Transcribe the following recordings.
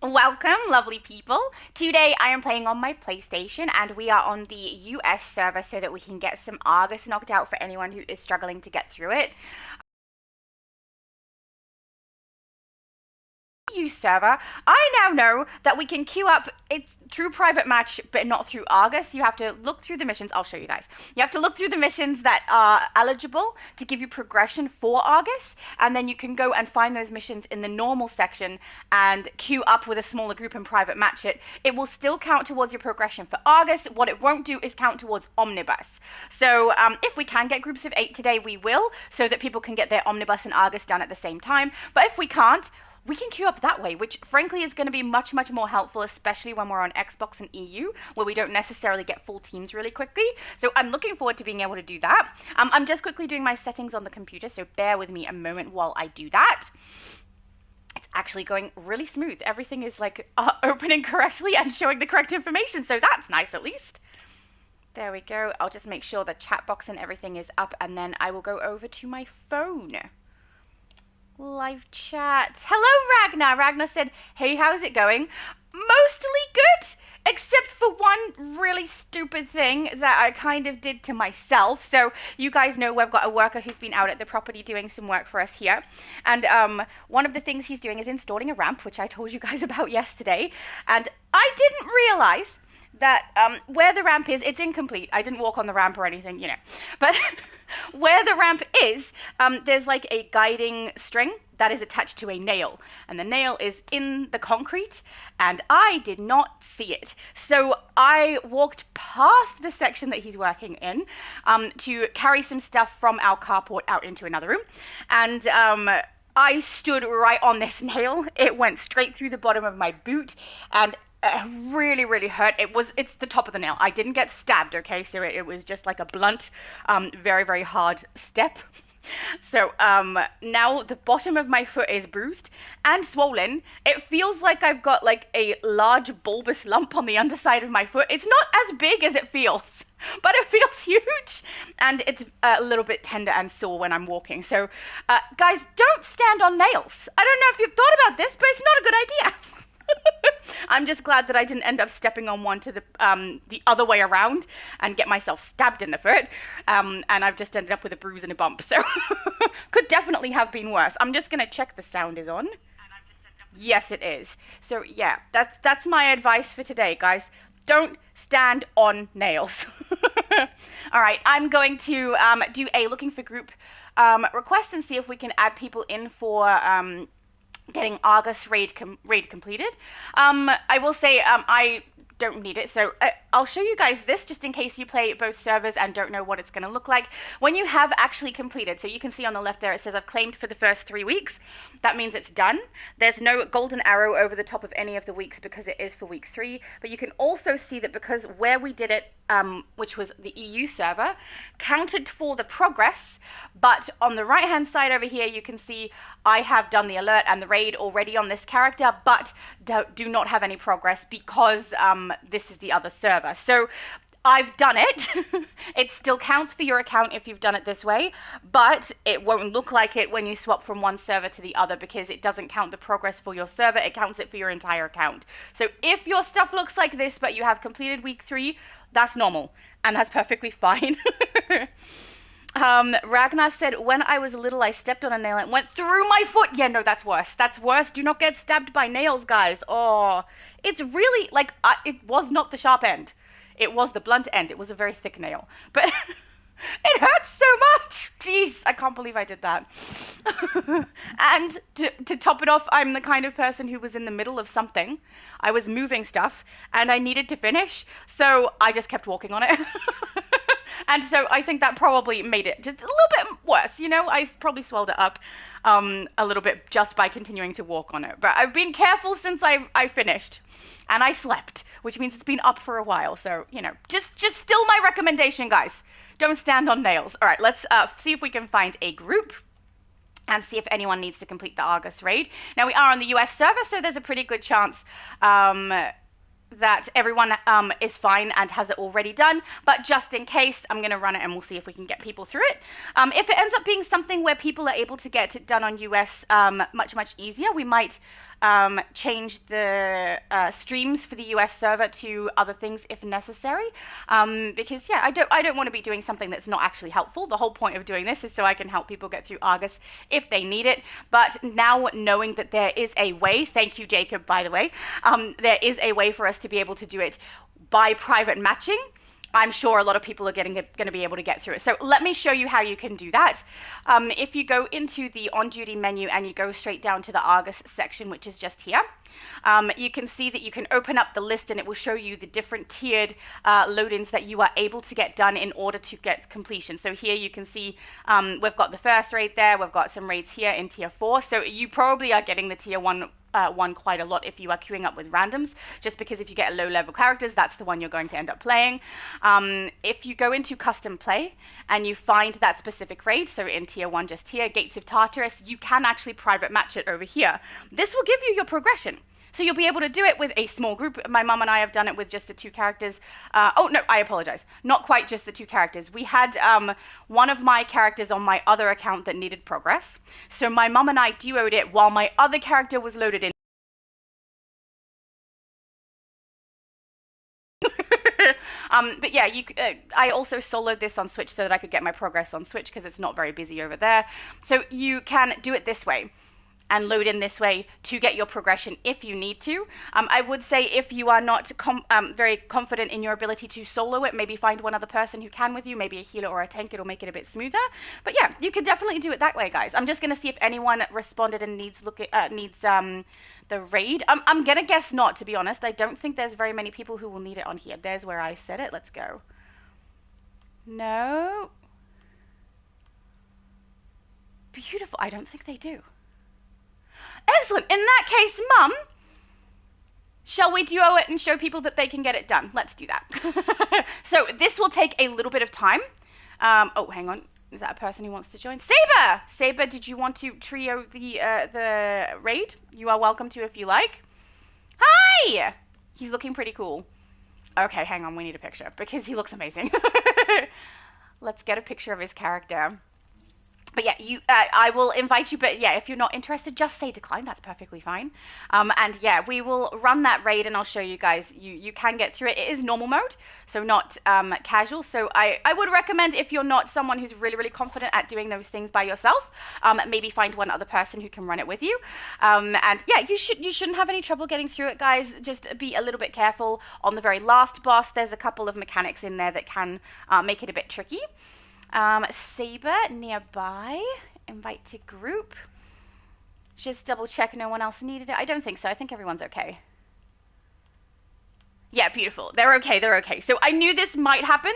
Welcome, lovely people. Today I am playing on my PlayStation and we are on the US server so that we can get some Argus knocked out for anyone who is struggling to get through it. Server, I now know that we can queue up. It's through private match, but not through Argus. You have to look through the missions. I'll show you guys. You have to look through the missions that are eligible to give you progression for Argus, and then you can go and find those missions in the normal section and queue up with a smaller group and private match it. It will still count towards your progression for Argus. What it won't do is count towards Omnibus. So if we can get groups of 8 today, we will, so that people can get their Omnibus and Argus done at the same time. But if we can't, we can queue up that way, which frankly is going to be much, much more helpful, especially when we're on Xbox and EU, where we don't necessarily get full teams really quickly. So I'm looking forward to being able to do that. I'm just quickly doing my settings on the computer, so bear with me a moment while I do that. It's actually going really smooth. Everything is like opening correctly and showing the correct information, so that's nice at least. There we go. I'll just make sure the chat box and everything is up, and then I will go over to my phone. Live chat. Hello, Ragnar. Ragnar said, hey, how's it going? Mostly good, except for one really stupid thing that I kind of did to myself. So you guys know we've got a worker who's been out at the property doing some work for us here. And one of the things he's doing is installing a ramp, which I told you guys about yesterday. And I didn't realize that where the ramp is, it's incomplete. I didn't walk on the ramp or anything, you know. But where the ramp is, there's like a guiding string that is attached to a nail. And the nail is in the concrete, and I did not see it. So I walked past the section that he's working in to carry some stuff from our carport out into another room. And I stood right on this nail. It went straight through the bottom of my boot, and really, really hurt. It's the top of the nail. I didn't get stabbed, okay? So it was just like a blunt, very, very hard step. So now the bottom of my foot is bruised and swollen. It feels like I've got like a large bulbous lump on the underside of my foot. It's not as big as it feels, but it feels huge, and it's a little bit tender and sore when I'm walking. So guys, don't stand on nails. I don't know if you've thought about this, but it's not a good idea. I'm just glad that I didn't end up stepping on one to the other way around and get myself stabbed in the foot. And I've just ended up with a bruise and a bump. So could definitely have been worse. I'm just going to check the sound is on. Yes, it is. So yeah, that's my advice for today, guys. Don't stand on nails. All right, I'm going to do a looking for group request and see if we can add people in for getting Argus raid completed. I will say I don't need it, so I'll show you guys this just in case you play both servers and don't know what it's going to look like when you have actually completed. So you can see on the left there it says I've claimed for the first 3 weeks. That means it's done. There's no golden arrow over the top of any of the weeks because it is for week 3, but you can also see that because where we did it, which was the EU server, counted for the progress, but on the right hand side over here you can see I have done the alert and the raid already on this character, but do not have any progress because this is the other server. So I've done it. It still counts for your account if you've done it this way, but it won't look like it when you swap from one server to the other because it doesn't count the progress for your server, it counts it for your entire account. So if your stuff looks like this but you have completed week 3, that's normal and that's perfectly fine. Ragnar said, when I was little, I stepped on a nail and it went through my foot. Yeah, no, that's worse. That's worse. Do not get stabbed by nails, guys. Oh, it's really, like, it was not the sharp end. It was the blunt end. It was a very thick nail. But it hurts so much. Jeez, I can't believe I did that. And to top it off, I'm the kind of person who was in the middle of something. I was moving stuff, and I needed to finish, so I just kept walking on it. And so I think that probably made it just a little bit worse, you know? I probably swelled it up a little bit just by continuing to walk on it. But I've been careful since I finished. And I slept, which means it's been up for a while. So, you know, just still my recommendation, guys. Don't stand on nails. All right, let's see if we can find a group and see if anyone needs to complete the Argus raid. Now, we are on the US server, so there's a pretty good chance that everyone is fine and has it already done, but just in case, I'm going to run it and we'll see if we can get people through it. If it ends up being something where people are able to get it done on US much, much easier, we might change the streams for the US server to other things if necessary. Because yeah, I don't want to be doing something that's not actually helpful. The whole point of doing this is so I can help people get through Argus if they need it. But now knowing that there is a way, thank you, Jacob, by the way, there is a way for us to be able to do it by private matching. I'm sure a lot of people are going to be able to get through it. So let me show you how you can do that. If you go into the on-duty menu and you go straight down to the Argus section, which is just here, you can see that you can open up the list and it will show you the different tiered load-ins that you are able to get done in order to get completion. So here you can see we've got the first raid there. We've got some raids here in tier 4. So you probably are getting the tier 1 one quite a lot if you are queuing up with randoms, just because if you get low level characters, that's the one you're going to end up playing. If you go into custom play and you find that specific raid, so in tier 1 just here, Gates of Tartarus, you can actually private match it over here. This will give you your progression. So you'll be able to do it with a small group. My mum and I have done it with just the 2 characters. Oh, no, I apologize. Not quite just the 2 characters. We had one of my characters on my other account that needed progress. So my mum and I duoed it while my other character was loaded in. But yeah, I also soloed this on Switch so that I could get my progress on Switch because it's not very busy over there. So you can do it this way and load in this way to get your progression if you need to. I would say if you are not very confident in your ability to solo it, maybe find one other person who can with you, maybe a healer or a tank. It'll make it a bit smoother. But yeah, you could definitely do it that way, guys. I'm just going to see if anyone responded and needs the raid. I'm going to guess not, to be honest. I don't think there's very many people who will need it on here. There's where I said it. Let's go. No. Beautiful. I don't think they do. Excellent. In that case, Mum, shall we duo it and show people that they can get it done? Let's do that. So this will take a little bit of time. Oh, hang on. Is that a person who wants to join? Saber! Saber, did you want to trio the raid? You are welcome to if you like. Hi! He's looking pretty cool. Okay, hang on. We need a picture because he looks amazing. Let's get a picture of his character. But yeah, I will invite you, but yeah, if you're not interested, just say decline. That's perfectly fine. And yeah, we will run that raid and I'll show you guys. You can get through it. It is normal mode, so not casual. So I would recommend, if you're not someone who's really, really confident at doing those things by yourself, maybe find one other person who can run it with you. And yeah, you shouldn't have any trouble getting through it, guys. Just be a little bit careful. On the very last boss, there's a couple of mechanics in there that can make it a bit tricky. Saber nearby, invite to group. Just double check no one else needed it. I don't think so. I think everyone's okay. Yeah, beautiful. They're okay. So I knew this might happen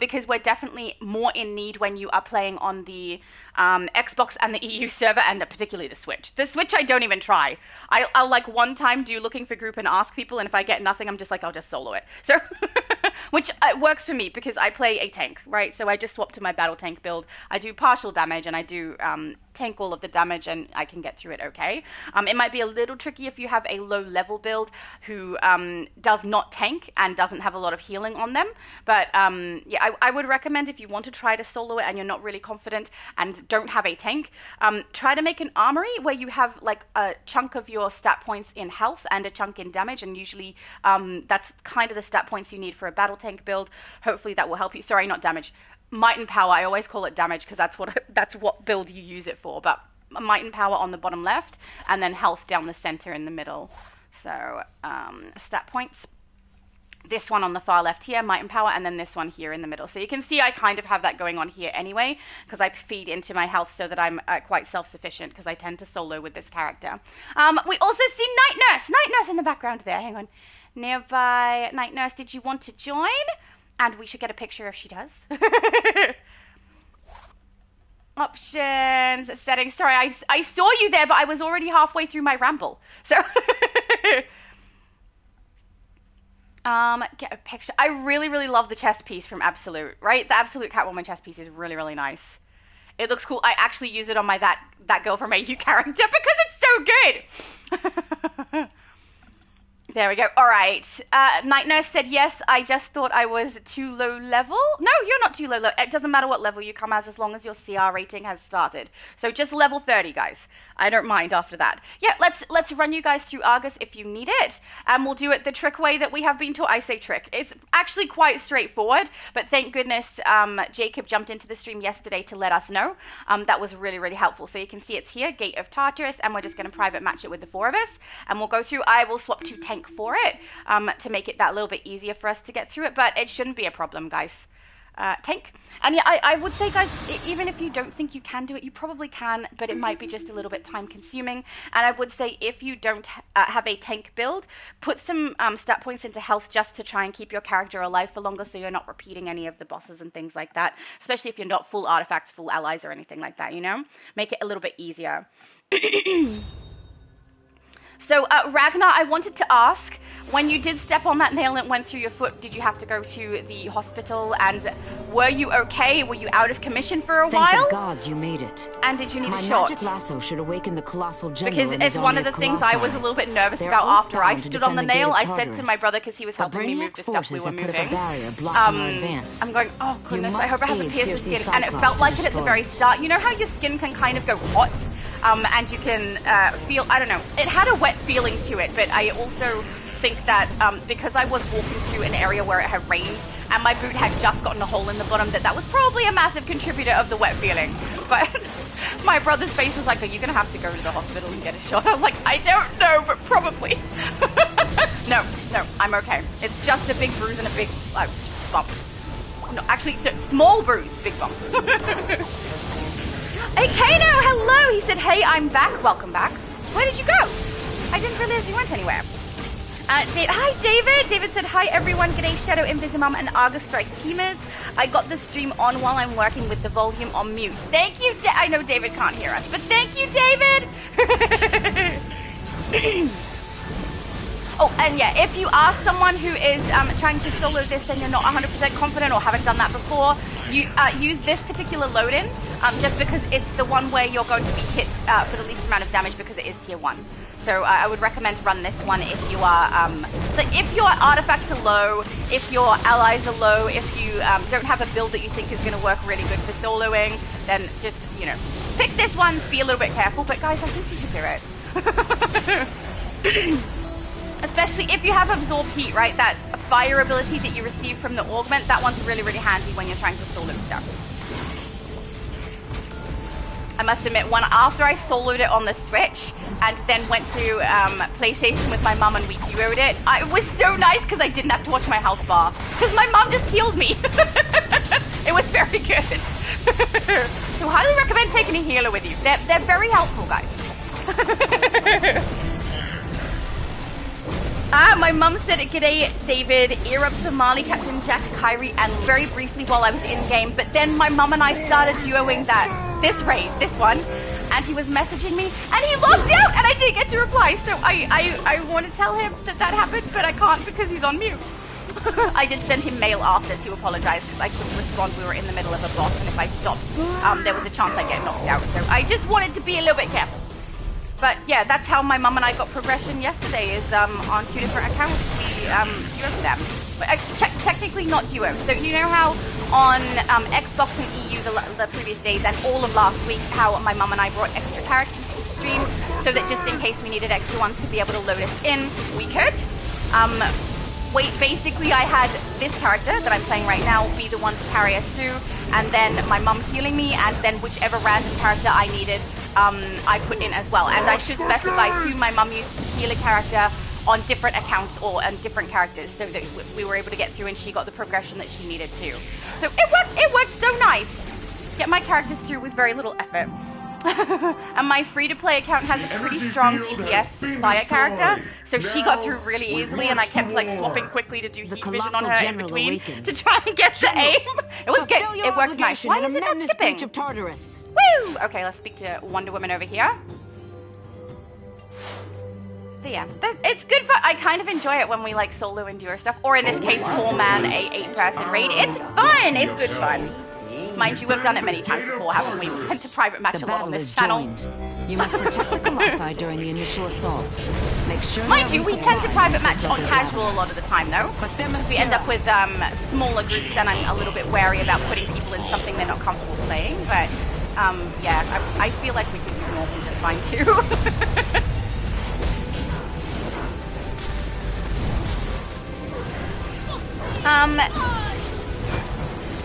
because we're definitely more in need when you are playing on the Xbox and the EU server, and particularly the Switch. The Switch I don't even try. I'll like one time do looking for group and ask people, and if I get nothing, I'm just like, I'll just solo it. So, which works for me because I play a tank, right? So I just swap to my battle tank build. I do partial damage and I do tank all of the damage, and I can get through it okay. It might be a little tricky if you have a low level build who does not tank and doesn't have a lot of healing on them. But yeah, I would recommend, if you want to try to solo it and you're not really confident and don't have a tank, try to make an armory where you have like a chunk of your stat points in health and a chunk in damage, and usually that's kind of the stat points you need for a battle tank build. Hopefully that will help you. Sorry, not damage. Might and power. I always call it damage because that's what build you use it for. But might and power on the bottom left, and then health down the center in the middle. So stat points. This one on the far left here, might and power, and then this one here in the middle. So you can see I kind of have that going on here anyway, because I feed into my health so that I'm quite self-sufficient, because I tend to solo with this character. We also see Night Nurse in the background there. Hang on. Nearby, Night Nurse, did you want to join? And we should get a picture if she does. Options, settings. Sorry, I saw you there, but I was already halfway through my ramble. So... get a picture. I really, really love the chest piece from Absolute, right? The Absolute Catwoman chest piece is really, really nice. It looks cool. I actually use it on my that girl from AU character because it's so good. There we go. All right. Night Nurse said yes. I just thought I was too low level. No, you're not too low level. It doesn't matter what level you come as long as your CR rating has started. So just level 30, guys. I don't mind after that. Yeah, let's run you guys through A.R.G.U.S if you need it. And we'll do it the trick way that we have been taught. I say trick. It's actually quite straightforward, but thank goodness Jacob jumped into the stream yesterday to let us know. That was really, really helpful. So you can see it's here, Gate of Tartarus, and we're just going to private match it with the 4 of us. And we'll go through. I will swap to tank for it to make it that little bit easier for us to get through it, but it shouldn't be a problem, guys. Tank. And yeah, I would say, guys, even if you don't think you can do it, you probably can, but it might be just a little bit time consuming. And I would say if you don't have a tank build, put some stat points into health just to try and keep your character alive for longer so you're not repeating any of the bosses and things like that, especially if you're not full artifacts, full allies or anything like that, you know? Make it a little bit easier. So, Ragnar, I wanted to ask, when you did step on that nail and it went through your foot, did you have to go to the hospital? And were you okay? Were you out of commission for a while? Thank the gods you made it. And did you need a shot? My magic lasso should awaken the colossal general. Because it's one of the things I was a little bit nervous about after I stood on the nail. I said to my brother, because he was helping me move the stuff we were moving, I'm going, oh goodness, I hope it hasn't pierced the skin. And it felt like it at the very start. You know how your skin can kind of go hot? And you can feel, I don't know, it had a wet feeling to it, but I also think that because I was walking through an area where it had rained and my boot had just gotten a hole in the bottom, that was probably a massive contributor of the wet feeling. But my brother's face was like, are you going to have to go to the hospital and get a shot? I was like, I don't know, but probably. No, I'm okay. It's just a big bruise and a big bump. No, actually, small bruise, big bump. Hey, Kano, hello! He said, hey, I'm back. Welcome back. Where did you go? I didn't realize you went anywhere. Hi, David. David said, hi, everyone. G'day, Shadow, Invisimum, and A.R.G.U.S Strike Teamers. I got the stream on while I'm working with the volume on mute. Thank you, I know David can't hear us, but thank you, David! Oh, and yeah, if you are someone who is trying to solo this and you're not 100% confident or haven't done that before, you use this particular load-in, just because it's the one where you're going to be hit for the least amount of damage because it is tier 1. So I would recommend run this one if you are, if your artifacts are low, if your allies are low, if you don't have a build that you think is going to work really good for soloing, then just, you know, pick this one, be a little bit careful, but guys, I think you can do it. Especially if you have absorb heat, right? That fire ability that you receive from the augment, that one's really, really handy when you're trying to solo stuff. I must admit, after I soloed it on the Switch and then went to PlayStation with my mum and we duoed it, it was so nice because I didn't have to watch my health bar. Because my mum just healed me. It was very good. So highly recommend taking a healer with you. They're very helpful, guys. My mum said, g'day, David, ear up to Marley, Captain Jack, Kyrie, and very briefly while I was in-game, but then my mum and I started duoing this raid, this one, and he was messaging me, and he logged out, and I didn't get to reply, so I want to tell him that happened, but I can't because he's on mute. I did send him mail after to apologize, because I couldn't respond, we were in the middle of a boss, and if I stopped, there was a chance I'd get knocked out, so I just wanted to be a little bit careful. But yeah, that's how my mum and I got progression yesterday, is on 2 different accounts, we duoed them. But technically not duo. So you know how on Xbox and EU the previous days and all of last week, how my mum and I brought extra characters to the stream, so that just in case we needed extra ones to be able to load us in, we could. Basically I had this character that I'm playing right now be the one to carry us through, and then my mum healing me, and then whichever random character I needed, I put in as well. And I should specify too, my mum used to heal a character on different accounts or on different characters, so that we were able to get through and she got the progression that she needed too. So it worked so nice. Get my characters through with very little effort. And my free-to-play account has a pretty strong DPS fire character, so she got through really easily, and I kept like swapping quickly to do heat vision on her in between to try and get the aim. It was good. It worked nice. Why is it not skipping? Woo! Okay, let's speak to Wonder Woman over here. But yeah, it's good for, I kind of enjoy it when we like solo and duo stuff, or in this case 4-man, a 8-person raid. It's fun, it's good fun. Mind you, we've done it many times before, haven't we? We went to private match a lot on this channel. You must protect the Colossi during the initial assault. Make sure. Mind you, we tend to private match on casual a lot of the time, though. Because we end up with smaller groups, and I'm a little bit wary about putting people in something they're not comfortable playing. But Yeah, I feel like we could do normal just fine too.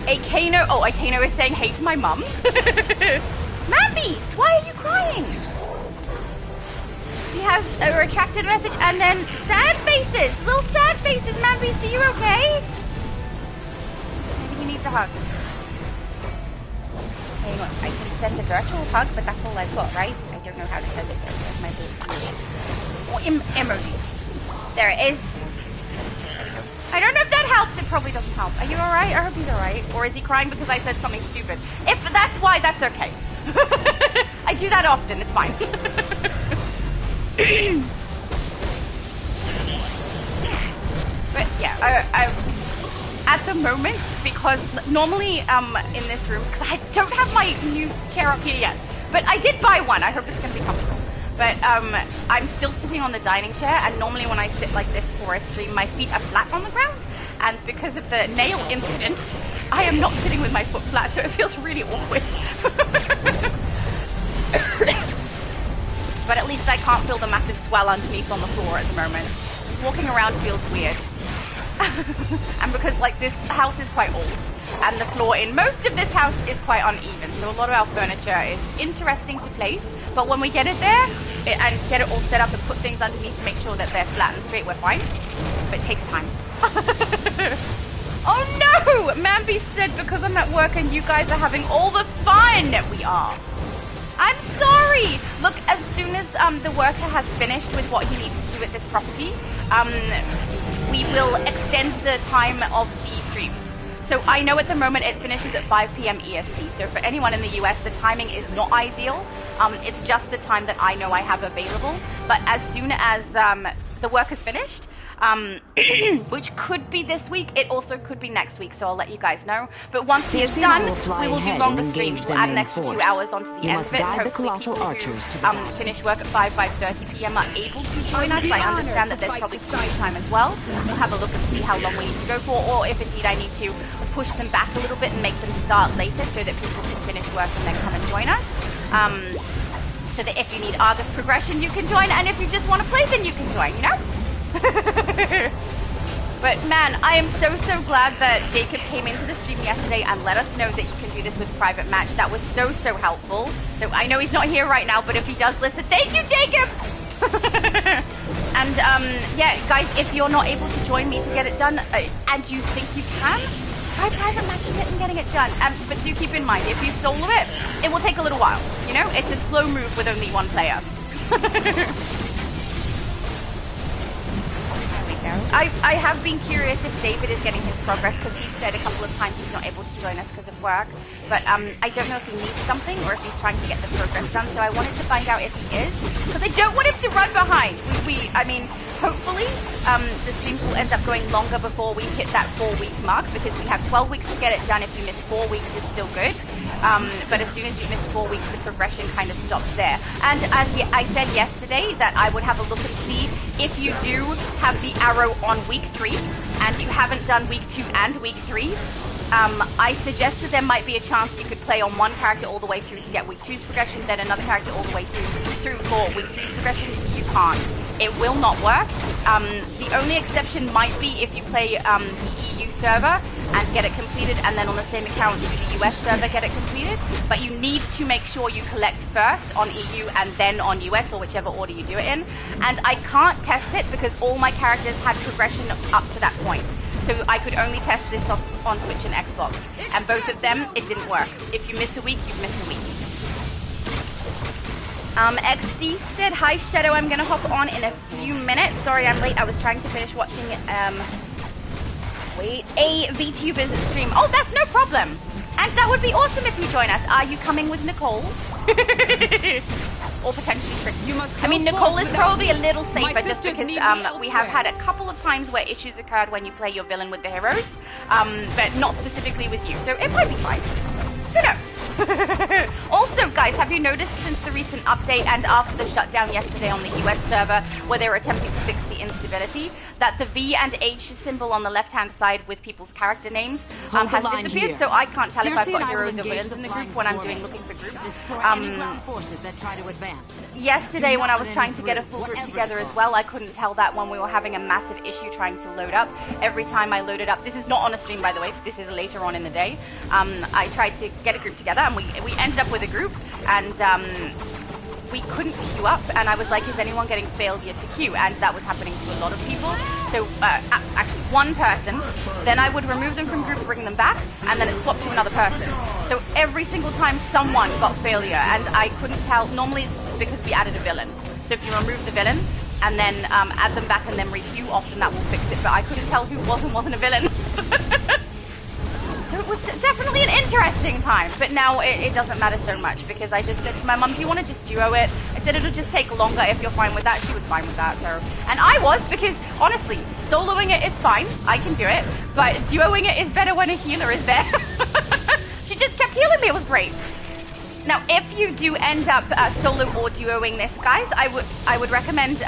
Akano, oh, Akano is saying hey to my mum. Man Beast, why are you crying? He has a retracted message and then sad faces, little sad faces. Man Beast, are you okay? Maybe he needs a hug. Hang on, I can send a virtual hug, but that's all I've got, right? I don't know how to send it. There's my emojis. There it is. I don't know if that helps. It probably doesn't help. Are you alright? I hope he's alright. Or is he crying because I said something stupid? If that's why, that's okay. I do that often. It's fine. But yeah, I at the moment, because normally in this room, because I don't have my new chair up here yet, but I did buy one. I hope it's going to be comfortable. But I'm still sitting on the dining chair, and normally when I sit like this for a stream, my feet are flat on the ground. And because of the nail incident, I am not sitting with my foot flat, so it feels really awkward. But at least I can't feel the massive swell underneath on the floor at the moment. Walking around feels weird. And because like this house is quite old, and the floor in most of this house is quite uneven, so a lot of our furniture is interesting to place, but when we get it there and get it all set up and put things underneath to make sure that they're flat and straight, we're fine. But it takes time. Oh no! Mambi said because I'm at work and you guys are having all the fun. We are. I'm sorry! Look, as soon as the worker has finished with what he needs to do at this property, we will extend the time of the streams. So I know at the moment it finishes at 5 p.m. EST. So for anyone in the US, the timing is not ideal. It's just the time that I know I have available. But as soon as the work is finished, which could be this week, it also could be next week, so I'll let you guys know. But once he is done, we will do longer streams. We'll add an extra 2 hours onto the end of it. Hopefully people who finish work at 5:30 p.m. are able to join us. I understand that there's probably free time as well. We'll have a look and see how long we need to go for, or if indeed I need to push them back a little bit and make them start later so that people can finish work and then come and join us. So that if you need A.R.G.U.S progression, you can join, and if you just want to play, then you can join, you know? But man, I am so glad that Jacob came into the stream yesterday and let us know that you can do this with private match. That was so helpful. So I know he's not here right now, but if he does listen, thank you, Jacob. And yeah, guys, if you're not able to join me to get it done, and you think you can, try private matching it and getting it done. But do keep in mind, if you solo it, it will take a little while. You know, it's a slow move with only one player. I have been curious if David is getting his progress, because he said a couple of times he's not able to join us because of work. But I don't know if he needs something or if he's trying to get the progress done. So I wanted to find out if he is, because I don't want him to run behind. I mean, hopefully the streams will end up going longer before we hit that 4-week mark, because we have 12 weeks to get it done. If you miss 4 weeks, it's still good. But as soon as you miss 4 weeks, the progression kind of stops there. And as I said yesterday, that I would have a look and see if you do have the arrow on week 3 and you haven't done week 2 and week 3. I suggested there might be a chance you could play on one character all the way through to get week 2's progression, then another character all the way through for week 3's progression. You can't. It will not work. The only exception might be if you play the EU server and get it completed, and then on the same account the US server get it completed. But you need to make sure you collect first on EU and then on US, or whichever order you do it in. And I can't test it because all my characters had progression up to that point. So I could only test this on Switch and Xbox. And both of them, it didn't work. If you miss a week, you've missed a week. XD said, hi Shadow, I'm gonna hop on in a few minutes. Sorry I'm late, I was trying to finish watching a VTuber's stream. Oh, that's no problem. And that would be awesome if you join us. Are you coming with Nicole? Or potentially Trixie? I mean, Nicole is probably a little safer just because we have had a couple of times where issues occurred when you play your villain with the heroes, but not specifically with you, so it might be fine. Who knows? Also, guys, have you noticed since the recent update and after the shutdown yesterday on the US server, where they were attempting to fix the instability, that the V and H symbol on the left-hand side with people's character names Hold the has line disappeared, here. so I can't tell if I've Cersei and got I will heroes or engage villains the in the flying group when I'm doing swarmers. looking for groups. Destroy any ground forces that try to advance. Yesterday Do when I not was let trying them to get a through, full group whatever together it as costs. well, I couldn't tell that when we were having a massive issue trying to load up. Every time I loaded up, this is not on a stream by the way, this is later on in the day, I tried to get a group together and we ended up with a group, and we couldn't queue up, and I was like, is anyone getting failure to queue? And that was happening to a lot of people. So actually one person, then I would remove them from group, bring them back, and then it swapped to another person. So every single time someone got failure, and I couldn't tell. Normally it's because we added a villain. So if you remove the villain and then add them back and then requeue, often that will fix it, but I couldn't tell who was and wasn't a villain. So it was definitely an interesting time, but now it doesn't matter so much because I just said to my mum, do you want to just duo it? I said it'll just take longer if you're fine with that. She was fine with that, so. And I was, because honestly, soloing it is fine, I can do it, but duoing it is better when a healer is there. She just kept healing me, it was great. Now, if you do end up solo or duoing this, guys, I would recommend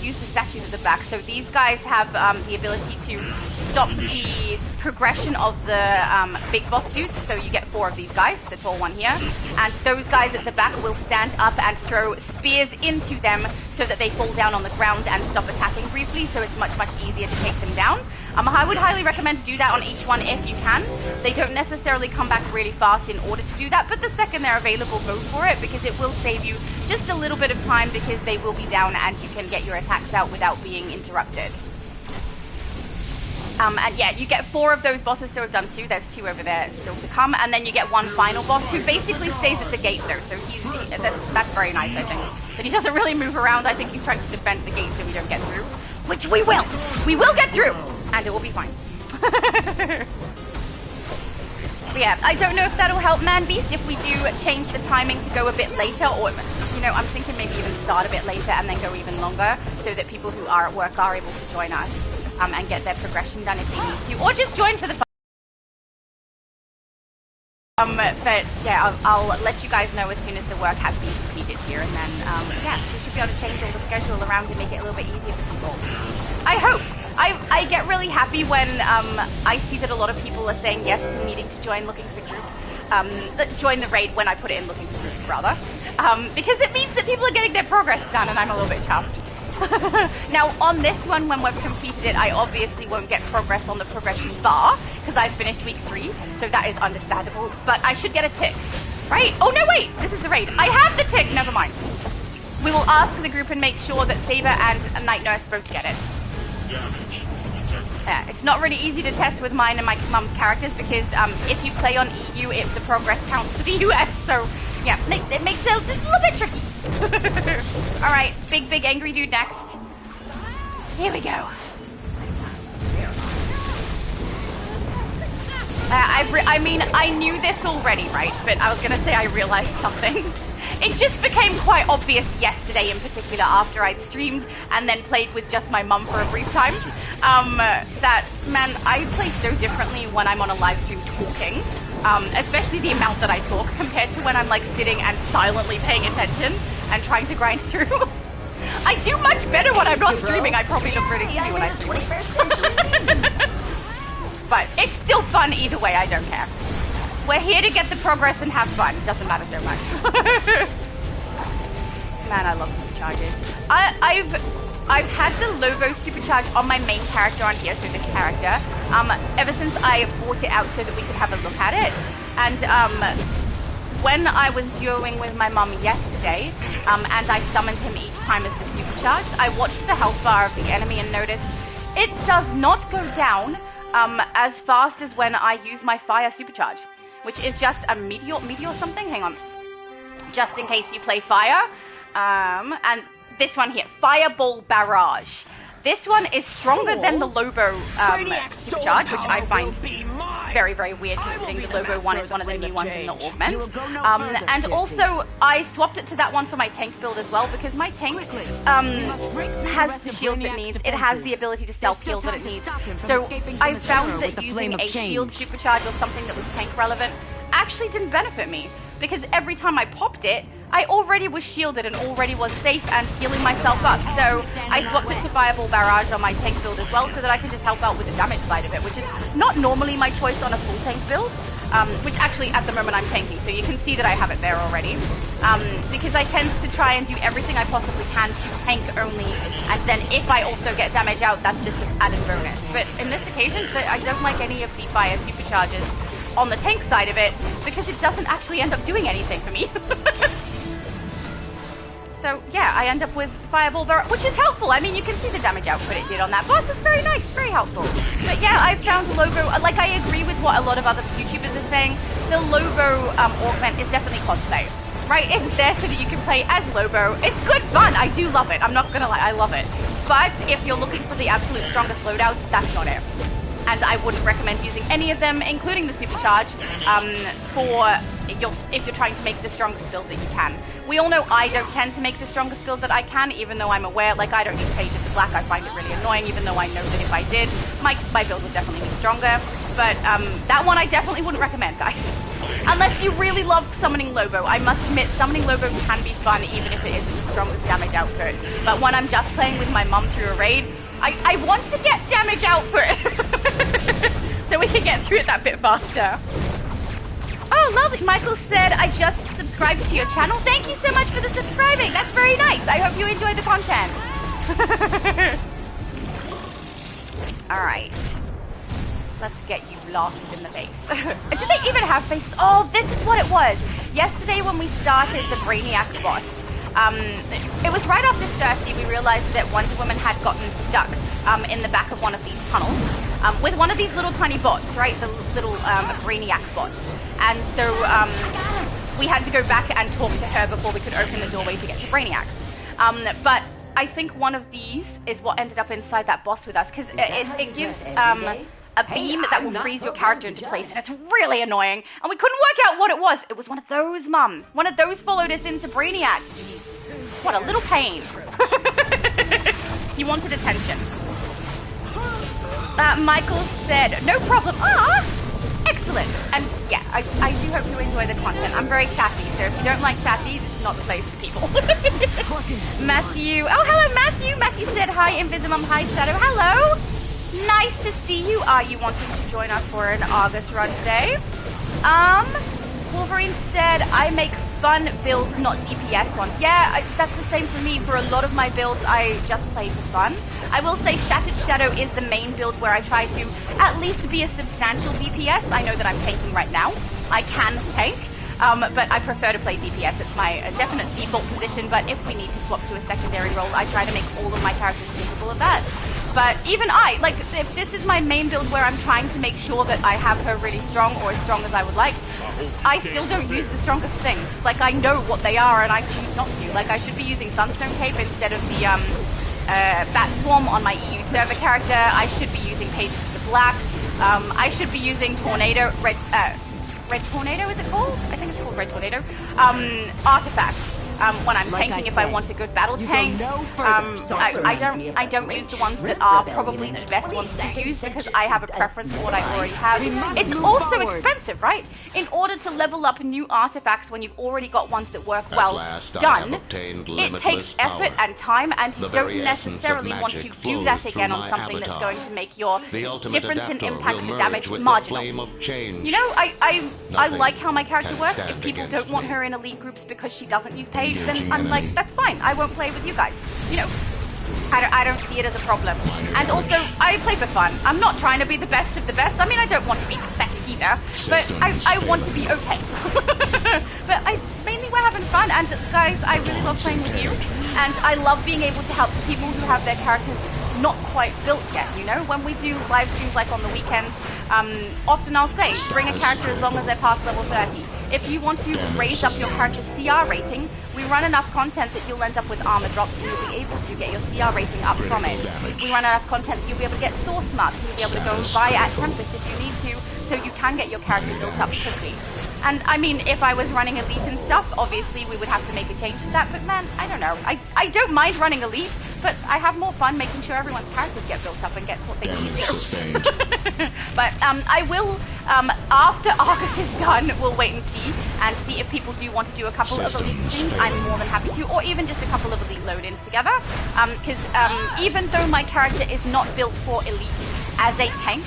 use the statues at the back. So these guys have the ability to stop the progression of the big boss dudes. So you get 4 of these guys, the tall one here, and those guys at the back will stand up and throw spears into them so that they fall down on the ground and stop attacking briefly. So it's much easier to take them down. I would highly recommend to do that on each one if you can. They don't necessarily come back really fast in order to do that, but the second they're available, go for it, because it will save you just a little bit of time because they will be down and you can get your attacks out without being interrupted. And yeah, you get 4 of those bosses, so we've done 2. There's 2 over there still to come, and then you get 1 final boss who basically stays at the gate though, so that's very nice, I think. But he doesn't really move around. I think he's trying to defend the gate so we don't get through, which we will. We will get through, and it will be fine. But yeah, I don't know if that'll help, Man Beast, if we do change the timing to go a bit later, or, you know, I'm thinking maybe even start a bit later and then go even longer, so that people who are at work are able to join us and get their progression done if they need to, or just join for the fun. But yeah, I'll let you guys know as soon as the work has been completed here, and then yeah, we should be able to change all the schedule around and make it a little bit easier for people. I hope. I get really happy when I see that a lot of people are saying yes to needing to join looking for group, join the raid when I put it in looking for group, rather, because it means that people are getting their progress done, and I'm a little bit chuffed. Now on this one, when we've completed it, I obviously won't get progress on the progression bar because I've finished week 3, so that is understandable, but I should get a tick, right? Oh no, wait, this is the raid. I have the tick, never mind. We will ask the group and make sure that Saber and Night Nurse both get it. Yeah, it's not really easy to test with mine and my mum's characters because if you play on EU, the progress counts for the US, so yeah, it makes it a little bit tricky. Alright, big angry dude next. Here we go. I mean, I knew this already, right? But I was gonna say I realized something. It just became quite obvious yesterday in particular after I'd streamed and then played with just my mum for a brief time. That, man, I play so differently when I'm on a live stream talking. Especially the amount that I talk compared to when I'm like sitting and silently paying attention and trying to grind through. I do much better when I'm not streaming. I probably look really silly when I stream. 21st century. But it's still fun either way, I don't care. We're here to get the progress and have fun. Doesn't matter so much. Man, I love supercharges. I've had the Lobo supercharge on my main character on here, so this character, ever since I bought it out so that we could have a look at it. And when I was duoing with my mum yesterday, and I summoned him each time as the supercharged, I watched the health bar of the enemy and noticed it does not go down as fast as when I use my fire supercharge, which is just a meteor something. Hang on, just in case you play fire. And this one here, Fireball Barrage. This one is stronger than the Lobo supercharge, which I find very, very weird considering the Lobo one is one of the new ones in the augment. And also, I swapped it to that one for my tank build as well because my tank has the shields it needs. It has the ability to self-heal that it needs. So I found that using a shield supercharge or something that was tank relevant actually didn't benefit me because every time I popped it, I already was shielded and already was safe and healing myself up. So I swapped it to Fireball Barrage on my tank build as well so that I can just help out with the damage side of it, which is not normally my choice on a full tank build. Which actually at the moment I'm tanking, so you can see that I have it there already. Because I tend to try and do everything I possibly can to tank only, and then if I also get damage out, that's just an added bonus. But in this occasion, I don't like any of the fire supercharges on the tank side of it, because it doesn't actually end up doing anything for me. So yeah, I end up with Fireball Barrage, which is helpful. I mean, you can see the damage output it did on that boss. It's very nice, very helpful. But yeah, I found Lobo, like I agree with what a lot of other YouTubers are saying. The Lobo augment is definitely cosplay, right? It's there so that you can play as Lobo. It's good fun. I do love it. I'm not gonna lie, I love it. But if you're looking for the absolute strongest loadouts, that's not it. And I wouldn't recommend using any of them, including the supercharge, if you're trying to make the strongest build that you can. We all know I don't tend to make the strongest build that I can, even though I'm aware, like I don't use Page of the Black. I find it really annoying, even though I know that if I did, my build would definitely be stronger. But that one I definitely wouldn't recommend, guys. Unless you really love summoning Lobo. I must admit, summoning Lobo can be fun, even if it isn't the strongest damage output. But when I'm just playing with my mum through a raid, I want to get damage output so we can get through it that bit faster. Oh, lovely. Michael said, I just subscribed to your channel. Thank you so much for the subscribing. That's very nice. I hope you enjoy the content. All right. Let's get you blasted in the face. Did they even have faces? Oh, this is what it was. Yesterday when we started the Brainiac boss, it was right after Cersei we realized that Wonder Woman had gotten stuck in the back of one of these tunnels with one of these little tiny bots, right? The little Brainiac bots. And so we had to go back and talk to her before we could open the doorway to get to Brainiac. But I think one of these is what ended up inside that boss with us, because it gives a beam that will freeze your character into place, and it's really annoying. And we couldn't work out what it was. It was one of those, Mum. One of those followed us into Brainiac. Jeez, what a little pain. He wanted attention. Michael said, no problem. Ah, excellent. And yeah, I do hope you enjoy the content. I'm very chatty, so if you don't like chatty, this is not the place for people. Matthew. Oh, hello, Matthew. Matthew said, hi, Invisimum. Hi, Shadow. Hello. Nice to see you. Are you wanting to join us for an A.R.G.U.S run today? Wolverine said, I make fun builds, not DPS ones. Yeah, that's the same for me. For a lot of my builds, I just play for fun. I will say Shattered Shadow is the main build where I try to at least be a substantial DPS. I know that I'm tanking right now. I can tank, but I prefer to play DPS. It's my definite default position, but if we need to swap to a secondary role, I try to make all of my characters capable of that. But even if this is my main build where I'm trying to make sure that I have her really strong or as strong as I would like, I still don't use the strongest things. Like, I know what they are and I choose not to. Like, I should be using Sunstone Cape instead of the Bat Swarm on my EU server character. I should be using Pages of the Black. I should be using Tornado, Red Tornado, is it called? I think it's called Red Tornado. Artifact. When I'm tanking, if I want a good battle tank, I don't use the ones that are probably the best ones to use because I have a preference for what I already have. It's also expensive, right? In order to level up new artifacts when you've already got ones that work well done, it takes effort and time, and you don't necessarily want to do that again on something that's going to make your difference in impact and damage marginal. You know, I like how my character works. If people don't want her in elite groups because she doesn't use Page, then I'm like, that's fine. I won't play with you guys. You know, I don't see it as a problem. And also, I play for fun. I'm not trying to be the best of the best. I mean, I don't want to be pathetic either, but I want to be okay. But mainly we're having fun, and guys, I really love playing with you, and I love being able to help people who have their characters not quite built yet, you know? When we do live streams like on the weekends, often I'll say, bring a character as long as they're past level 30. If you want to raise up your character's CR rating, we run enough content that you'll end up with armor drops and you'll be able to get your CR rating up from it. We run enough content that you'll be able to get source marks and you'll be able to go and buy at Tempest if you need to, so you can get your character built up quickly. And I mean, if I was running Elite and stuff, obviously we would have to make a change to that, but man, I don't know. I don't mind running Elite, but I have more fun making sure everyone's characters get built up and get what they need to. But I will, after A.R.G.U.S is done, we'll wait and see. and see if people do want to do a couple of elite streams. I'm more than happy to, or even just a couple of elite load-ins together. Because even though my character is not built for elite as a tank,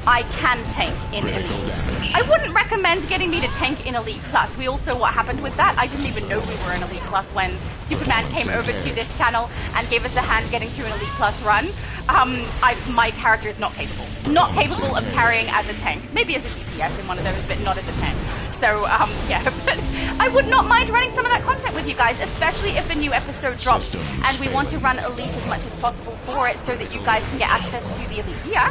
I can tank in elite. I wouldn't recommend getting me to tank in elite plus. We all saw what happened with that. I didn't even know we were in elite plus when Superman came over to this channel and gave us a hand getting through an elite plus run. My character is not capable. Not capable of carrying as a tank. Maybe as a DPS in one of those, but not as a tank. So, yeah, but I would not mind running some of that content with you guys, especially if a new episode drops and we want to run elite as much as possible for it so that you guys can get access to the elite gear.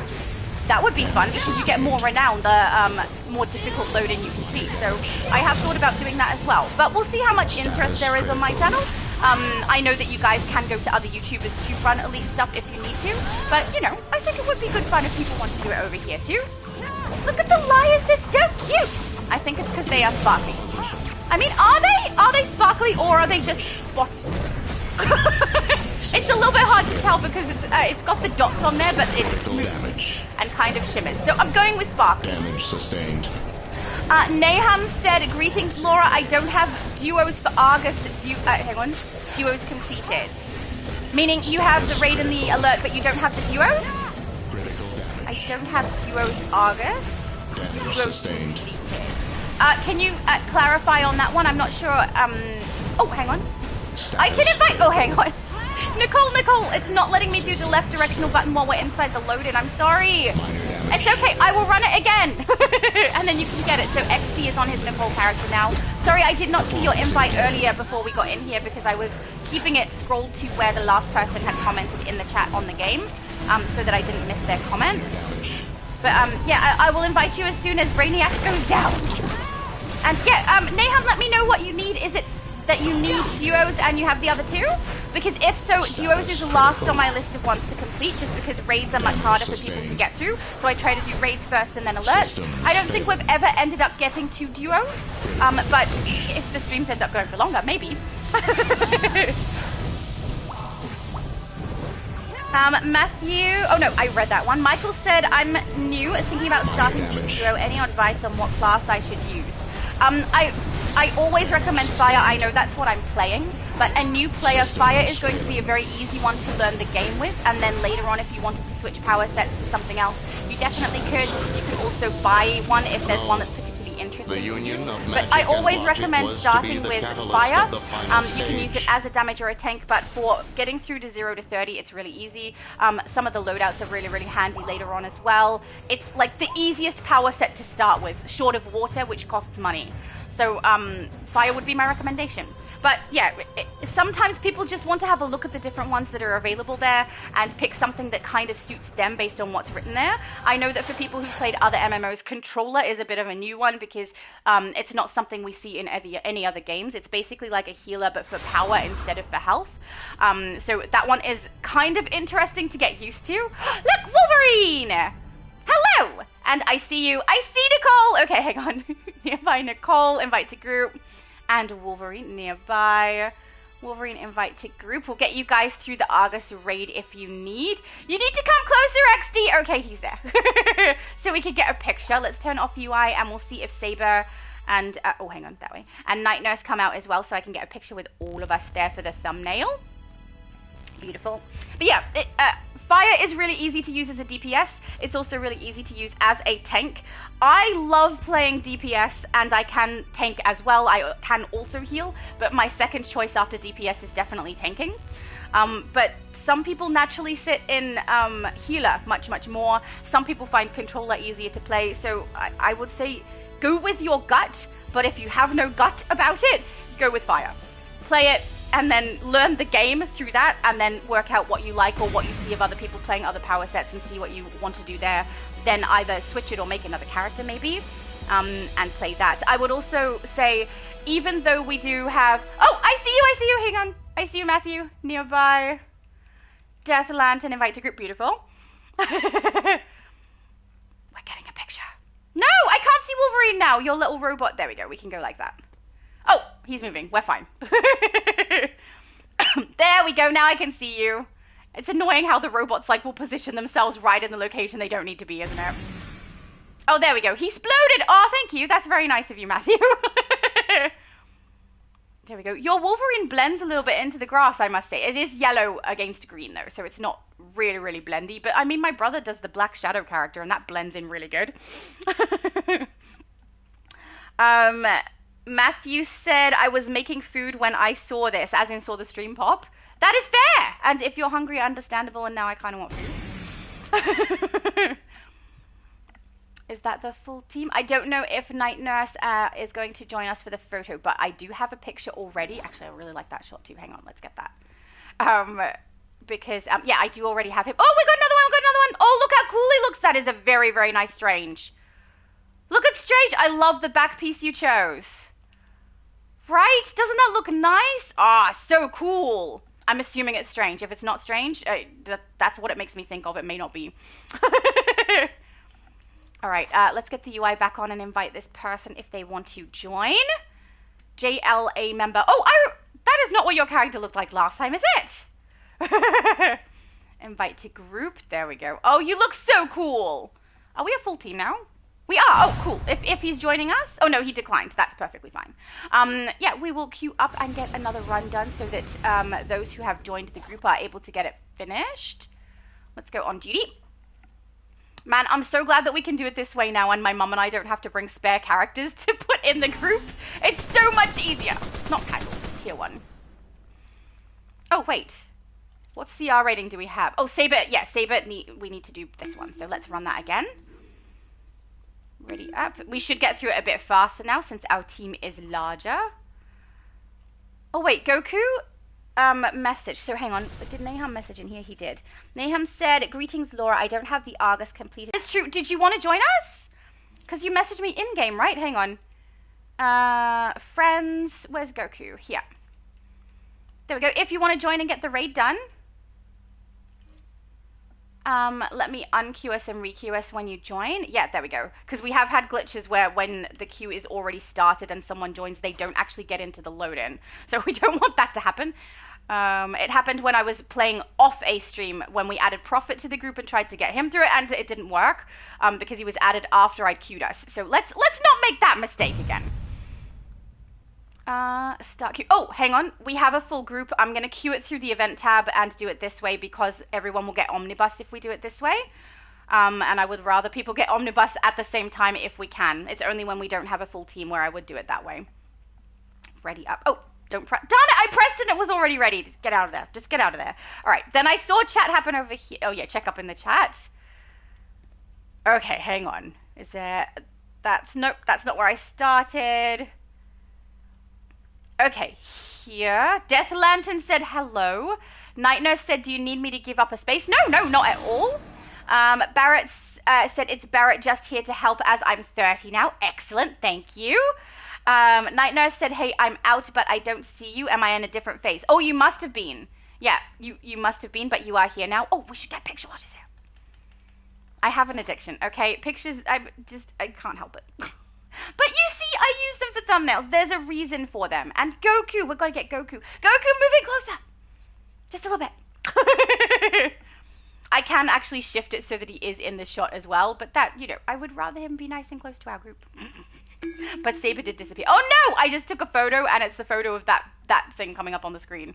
That would be fun because you get more renown the more difficult load-in you complete. So I have thought about doing that as well. But we'll see how much interest there is on my channel. I know that you guys can go to other YouTubers to run elite stuff if you need to. But, you know, I think it would be good fun if people want to do it over here too. Look at the lions, they're so cute! I think it's because they are sparkly. I mean, are they sparkly or are they just spotty? It's a little bit hard to tell because it's got the dots on there, but it moves and kind of shimmers. So I'm going with sparkly. Damage sustained. Nahum said, greetings, Laura. I don't have duos for A.R.G.U.S. Hang on. Duos completed. Meaning you have the raid and the alert, but you don't have the duos? I don't have duos A.R.G.U.S. Damage Duos sustained. completed. Can you clarify on that one? I'm not sure. Oh, hang on. I can invite. Oh, hang on. Nicole, it's not letting me do the left directional button while we're inside the load-in. I'm sorry. It's okay. I will run it again. And then you can get it. So XT is on his Nicole character now. Sorry, I did not see your invite earlier before we got in here because I was keeping it scrolled to where the last person had commented in the chat on the game, so that I didn't miss their comments. But yeah, I will invite you as soon as Brainiac goes down. And yeah, Nahum, let me know what you need. Is it that you need duos and you have the other two? Because if so, duos is last on my list of ones to complete just because raids are much harder for people to get through. So I try to do raids first and then alerts. I don't think we've ever ended up getting 2 duos, but if the streams end up going for longer, maybe. Matthew, oh no, I read that one. Michael said, I'm new, thinking about starting DCUO. Any advice on what class I should use? I always recommend Fire. I know that's what I'm playing, but a new player, Fire is going to be a very easy one to learn the game with, and then later on if you wanted to switch power sets to something else, you definitely could. You can also buy one if there's one that's particularly interesting to you. But I always recommend starting with Fire. You can use it as a damage or a tank, but for getting through to 0 to 30, it's really easy. Some of the loadouts are really, really handy later on as well. It's like the easiest power set to start with, short of water, which costs money. So Fire would be my recommendation. But yeah, sometimes people just want to have a look at the different ones that are available there and pick something that kind of suits them based on what's written there. I know that for people who've played other MMOs, Controller is a bit of a new one because it's not something we see in any other games. It's basically like a healer but for power instead of for health. So that one is kind of interesting to get used to. Look, Wolverine! Hello! And I see you. I see Nicole! Okay, hang on. Nearby Nicole, invite to group. And Wolverine nearby. Wolverine, invite to group. We'll get you guys through the A.R.G.U.S raid if you need. You need to come closer, XD! Okay, he's there. So we could get a picture. Let's turn off UI and we'll see if Saber and... oh, hang on, that way. And Night Nurse come out as well so I can get a picture with all of us there for the thumbnail. Beautiful. But yeah, Fire is really easy to use as a DPS. It's also really easy to use as a tank. I love playing DPS and I can tank as well. I can also heal, but my second choice after DPS is definitely tanking. But some people naturally sit in healer much more. Some people find controller easier to play. So I would say go with your gut, but if you have no gut about it, go with Fire. Play it and then learn the game through that and then work out what you like or what you see of other people playing other power sets and see what you want to do there. Then either switch it or make another character maybe and play that. I would also say, even though we do have... Oh, I see you, hang on. I see you, Matthew, nearby. Death Lantern, invite to group, beautiful. We're getting a picture. No, I can't see Wolverine now, your little robot. There we go, we can go like that. Oh, he's moving. We're fine. There we go. Now I can see you. It's annoying how the robots like will position themselves right in the location they don't need to be, isn't it? Oh, there we go. He exploded. Oh, thank you. That's very nice of you, Matthew. There we go. Your Wolverine blends a little bit into the grass, I must say. It is yellow against green, though, so it's not really, really blendy. But, I mean, my brother does the Black Shadow character, and that blends in really good. Matthew said, I was making food when I saw this, as in saw the stream pop. That is fair! And if you're hungry, understandable, and now I kind of want food. Is that the full team? I don't know if Night Nurse is going to join us for the photo, but I do have a picture already. Actually, I really like that shot too. Hang on, let's get that. Because, yeah, I do already have him. Oh, we got another one, Oh, look how cool he looks. That is a very, very nice Strange. Look at Strange. I love the back piece you chose. Right? Doesn't that look nice? Ah, so cool. I'm assuming it's Strange. If it's not Strange, that's what it makes me think of. It may not be. All right, let's get the UI back on and invite this person if they want to join. JLA member. Oh, that is not what your character looked like last time, is it? Invite to group. There we go. Oh, you look so cool. Are we a full team now? We are. Oh, cool. If he's joining us. Oh, no, he declined. That's perfectly fine. Yeah, we will queue up and get another run done so that those who have joined the group are able to get it finished. Let's go on duty. Man, I'm so glad that we can do it this way now and my mum and I don't have to bring spare characters to put in the group. It's so much easier. Not casual, tier 1. Oh, wait. What CR rating do we have? Oh, Saber. Yeah, Saber, we need to do this one. So let's run that again. Ready up. We should get through it a bit faster now since our team is larger. Oh, wait, Goku? Message. So hang on. Did Nahum message in here? He did. Nahum said, greetings, Laura. I don't have the A.R.G.U.S completed. It's true. Did you want to join us? Because you messaged me in-game, right? Hang on. Friends. Where's Goku? Here. There we go. If you want to join and get the raid done. Let me un-queue us and re-queue us when you join. Yeah, there we go. Because we have had glitches where when the queue is already started and someone joins, they don't actually get into the load-in. So we don't want that to happen. It happened when I was playing off a stream when we added Prophet to the group and tried to get him through it, and it didn't work because he was added after I'd queued us. So let's not make that mistake again. Start queue. Oh, hang on. We have a full group. I'm going to queue it through the event tab and do it this way because everyone will get Omnibus if we do it this way. And I would rather people get Omnibus at the same time if we can. It's only when we don't have a full team where I would do it that way. Ready up. Oh, don't press. Darn it, I pressed and it was already ready. Just get out of there. Just get out of there. All right. Then I saw chat happen over here. Oh, yeah. Check up in the chat. Okay, hang on. Is there... Nope, that's not where I started. Okay, here. Death Lantern said hello. Night Nurse said, do you need me to give up a space? No, not at all. Barrett said, it's Barrett just here to help as I'm 30 now. Excellent, thank you. Night Nurse said, hey, I'm out, but I don't see you. Am I in a different phase? Oh, you must have been. Yeah, you must have been, but you are here now. Oh, we should get picture watches here. I have an addiction, okay? Pictures, I can't help it. But you see, I use them for thumbnails. There's a reason for them. And Goku, we're going to get Goku. Goku, moving closer. Just a little bit. I can actually shift it so that he is in the shot as well. But that, I would rather him be nice and close to our group. But Saber did disappear. Oh, no! I just took a photo, and it's the photo of that thing coming up on the screen.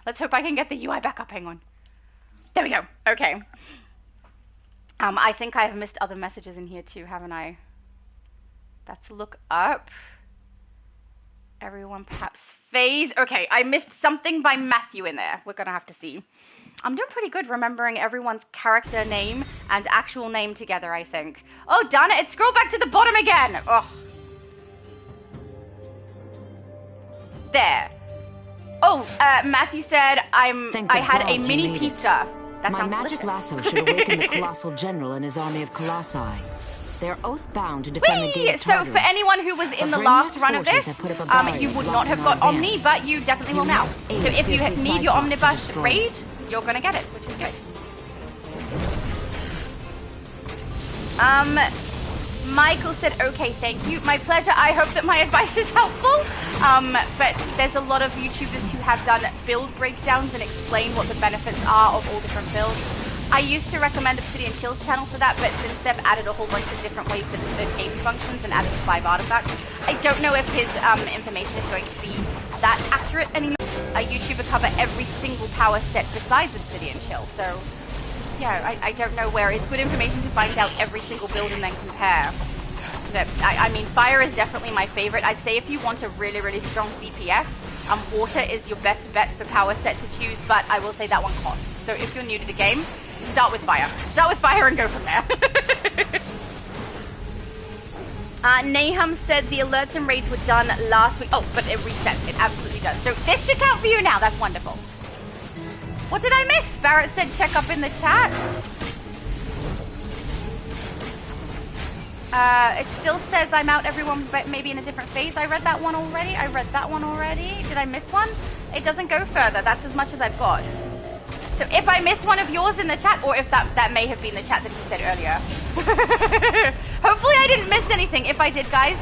Let's hope I can get the UI back up. Hang on. There we go. Okay. I think I have missed other messages in here too, haven't I? Let's look up. Everyone perhaps phase. Okay, I missed something by Matthew in there. We're going to have to see. I'm doing pretty good remembering everyone's character name and actual name together, I think. Oh, darn it. Scroll back to the bottom again. Oh. There. Oh, Matthew said I had a mini pizza. That My magic delicious. lasso should awaken the Colossal General and his army of Colossi. They're oath-bound to defend the gate of So Tartarus. for anyone who was in the last run of this, you would not have got Omni, but you definitely will now. So if you need your Omnibus raid, you're going to get it, which is good. Michael said, okay, thank you. My pleasure. I hope that my advice is helpful. But there's a lot of YouTubers who have done build breakdowns and explain what the benefits are of all different builds. I used to recommend Obsidian Chill's channel for that, but since they've added a whole bunch of different ways that the game functions and added 5 artifacts, I don't know if his information is going to be that accurate anymore. A YouTuber cover every single power set besides Obsidian Chill, so yeah, I don't know where. It's good information to find out every single build and then compare. But, I mean, fire is definitely my favorite. I'd say if you want a really, really strong DPS, water is your best bet for power set to choose, but I will say that one costs. So if you're new to the game, start with fire. Start with fire and go from there. Nahum said the alerts and raids were done last week. Oh, but it resets. It absolutely does. So this should count for you now. That's wonderful. What did I miss? Barrett said check up in the chat. It still says I'm out, everyone, but maybe in a different phase. I read that one already. Did I miss one? It doesn't go further. That's as much as I've got. So if I missed one of yours in the chat, or if that may have been the chat that you said earlier. Hopefully I didn't miss anything. If I did, guys,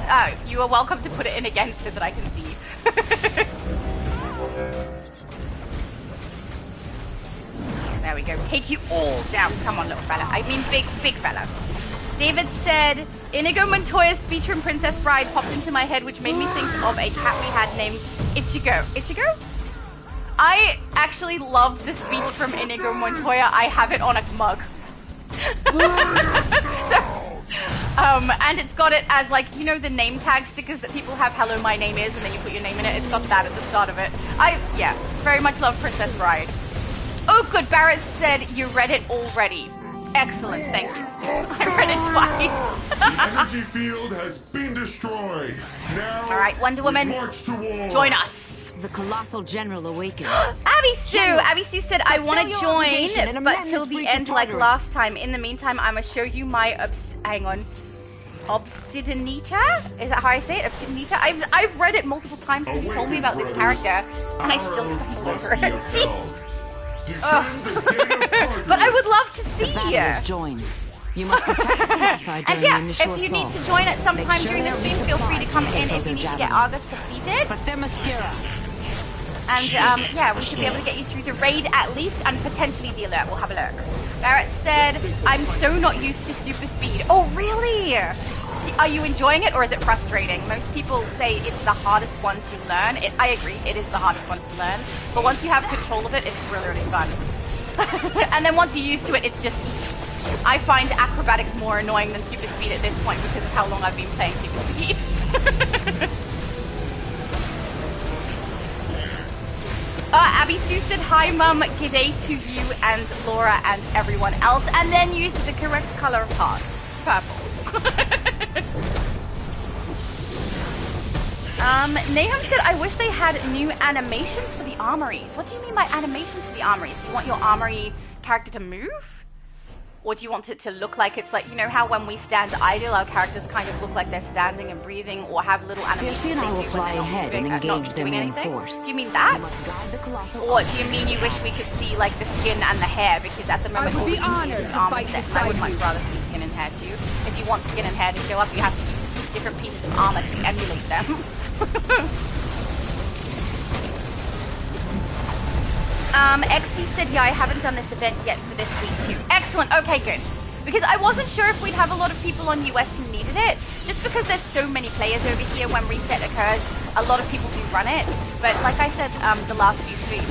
you are welcome to put it in again so that I can see. There we go. Take you all down. Come on, little fella. I mean big fella. David said, Inigo Montoya's speech from Princess Bride popped into my head, which made me think of a cat we had named Ichigo. Ichigo? I actually love the speech from Inigo Montoya. I have it on a mug. And it's got it as, like, you know the name tag stickers that people have, hello, my name is, and then you put your name in it. It's got that at the start of it. Yeah, very much love Princess Bride. Oh, good. Barrett said you read it already. Excellent, thank you. I read it twice. The energy field has been destroyed. Now, all right, Wonder Woman, march to war. Join us. The colossal general awakens. Abby Sue said, I want to join, but till the end like last time. In the meantime, I'm going to show you my, Obsidianita? Is that how I say it? Obsidianita? I've read it multiple times because you told me about this character, and I still stumble over it. Jeez. But I would love to see you. Joined. You must protect the Colossi during the initial if you assault. need to join at some time during the stream, feel free to come in if you need to get A.R.G.U.S defeated. But they're mascara. And yeah, we should be able to get you through the raid at least, and potentially the alert. We'll have a look. Barrett said, I'm so not used to super speed. Oh, really? Are you enjoying it, or is it frustrating? Most people say it's the hardest one to learn. I agree, it is the hardest one to learn. But once you have control of it, it's really, really fun. And then once you're used to it, it's just easy. I find acrobatics more annoying than super speed at this point because of how long I've been playing super speed. Abby Sue said, hi mum, g'day to you and Laura and everyone else, and then use the correct color of heart. Purple. Nahum said, I wish they had new animations for the armories. What do you mean by animations for the armories? You want your armory character to move? Or do you want it to look like it's like, you know how when we stand idle, our characters kind of look like they're standing and breathing, or have little animations Circe and I will fly ahead and engage them in force. Do you mean that? Or do you mean you wish we could see like the skin and the hair? Because at the moment all we can see is armor sets. I would much rather see skin and hair too. If you want skin and hair to show up, you have to use different pieces of armor to emulate them. XT said, yeah, I haven't done this event yet for this week too. Excellent, okay, good. Because I wasn't sure if we'd have a lot of people on US who needed it. Just because there's so many players over here when reset occurs, a lot of people do run it. But like I said the last few streams,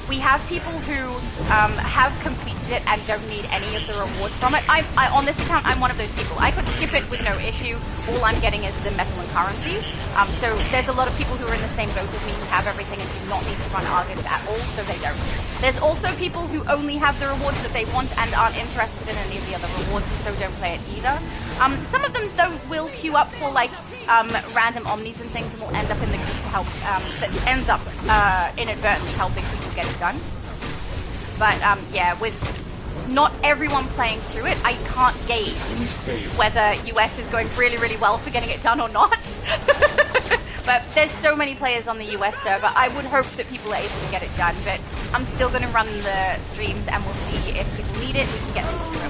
we have people who have completed it and don't need any of the rewards from it. On this account, I'm one of those people. I could skip it with no issue. All I'm getting is the metal and currency. So there's a lot of people who are in the same boat as me who have everything and do not need to run A.R.G.U.S at all, so they don't. There's also people who only have the rewards that they want and aren't interested in any of the other rewards, and so don't play it either. Some of them, though, will queue up for, like, random omnis and things, and will end up in the queue to help, that ends up inadvertently helping people get it done. But, yeah, with not everyone playing through it, I can't gauge whether US is going really, really well for getting it done or not. But there's so many players on the US server, I would hope that people are able to get it done, but I'm still going to run the streams and we'll see if people need it, we can get them through.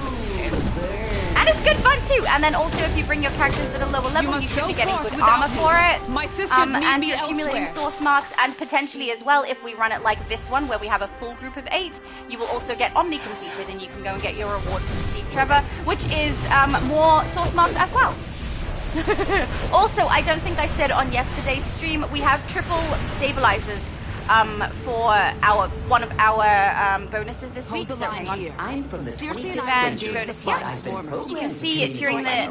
And it's good fun too. And then also, if you bring your characters at a lower level, you should be getting good without armor me. for it. My sisters need and me you're accumulating elsewhere. source marks, and potentially as well, if we run it like this one, where we have a full group of 8, you will also get Omni completed, and you can go and get your reward from Steve Trevor, which is more source marks as well. Also, I don't think I said on yesterday's stream, we have triple stabilizers for one of our bonuses this week. So hang on. I'm from the And bonus, yeah. You can see during the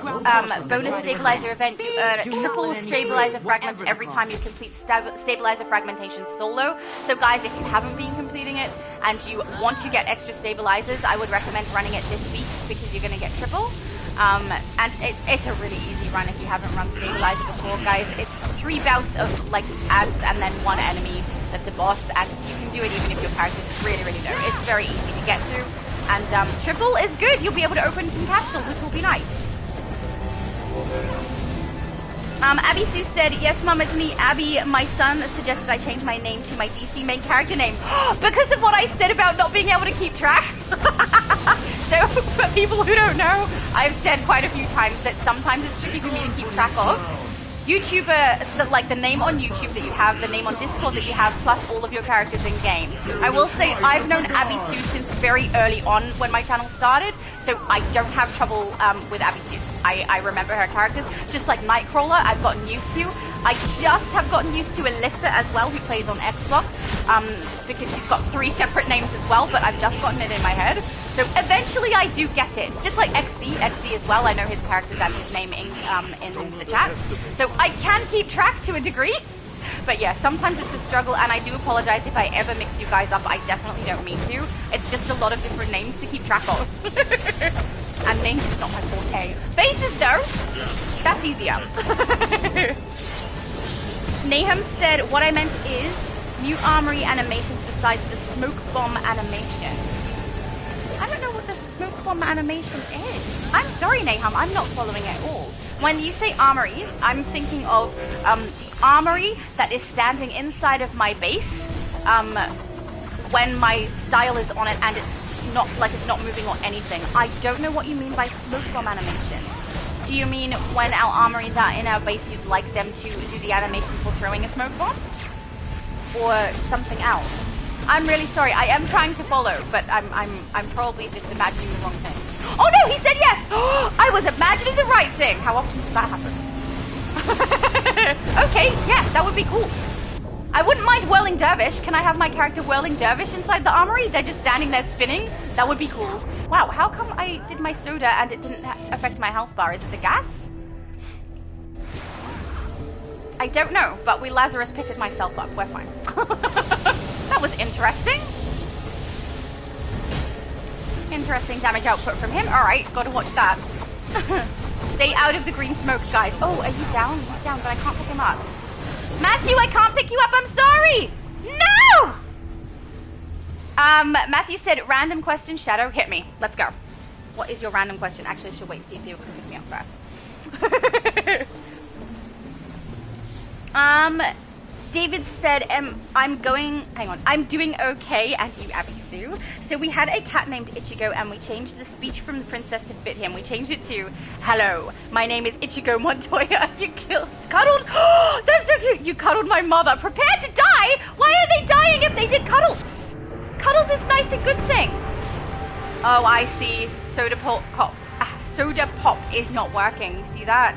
bonus stabilizer event, you earn triple stabilizer fragments every time you complete stabilizer fragmentation solo. So guys, if you haven't been completing it and you want to get extra stabilizers, I would recommend running it this week because you're going to get triple. And it's a really easy run if you haven't run stabilizer before, guys. It's 3 bouts of like ads and then 1 enemy that's a boss, and you can do it even if your character's really low. It's very easy to get through, and triple is good. You'll be able to open some capsules, which will be nice. Abby Sue said, yes, Mom, it's me, Abby. My son suggested I change my name to my DC main character name because of what I said about not being able to keep track. So, for people who don't know, I've said quite a few times that sometimes it's tricky for me to keep track of. YouTuber, like the name on YouTube that you have, the name on Discord that you have, plus all of your characters in game. I will say I've known Abby Sue since very early on when my channel started, so I don't have trouble with Abby Sue. I remember her characters, just like Nightcrawler, I've gotten used to. I just have gotten used to Alyssa as well, who plays on Xbox, because she's got 3 separate names as well, but I've just gotten it in my head. So eventually I do get it. Just like XD as well, I know his characters and his name in the chat. So I can keep track to a degree. But yeah, sometimes it's a struggle, and I do apologize if I ever mix you guys up. I definitely don't mean to. It's just a lot of different names to keep track of. And names is not my forte. Faces though, that's easier. Nahum said, what I meant is new armory animations besides the smoke bomb animation. I don't know what the smoke bomb animation is. I'm sorry, Nahum, I'm not following it at all. When you say armories, I'm thinking of the armory that is standing inside of my base when my style is on it and it's not like it's not moving or anything. I don't know what you mean by smoke bomb animation. Do you mean when our armories are in our base, you'd like them to do the animation for throwing a smoke bomb? Or something else? I'm really sorry. I am trying to follow, but I'm probably just imagining the wrong thing. Oh no, he said yes! I was imagining the right thing. How often does that happen? Okay, yeah, that would be cool. I wouldn't mind Whirling Dervish. Can I have my character Whirling Dervish inside the armory? They're just standing there spinning. That would be cool. Wow, how come I did my soda and it didn't affect my health bar? Is it the gas? I don't know, but we Lazarus pitted myself up. We're fine. That was interesting. Interesting damage output from him. Alright, gotta watch that. Stay out of the green smoke, guys. Oh, are you down? He's down, but I can't pick him up. Matthew, I can't pick you up. I'm sorry. No! Matthew said, random question, Shadow, hit me. Let's go. What is your random question? Actually, I should wait, see if you can pick me up first. David said, I'm doing okay, and you, Abby Sue. So we had a cat named Ichigo, and we changed the speech from the princess to fit him. We changed it to, hello, my name is Ichigo Montoya. You cuddled? Oh, that's so cute. You cuddled my mother. Prepare to die? Why are they dying if they did cuddles? Cuddles is nice and good things. Oh, I see. Soda pop is not working. You see that?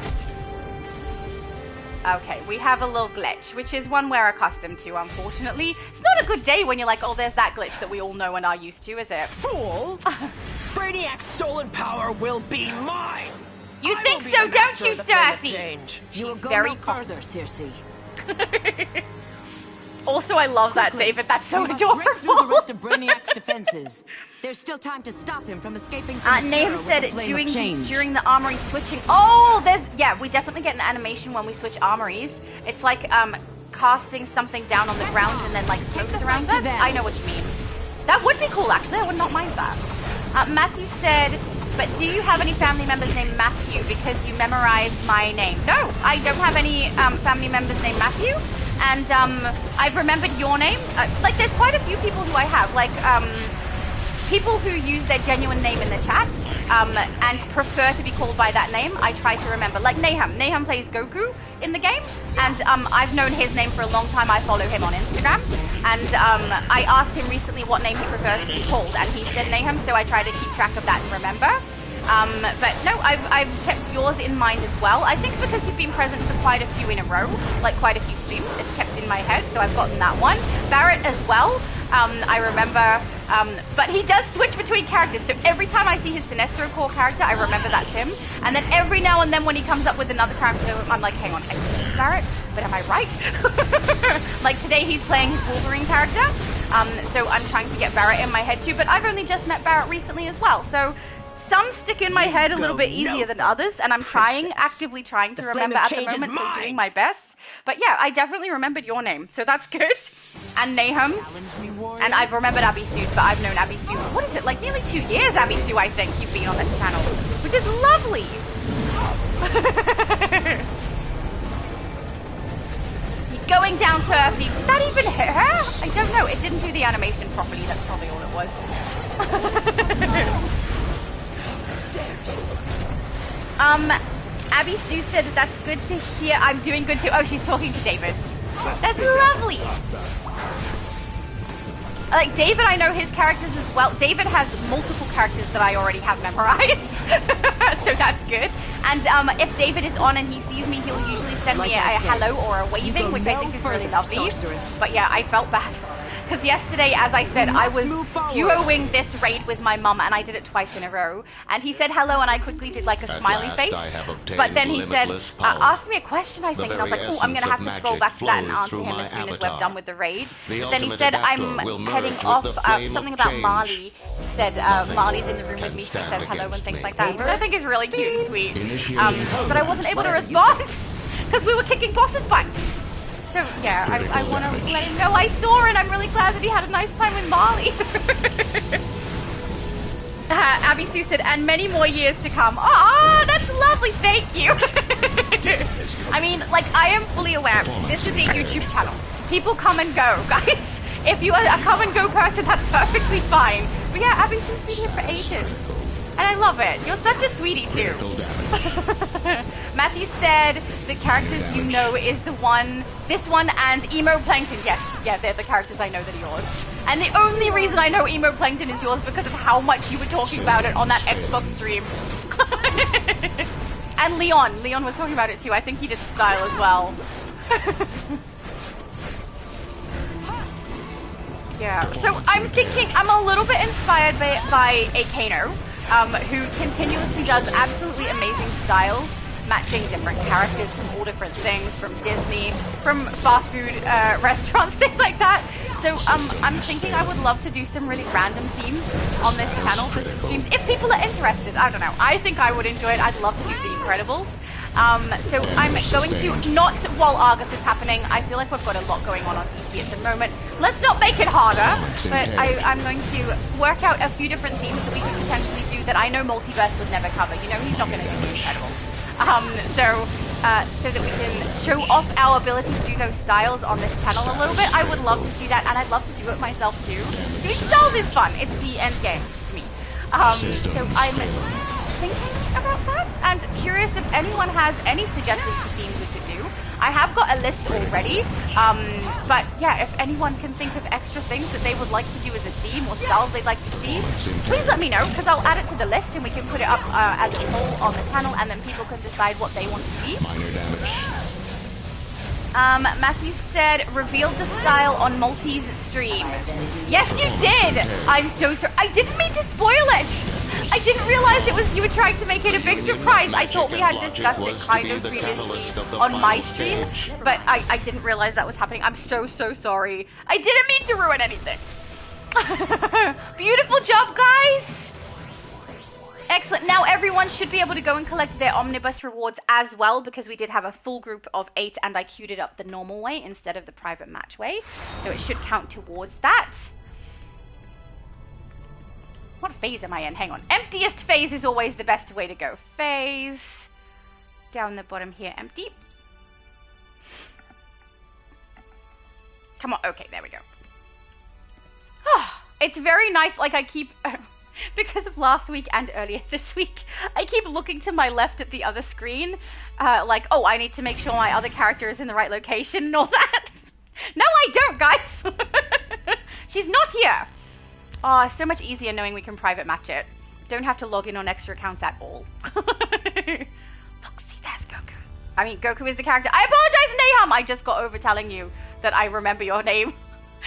Okay, we have a little glitch, which is one we're accustomed to, unfortunately. It's not a good day when you're like, oh, there's that glitch that we all know and are used to, is it? Fool! Brainiac's stolen power will be mine! You think so, don't you, Cersei? You will go no further, Circe. Also, I love that, David. That's so adorable. Break through the rest of Brainiac's defenses. There's still time to stop him from escaping from Nahum said during the armory switching. Oh, we definitely get an animation when we switch armories. It's like casting something down on the ground and then like smoke surrounds us. I know what you mean. That would be cool, actually. I would not mind that. Matthew said, but do you have any family members named Matthew because you memorized my name? No, I don't have any family members named Matthew. And I've remembered your name. Like, there's quite a few people who I have. Like, people who use their genuine name in the chat. and prefer to be called by that name, I try to remember. Like Nahum. Nahum plays Goku in the game, and I've known his name for a long time. I follow him on Instagram, and I asked him recently what name he prefers to be called, and he said Nahum, so I try to keep track of that and remember. But no, I've kept yours in mind as well. I think because you've been present for quite a few in a row, like quite a few streams, it's kept in my head, so I've gotten that one. Barrett as well, I remember, but he does switch between characters, so every time I see his Sinestro Corps character, I remember that's him, and then every now and then when he comes up with another character, I'm like, hang on, I see it's Barrett, but am I right? Like today he's playing his Wolverine character, so I'm trying to get Barrett in my head too, but I've only just met Barrett recently as well, so some stick in my head a little bit easier than others, and I'm actively trying to remember at the moment, so doing my best. But yeah, I definitely remembered your name, so that's good. And Nahum's, and I've remembered Abisu's, but I've known Abisu, what is it, like nearly 2 years, Abisu, I think, you've been on this channel, which is lovely. Going down to earth, did that even hit her? I don't know, it didn't do the animation properly, that's probably all it was. Abby Sue said that's good to hear. I'm doing good too. Oh, she's talking to David. That's lovely. Like David, I know his characters as well. David has multiple characters that I already have memorized, so that's good. And if David is on and he sees me, he'll usually send me a hello or a waving, which I think is really lovely. But yeah, I felt bad. Because yesterday, as I said, I was duoing this raid with my mum, and I did it twice in a row. And he said hello, and I quickly did like a smiley face. But then he said, ask me a question, I think. And I was like, oh, I'm going to have to scroll back to that and answer him as soon as we're done with the raid. But then he said, I'm heading off, something about Marley. He said, Marley's in the room with me, she said hello and things like that. Which I think is really cute and sweet. But I wasn't able to respond, because we were kicking bosses' butts. So yeah, I want to let him know I saw it. I'm really glad that he had a nice time with Marley. Abby Sue said, and many more years to come. Oh, that's lovely. Thank you. I mean, like, I am fully aware. This is a YouTube channel. People come and go, guys. If you are a come and go person, that's perfectly fine. But yeah, Abby Sue's been here for ages. And I love it. You're such a sweetie, too. Matthew said the characters you know is this one and Emo Plankton. Yes, yeah, they're the characters I know that are yours. And the only reason I know Emo Plankton is yours because of how much you were talking about it on that Xbox stream. And Leon was talking about it too. I think he did the style as well. Yeah, so I'm thinking, I'm a little bit inspired by A.K.N.O, who continuously does absolutely amazing styles, matching different characters from all different things, from Disney, from fast food restaurants, things like that. So I'm thinking I would love to do some really random themes on this channel for some streams, if people are interested. I don't know. I think I would enjoy it. I'd love to do The Incredibles. So I'm going to, not while A.R.G.U.S is happening, I feel like we've got a lot going on DC at the moment. Let's not make it harder, but I'm going to work out a few different themes that we can potentially do that I know Multiverse would never cover. You know, he's not going to do The Incredibles. So that we can show off our ability to do those styles on this channel a little bit. I would love to do that, and I'd love to do it myself too. Doing styles is fun. It's the end game for me. So I'm thinking about that, and curious if anyone has any suggestions for themes we could do. I have got a list already, but yeah, if anyone can think of extra things that they would like to do as a theme or styles they'd like to see, please let me know, because I'll add it to the list and we can put it up as a poll on the channel, and then people can decide what they want to see. Matthew said, revealed the style on Multi's stream. Yes, you did! I'm so sorry. I didn't mean to spoil it! I didn't realize you were trying to make it a big surprise. I thought we had discussed it kind of previously on my stream, but I didn't realize that was happening. I'm so sorry. I didn't mean to ruin anything. Beautiful job, guys! Excellent. Now everyone should be able to go and collect their omnibus rewards as well, because we did have a full group of 8 and I queued it up the normal way instead of the private match way. So it should count towards that. What phase am I in? Hang on. Emptiest phase is always the best way to go. Phase. Down the bottom here, empty. Come on. Okay, there we go. Oh, it's very nice. Like I keep... Because of last week and earlier this week, I keep looking to my left at the other screen, like, oh, I need to make sure my other character is in the right location and all that. No, I don't, guys. She's not here. Oh, it's so much easier knowing we can private match it. Don't have to log in on extra accounts at all. Look, see, there's Goku. I mean, Goku is the character. I apologize, Nahum. I just got over telling you that I remember your name.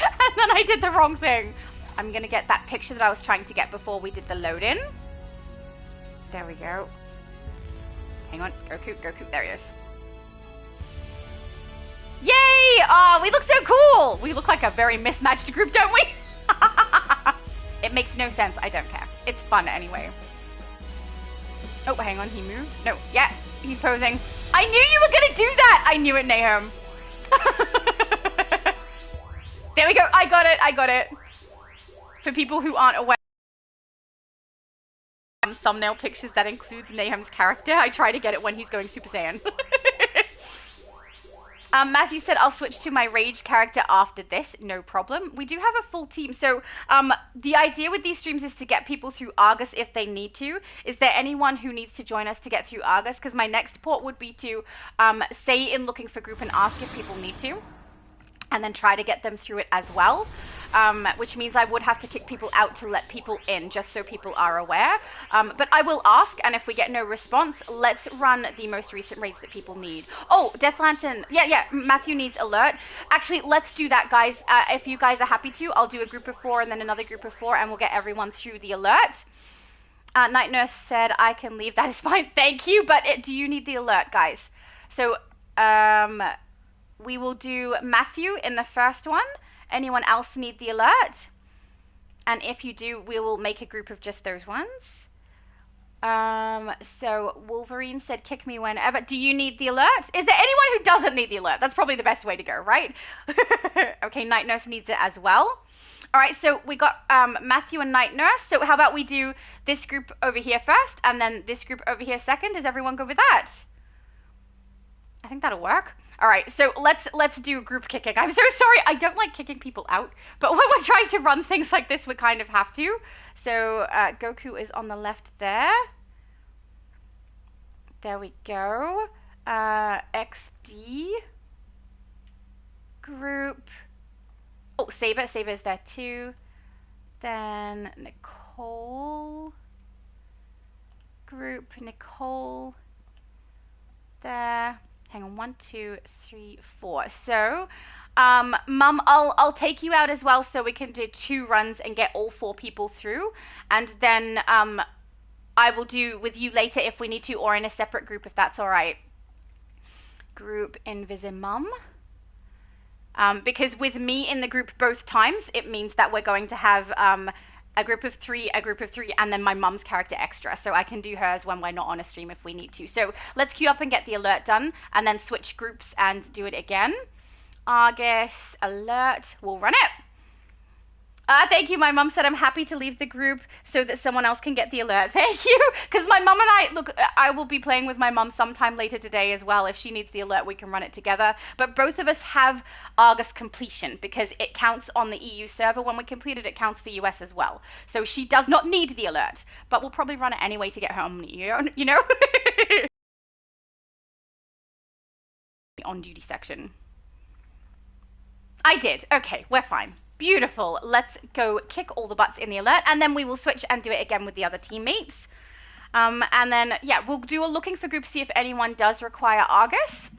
And then I did the wrong thing. I'm going to get that picture that I was trying to get before we did the load-in. There we go. Hang on. Goku, Goku. There he is. Yay! Oh, we look so cool. We look like a very mismatched group, don't we? It makes no sense. I don't care. It's fun anyway. Oh, hang on. He moved. No. Yeah. He's posing. I knew you were going to do that. I knew it, Nahum. There we go. I got it. I got it. For people who aren't aware, thumbnail pictures that includes Nahum's character. I try to get it when he's going Super Saiyan. Matthew said, I'll switch to my Rage character after this. No problem. We do have a full team. So the idea with these streams is to get people through A.R.G.U.S if they need to. Is there anyone who needs to join us to get through A.R.G.U.S? Because my next port would be to say in looking for group and ask if people need to. And then try to get them through it as well. Which means I would have to kick people out to let people in, just so people are aware. But I will ask, and if we get no response, let's run the most recent raids that people need. Oh, Death Lantern. Yeah, Matthew needs alert. Actually, let's do that, guys. If you guys are happy to, I'll do a group of 4 and then another group of 4, and we'll get everyone through the alert. Night Nurse said, I can leave. That is fine. Thank you. But do you need the alert, guys? So we will do Matthew in the first one. Anyone else need the alert? And if you do, we will make a group of just those ones. So Wolverine said, kick me whenever. Do you need the alert? Is there anyone who doesn't need the alert? That's probably the best way to go, right? Okay, Night Nurse needs it as well. All right, so we got Matthew and Night Nurse. So how about we do this group over here first, and then this group over here second? Does everyone go with that? I think that'll work. All right, so let's do group kicking. I'm so sorry. I don't like kicking people out, but when we're trying to run things like this, we kind of have to. So Goku is on the left there. There we go. XD. Group. Oh, Saber. Saber's there too. Then Nicole. Group. Nicole. There. Hang on, 1, 2, 3, 4. So, Mum, I'll take you out as well, so we can do 2 runs and get all 4 people through, and then I will do with you later if we need to, or in a separate group if that's all right. Group Invisimum. Because with me in the group both times, it means that we're going to have a group of 3, and then my mum's character extra. So I can do hers when we're not on a stream if we need to. So let's queue up and get the alert done, and then switch groups and do it again. A.R.G.U.S alert. We'll run it. Thank you. My mum said I'm happy to leave the group so that someone else can get the alert. Thank you. Because my mum and I will be playing with my mum sometime later today as well. If she needs the alert, we can run it together. But both of us have A.R.G.U.S completion because it counts on the EU server. When we complete it, it counts for US as well. So she does not need the alert, but we'll probably run it anyway to get her on, you know? On duty section. I did. Okay, we're fine. Beautiful. Let's go kick all the butts in the alert, and then we will switch and do it again with the other teammates. And then, yeah, we'll do a looking for group, see if anyone does require A.R.G.U.S,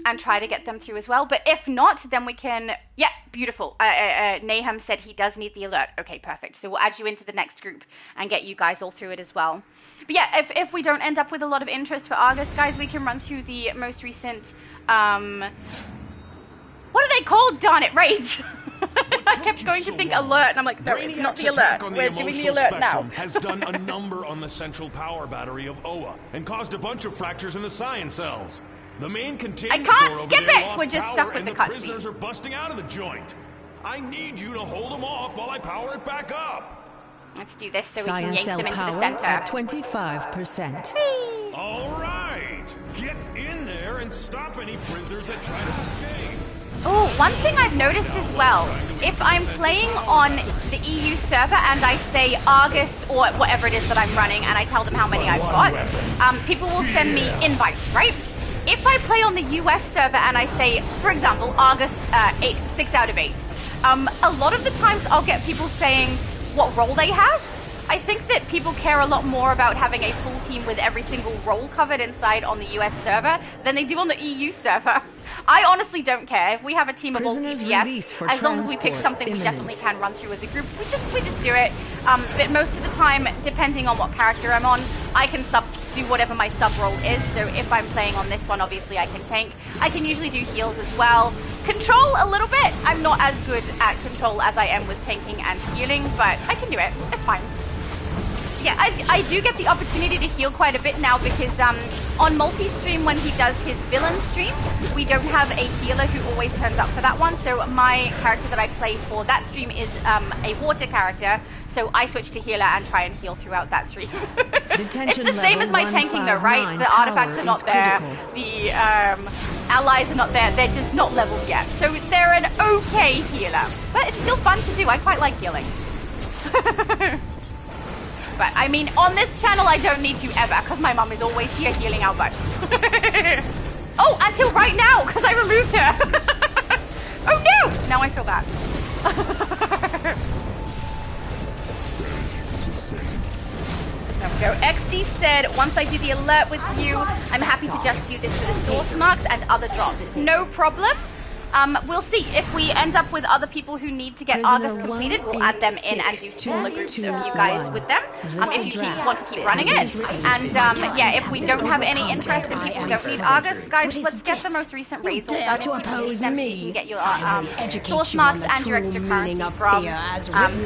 and try to get them through as well. But if not, then we can... Yeah, beautiful. Nahum said he does need the alert. Okay, perfect. So we'll add you into the next group and get you guys all through it as well. But yeah, if we don't end up with a lot of interest for A.R.G.U.S, guys, we can run through the most recent... what are they called? Darn it, raids. I kept going to think alert, and I'm like, no, it's not the alert. We're doing the alert now. Has done a number on the central power battery of OA and caused a bunch of fractures in the science cells. The main containment door over there lost We're just power, stuck with and the the prisoners are busting out of the joint. I need you to hold them off while I power it back up. Let's do this so we can Science yank cell them into the power center. at 25%. All right, get in there and stop any prisoners that try to escape. Oh, one thing I've noticed as well, if I'm playing on the EU server and I say A.R.G.U.S or whatever it is that I'm running and I tell them how many I've got, people will send me invites, right? If I play on the US server and I say, for example, A.R.G.U.S 6 out of 8, a lot of the times I'll get people saying what role they have. I think that people care a lot more about having a full team with every single role covered inside on the US server than they do on the EU server. I honestly don't care. If we have a team of all DPS, as long as we pick something we definitely can run through as a group, we just do it. But most of the time, depending on what character I'm on, I can do whatever my sub role is. So if I'm playing on this one, obviously I can tank. I can usually do heals as well. Control a little bit. I'm not as good at control as I am with tanking and healing, but I can do it. It's fine. Yeah, I do get the opportunity to heal quite a bit now because on multi-stream when he does his villain stream, we don't have a healer who always turns up for that one. So my character that I play for that stream is a water character. So I switch to healer and try and heal throughout that stream. It's the same as my tanking though, right? The artifacts are not there. The allies are not there. They're just not leveled yet. So they're an okay healer. But it's still fun to do. I quite like healing. But I mean, on this channel, I don't need to ever, because my mum is always here healing our butts. Oh, until right now, because I removed her. Oh no! Now I feel bad. There we go. XD said, once I do the alert with you, I'm happy to just do this for the source marks and other drops. No problem. We'll see. If we end up with other people who need to get A.R.G.U.S completed, we'll add them in and do smaller groups of you guys with them, if you want to keep running it. And yeah, if we don't have any interest and people don't need A.R.G.U.S, guys, let's get the most recent raids all done. So you can get your source marks and your extra currency from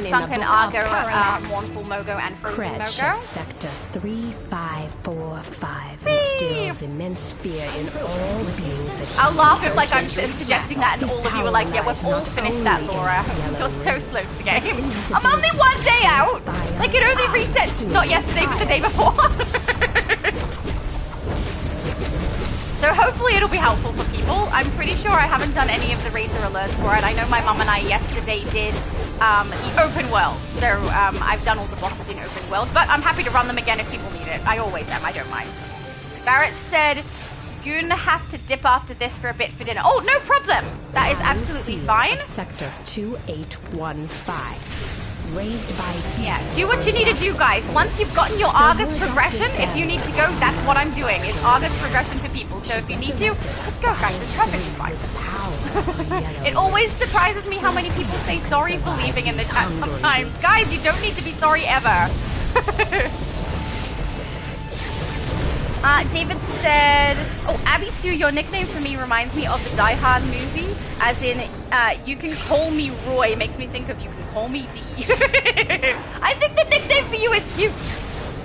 Sunken A.R.G.U, Mournful Mogo, and Frozen Mogo. Sector 3545 instills immense fear in all beings that I'll laugh if like I'm suggesting that and all of you are like, yeah, we've all finished that, Laura. You're so slow to the game. I'm only one day out. Like, it only reset, not yesterday, but the day before. So hopefully it'll be helpful for people. I'm pretty sure I haven't done any of the raids or alerts for it. I know my mum and I yesterday did the open world. So I've done all the bosses in open world, but I'm happy to run them again if people need it. I always am, I don't mind. Barrett said, gonna have to dip after this for a bit for dinner. Oh, no problem. That is absolutely fine. Sector 2815. Raised by yeah, do what you need to do, guys. Once you've gotten your A.R.G.U.S progression, if you need to go, that's what I'm doing. It's A.R.G.U.S progression for people. So if you need to, just go, guys. It's perfectly fine. It always surprises me how many people say sorry for leaving in the chat sometimes. Guys, you don't need to be sorry ever. David said, oh, Abby Sue, your nickname for me reminds me of the Die Hard movie, as in, you can call me Roy, makes me think of you can call me D. I think the nickname for you is cute.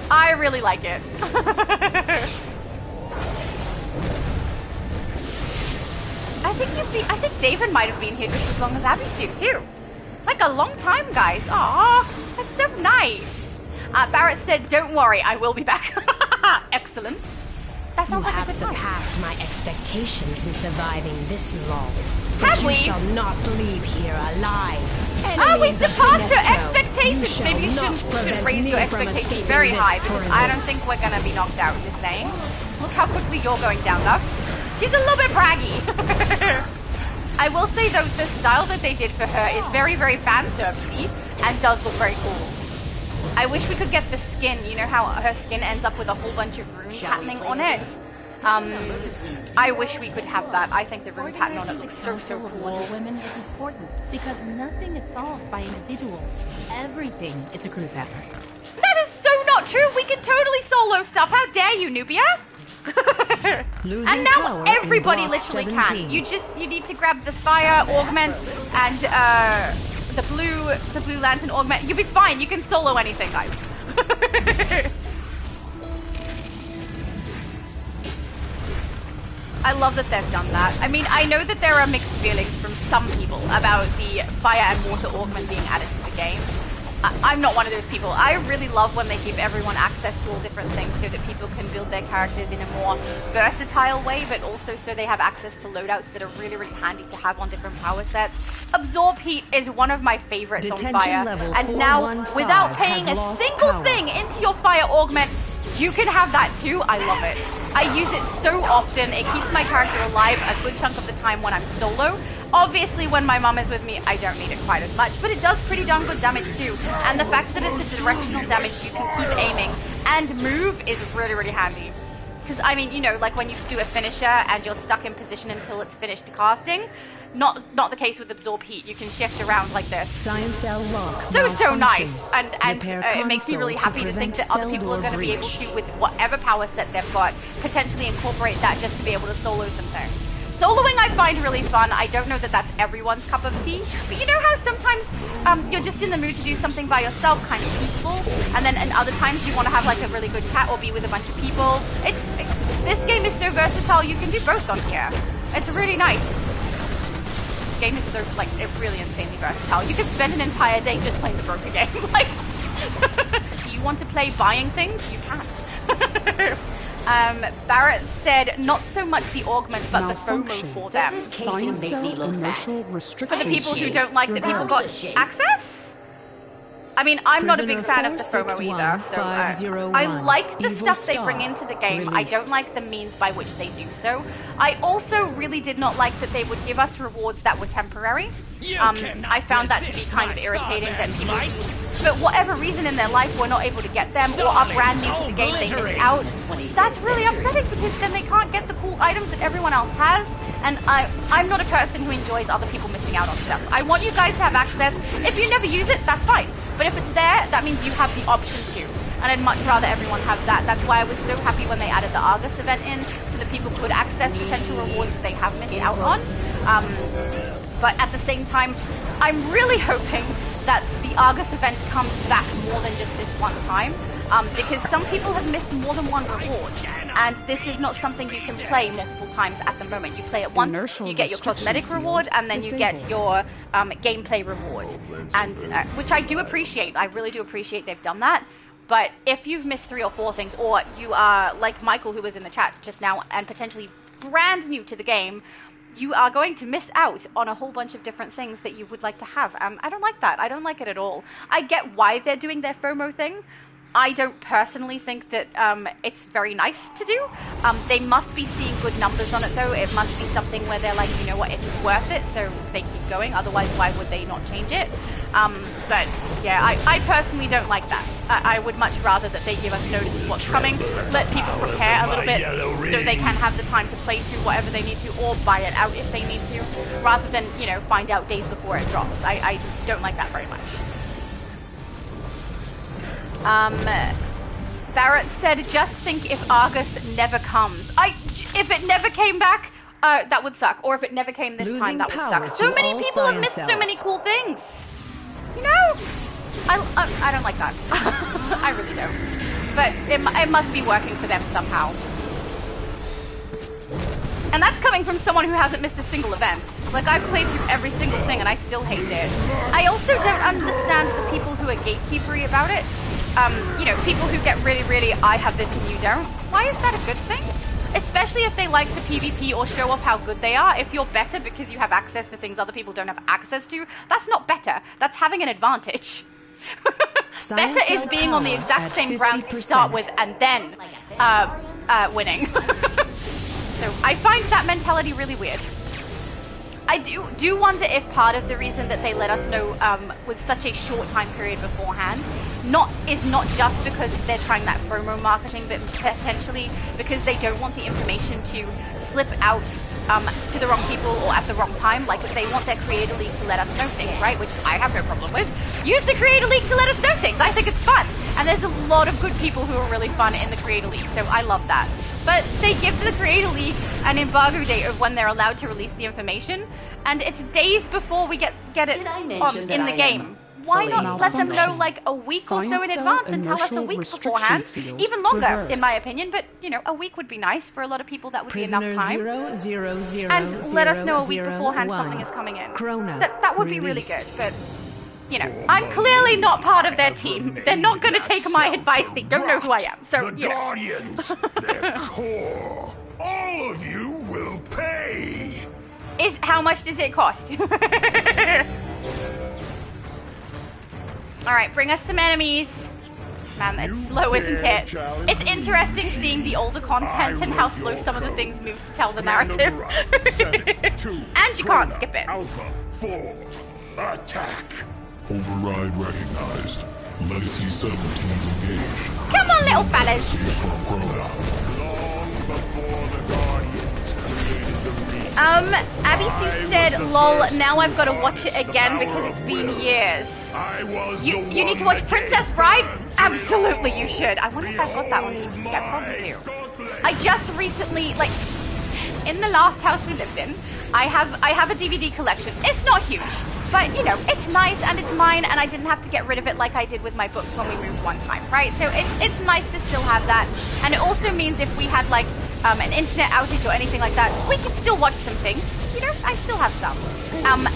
I really like it. I think David might have been here just as long as Abby Sue, too. Like a long time, guys. Aw, that's so nice. Barrett said, don't worry, I will be back. Excellent. That sounds like a good time. You have surpassed my expectations in surviving this long. Have we? You shall not leave here alive. We surpassed our expectations. Maybe you should raise your expectations very high, because I don't think we're going to be knocked out, just saying. Look how quickly you're going down, though. She's a little bit braggy. I will say, though, the style that they did for her is very, very fan servicey and does look very cool. I wish we could get the skin. You know how her skin ends up with a whole bunch of rune patterning on it? I wish we could have that. I think the rune pattern on it looks so cool. Wonder Women is important because nothing is solved by individuals. Everything is a group effort. That is so not true. We can totally solo stuff. How dare you, Nubia? And now everybody literally 17. Can. You need to grab the fire augment and the blue lantern augment. You'll be fine. You can solo anything, guys. I love that they've done that. I mean, I know that there are mixed feelings from some people about the fire and water augment being added to the game. I'm not one of those people. I really love when they give everyone access to all different things so that people can build their characters in a more versatile way, but also so they have access to loadouts that are really, really handy to have on different power sets. Absorb Heat is one of my favorites on Fire, and now, without paying a single thing into your Fire augment, you can have that too. I love it. I use it so often. It keeps my character alive a good chunk of the time when I'm solo. Obviously, when my mom is with me, I don't need it quite as much, but it does pretty darn good damage too. And the fact that it's a directional damage, you can keep aiming and move is really, really handy. Because, I mean, you know, like when you do a finisher and you're stuck in position until it's finished casting, not the case with Absorb Heat. You can shift around like this. Science cell lock. So nice. And it makes me really happy to think that other people are going to be able to, with whatever power set they've got, potentially incorporate that just to be able to solo some things. Soloing I find really fun. I don't know that that's everyone's cup of tea, but you know how sometimes you're just in the mood to do something by yourself, kind of peaceful, and then other times you want to have like a really good chat or be with a bunch of people. This game is so versatile, you can do both on here. It's really nice. This game is so, like, really insanely versatile. You could spend an entire day just playing the broker game. Like, do you want to play buying things? You can. Barrett said, not so much the augment, but the FOMO for them. Does this casing make me look bad? For the people who don't like that people got access? I mean, I'm not a big fan of the FOMO either, so I like the stuff they bring into the game. I don't like the means by which they do so. I also really did not like that they would give us rewards that were temporary. I found that to be kind of irritating that people, for whatever reason in their life, were not able to get them or are brand new to the game, they missed out. That's really upsetting because then they can't get the cool items that everyone else has. And I'm not a person who enjoys other people missing out on stuff. I want you guys to have access. If you never use it, that's fine. But if it's there, that means you have the option to. And I'd much rather everyone have that. That's why I was so happy when they added the A.R.G.U.S event in, so that people could access potential rewards they have missed out on. But at the same time, I'm really hoping that the A.R.G.U.S event comes back more than just this one time. Because some people have missed more than one reward, and this is not something you can play multiple times at the moment. You play it once, you get your cosmetic reward, and then you get your gameplay reward, and which I do appreciate. I really do appreciate they've done that. But if you've missed 3 or 4 things, or you are like Michael, who was in the chat just now, and potentially brand new to the game, you are going to miss out on a whole bunch of different things that you would like to have. I don't like that. I don't like it at all. I get why they're doing their FOMO thing. I don't personally think that it's very nice to do. They must be seeing good numbers on it, though. It must be something where they're like, you know what, it's worth it, so they keep going. Otherwise, why would they not change it? But yeah, I personally don't like that. I would much rather that they give us notice of what's coming, let people prepare a little bit so they can have the time to play through whatever they need to, or buy it out if they need to, rather than, you know, find out days before it drops. I don't like that very much. Barrett said, just think if A.R.G.U.S never comes. If it never came back, that would suck. Or if it never came this time, that would suck. So many people have missed so many cool things. You know? I don't like that. I really don't. But it must be working for them somehow. And that's coming from someone who hasn't missed a single event. Like, I've played through every single thing and I still hate it. I also don't understand the people who are gatekeepery about it. You know, people who get really, I have this and you don't. Why is that a good thing? Especially if they like to PvP or show off how good they are. If you're better because you have access to things other people don't have access to, that's not better. That's having an advantage. Better is being on the exact same ground to start with and then winning. So I find that mentality really weird. I do wonder if part of the reason that they let us know with such a short time period beforehand is not just because they're trying that promo marketing, but potentially because they don't want the information to slip out to the wrong people or at the wrong time. Like, if they want their creator league to let us know things, right? Which I have no problem with. Use the creator league to let us know things. I think it's fun. And there's a lot of good people who are really fun in the creator league, so I love that. But they give the creator league an embargo date of when they're allowed to release the information, and it's days before we get it in the game. Why not let them know like a week or so in advance and tell us a week beforehand? Even longer, in my opinion, but you know, a week would be nice. For a lot of people, that would be enough time. And let us know a week beforehand something is coming in. That would be really good, but you know, I'm clearly not part of their team. They're not going to take my advice. They don't know who I am. So, the you know. Guardians, their core. All of you will pay. How much does it cost? All right, bring us some enemies. Man, it's slow, isn't it? It's interesting seeing the older content and how slow some of the things move to tell the narrative. And you can't skip it. Alpha 4, attack. Override recognized. Legacy settlement teams engaged. Come on, little fellas. From Crona. Long before the Guardians created the region. Abby Sue said, lol, now I've got to watch it again because it's been years. You need to watch Princess Bride? Absolutely you should. I wonder if I've got that on DVD. I probably do. I just recently, like, in the last house we lived in, I have a DVD collection. It's not huge, but you know, it's nice and it's mine, and I didn't have to get rid of it like I did with my books when we moved one time, right? So it's nice to still have that, and it also means if we had like an internet outage or anything like that, we could still watch some things. You know, I still have some.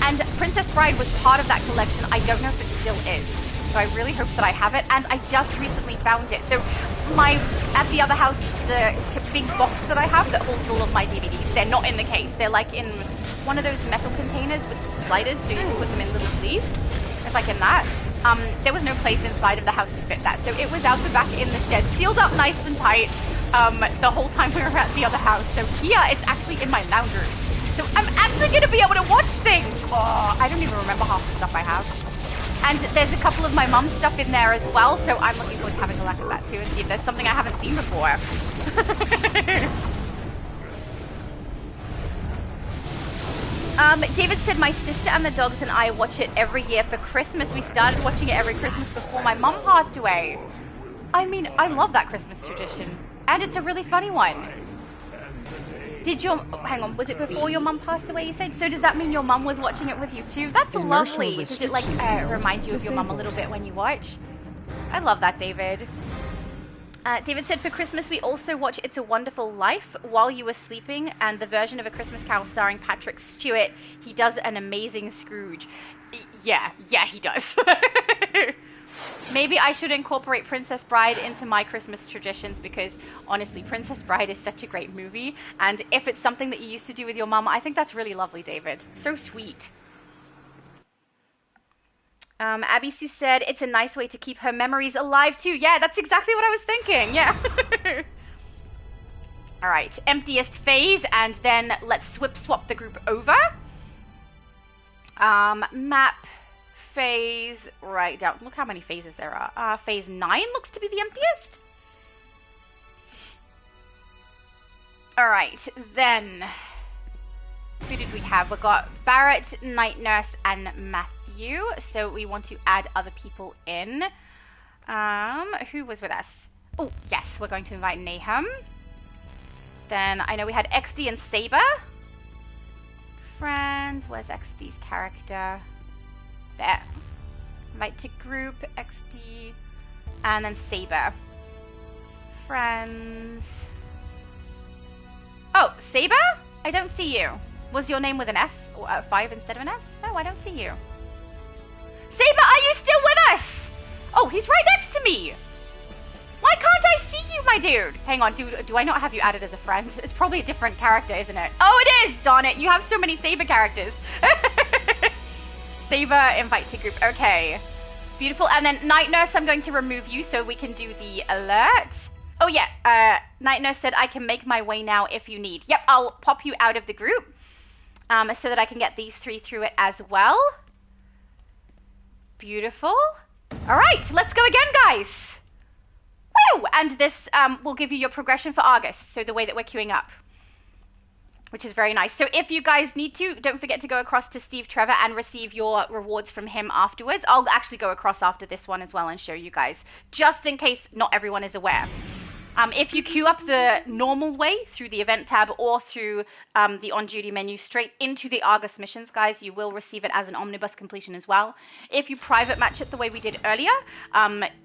And Princess Bride was part of that collection. I don't know if it still is. So I really hope that I have it, and I just recently found it. So at the other house, the big box that I have that holds all of my DVDs, they're not in the case. They're like in one of those metal containers with sliders, so you can put them in little sleeves. It's like in that. There was no place inside of the house to fit that, so it was out the back in the shed, sealed up nice and tight the whole time we were at the other house. So here, it's actually in my lounge room. So I'm actually going to be able to watch things. Oh, I don't even remember half the stuff I have. And there's a couple of my mum's stuff in there as well, so I'm looking forward to having a look at that too and see if there's something I haven't seen before. David said, my sister and the dogs and I watch it every year for Christmas. We started watching it every Christmas before my mum passed away. I mean, I love that Christmas tradition. And it's a really funny one. Hang on, was it before your mum passed away, you said? So does that mean your mum was watching it with you too? That's lovely. Does it like remind you of your mum a little bit when you watch? I love that, David. David said, for Christmas we also watch It's a Wonderful Life while you were sleeping, and the version of A Christmas Carol starring Patrick Stewart. He does an amazing Scrooge. Yeah, he does. Maybe I should incorporate Princess Bride into my Christmas traditions, because honestly, Princess Bride is such a great movie, and if it's something that you used to do with your mum, I think that's really lovely, David. So sweet. Abby Sue said, it's a nice way to keep her memories alive too. Yeah, that's exactly what I was thinking. Yeah. All right, emptiest phase, and then let's swap the group over. Map. Phase, right down. Look how many phases there are. Phase 9 looks to be the emptiest. All right, then. Who did we have? We got Barrett, Night Nurse, and Matthew. So we want to add other people in. Who was with us? Oh, yes, we're going to invite Nahum. Then I know we had XD and Saber. Friend, where's XD's character? There. Invite to group, XD, and then Saber. Friends. Oh, Saber? I don't see you. Was your name with an S or 5 instead of an S? No, I don't see you. Saber, are you still with us? Oh, he's right next to me. Why can't I see you, my dude? Hang on, do I not have you added as a friend? It's probably a different character, isn't it? Oh, it is! Darn it, you have so many Saber characters. Saber, invite to group. Okay. Beautiful. And then Night Nurse, I'm going to remove you so we can do the alert. Oh, yeah. Night Nurse said, I can make my way now if you need. Yep, I'll pop you out of the group so that I can get these 3 through it as well. Beautiful. All right, let's go again, guys. Woo! And this will give you your progression for A.R.G.U.S, so the way that we're queuing up, which is very nice. So if you guys need to, don't forget to go across to Steve Trevor and receive your rewards from him afterwards. I'll actually go across after this one as well and show you guys, just in case not everyone is aware. If you queue up the normal way through the event tab or through the on-duty menu straight into the A.R.G.U.S missions, guys, you will receive it as an omnibus completion as well. If you private match it the way we did earlier,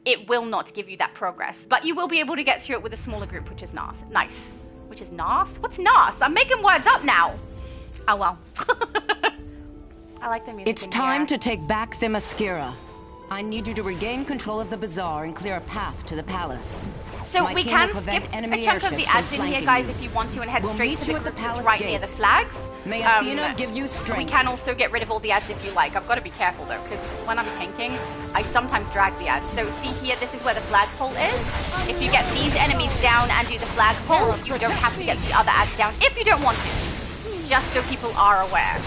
it will not give you that progress, but you will be able to get through it with a smaller group, which is nice. Which is NAS? What's NAS? I'm making words up now. Oh, well. I like the music. It's time to take back Themyscira. I need you to regain control of the bazaar and clear a path to the palace. So we can skip a chunk of the ads in here, guys, if you want to, and head straight to the group that's right near the flags. May Athena give you strength. We can also get rid of all the ads if you like. I've got to be careful, though, because when I'm tanking, I sometimes drag the ads. So see here, this is where the flagpole is. If you get these enemies down and do the flagpole, you don't have to get the other ads down if you don't want to. Just so people are aware.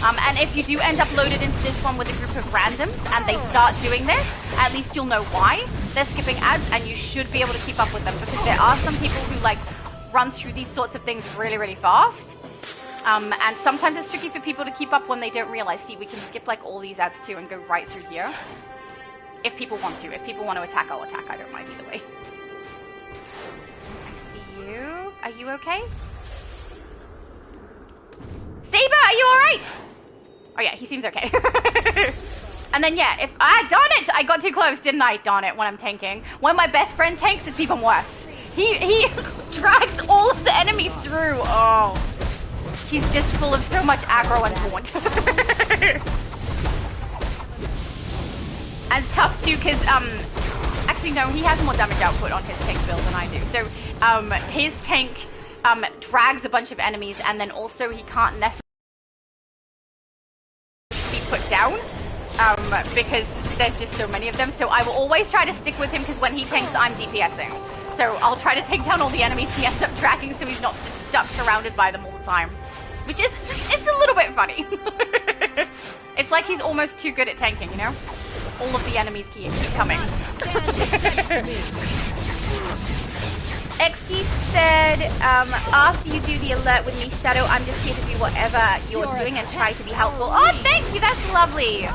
And if you do end up loaded into this one with a group of randoms and they start doing this, at least you'll know why. They're skipping ads and you should be able to keep up with them, because there are some people who like run through these sorts of things really, really fast. And sometimes it's tricky for people to keep up when they don't realize. See, we can skip like all these ads too and go right through here. If people want to. If people want to attack, I'll attack. I don't mind either way. I see you. Are you okay? Saber, are you alright? Oh yeah, he seems okay. And then yeah, if darn it, I got too close, didn't I? Darn it, when I'm tanking. When my best friend tanks, it's even worse. He drags all of the enemies through. Oh, he's just full of so much aggro and taunt. And it's tough too, because actually no, he has more damage output on his tank build than I do. So his tank drags a bunch of enemies, and then also he can't necessarily be put down because there's just so many of them. So I will always try to stick with him, because when he tanks, I'm DPSing. So I'll try to take down all the enemies he ends up dragging, so he's not just stuck surrounded by them all the time. Which is, it's a little bit funny. It's like he's almost too good at tanking, you know? All of the enemies keep coming. XT said, after you do the alert with me, Shadow, I'm just here to do whatever you're doing and try to be helpful. Oh, thank you, that's lovely.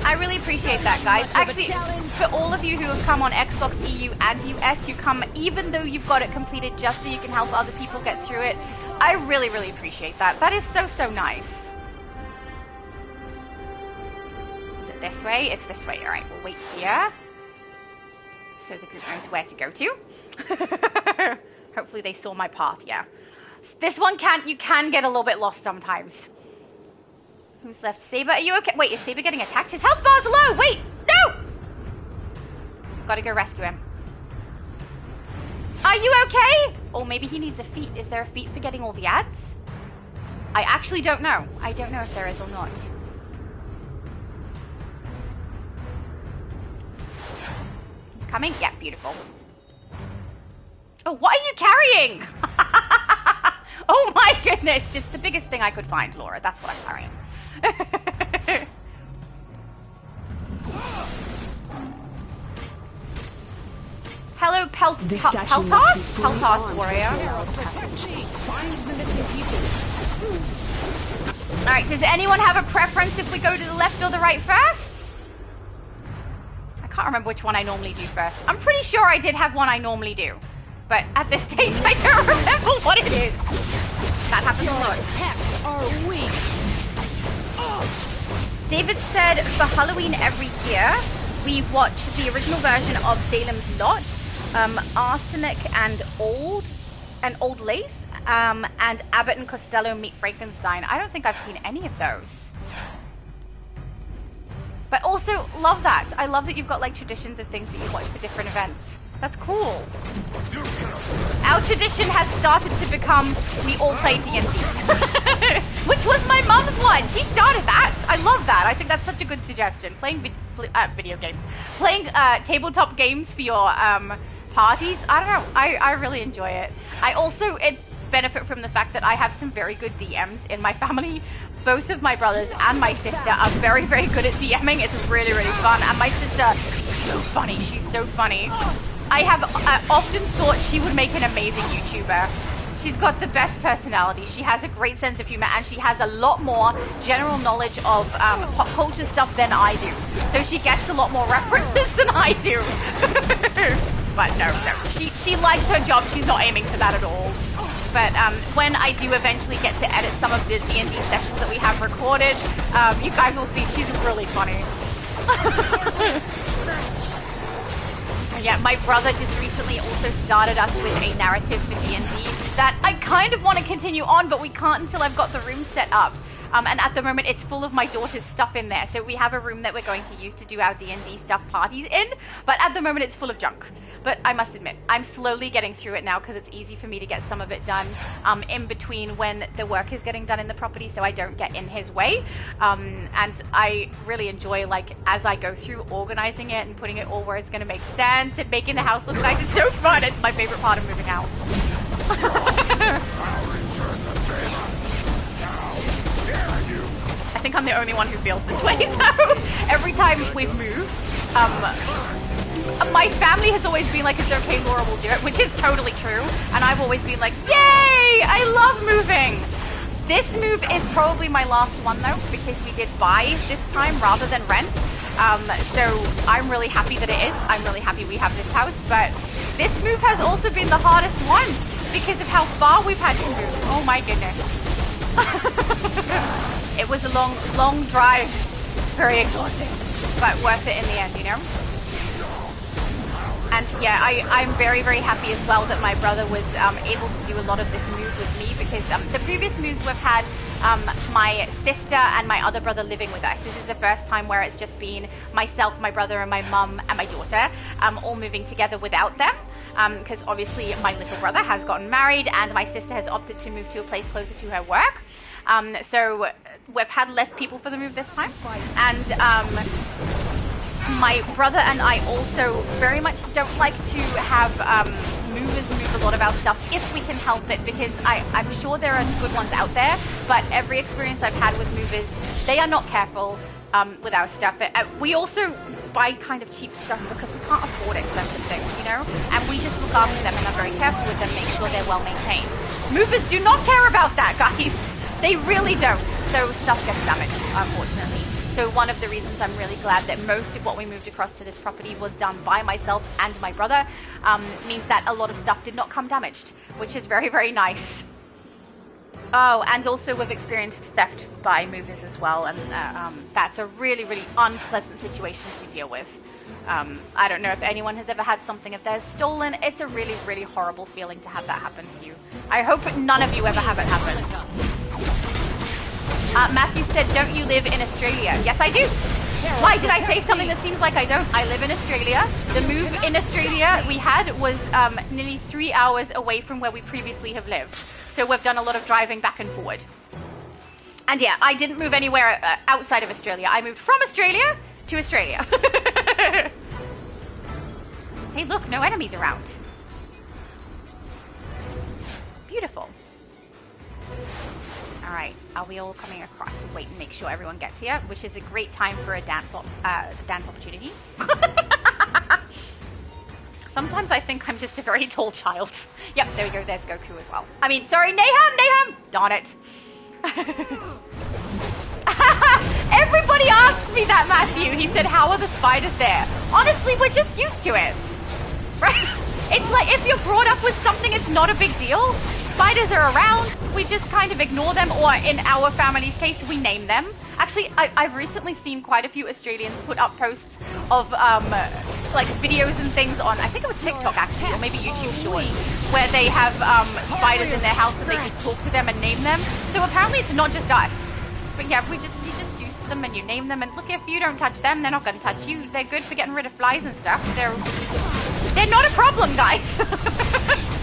I really appreciate that, guys. Actually, for all of you who have come on Xbox EU A.R.G.U.S, you come even though you've got it completed just so you can help other people get through it. I really, really appreciate that. That is so, so nice. Is it this way? It's this way. All right, we'll wait here. So the group knows where to go to. Hopefully they saw my path, yeah. This one you can get a little bit lost sometimes. Who's left? Saber, are you okay? Wait, is Saber getting attacked? His health bar's low! Wait! No! Gotta go rescue him. Are you okay? Or maybe he needs a feat. Is there a feat for getting all the ads? I actually don't know. I don't know if there is or not. He's coming? Yeah, beautiful. Oh, what are you carrying? Oh my goodness, just the biggest thing I could find, Laura. That's what I'm carrying. Hello, Peltas warrior. Find the missing pieces. Alright, does anyone have a preference if we go to the left or the right first? I can't remember which one I normally do first. I'm pretty sure I did have one I normally do. But at this stage, I don't remember what it is. That happens a lot. Attacks are weak. David said, for Halloween every year, we watch the original version of Salem's Lot, Arsenic and Old Lace, and Abbott and Costello Meet Frankenstein. I don't think I've seen any of those. But also, love that. I love that you've got like traditions of things that you watch for different events. That's cool. Our tradition has started to become, we all play D&D. Which was my mum's one. She started that. I love that. I think that's such a good suggestion. Playing video games. Playing tabletop games for your parties. I don't know. I really enjoy it. I also benefit from the fact that I have some very good DMs in my family. Both of my brothers and my sister are very, very good at DMing. It's really, really fun. And my sister is so funny. She's so funny. I have often thought she would make an amazing YouTuber. She's got the best personality. She has a great sense of humor, and she has a lot more general knowledge of pop culture stuff than I do. So she gets a lot more references than I do. But no. She likes her job. She's not aiming for that at all. But when I do eventually get to edit some of the D&D sessions that we have recorded, you guys will see she's really funny. Yeah, my brother just recently also started us with a narrative for D&D that I kind of want to continue on, but we can't until I've got the room set up. And at the moment, it's full of my daughter's stuff in there. So we have a room that we're going to use to do our D&D stuff parties in. But at the moment, it's full of junk. But I must admit, I'm slowly getting through it now because it's easy for me to get some of it done in between when the work is getting done in the property, so I don't get in his way. And I really enjoy, like, as I go through, organizing it and putting it all where it's going to make sense and making the house look nice. It's so fun. It's my favorite part of moving house. I think I'm the only one who feels this way, though. Every time we've moved, my family has always been like, it's okay, Laura will do it, which is totally true. And I've always been like, yay, I love moving. This move is probably my last one, though, because we did buy this time rather than rent. So I'm really happy that it is. I'm really happy we have this house. But this move has also been the hardest one because of how far we've had to move. Oh, my goodness. It was a long drive, very exhausting, but worth it in the end, you know? And yeah, I'm very, very happy as well that my brother was able to do a lot of this move with me because the previous moves we've had my sister and my other brother living with us. This is the first time where it's just been myself, my brother, and my mum and my daughter all moving together without them. Because obviously my little brother has gotten married and my sister has opted to move to a place closer to her work. So we've had less people for the move this time. And my brother and I also very much don't like to have movers move a lot of our stuff if we can help it, because I'm sure there are good ones out there, but every experience I've had with movers, they are not careful with our stuff. We also buy kind of cheap stuff because we can't afford expensive things, you know? And we just look after them and are very careful with them, make sure they're well maintained. Movers do not care about that, guys. They really don't. So stuff gets damaged, unfortunately. So one of the reasons I'm really glad that most of what we moved across to this property was done by myself and my brother means that a lot of stuff did not come damaged, which is very, very nice. Oh, and also we've experienced theft by movers as well, and that's a really, really unpleasant situation to deal with. I don't know if anyone has ever had something of theirs stolen. It's a really, really horrible feeling to have that happen to you. I hope none of you ever have it happen. Matthew said, don't you live in Australia? Yes, I do. Why did I say something that seems like I don't? I live in Australia. The move in Australia we had was nearly 3 hours away from where we previously have lived. So we've done a lot of driving back and forward. And yeah, I didn't move anywhere outside of Australia. I moved from Australia to Australia. Hey, look, no enemies around. Beautiful. All right, are we all coming across? Wait and make sure everyone gets here, which is a great time for a dance opportunity. Sometimes I think I'm just a very tall child. Yep, there we go. There's Goku as well. I mean, sorry, Nahum! Darn it. Everybody asked me that, Matthew. He said, how are the spiders there? Honestly, we're just used to it. Right? It's like if you're brought up with something, it's not a big deal. Spiders are around, we just kind of ignore them, or in our family's case, we name them. Actually, I've recently seen quite a few Australians put up posts of like videos and things on, I think it was TikTok actually, or maybe YouTube Shorts, where they have spiders in their house and they just talk to them and name them. So apparently it's not just us. But yeah, you're just used to them and you name them, and look, if you don't touch them, they're not going to touch you. They're good for getting rid of flies and stuff. They're not a problem, guys.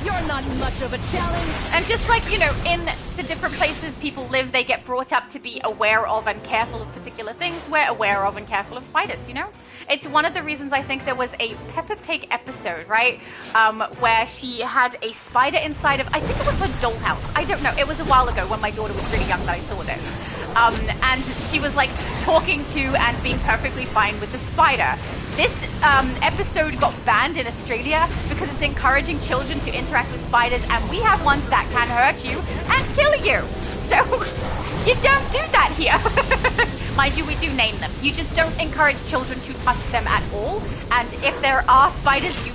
You're not much of a challenge. And just like, you know, in the different places people live, they get brought up to be aware of and careful of particular things. We're aware of and careful of spiders, you know? It's one of the reasons I think there was a Peppa Pig episode, right? Where she had a spider inside of, I think it was her dollhouse. I don't know. It was a while ago when my daughter was really young that I saw this. And she was like talking to and being perfectly fine with the spider. This episode got banned in Australia because it's encouraging children to interact with spiders, and we have ones that can hurt you and kill you. So you don't do that here. Mind you, we do name them. You just don't encourage children to touch them at all. And if there are spiders, you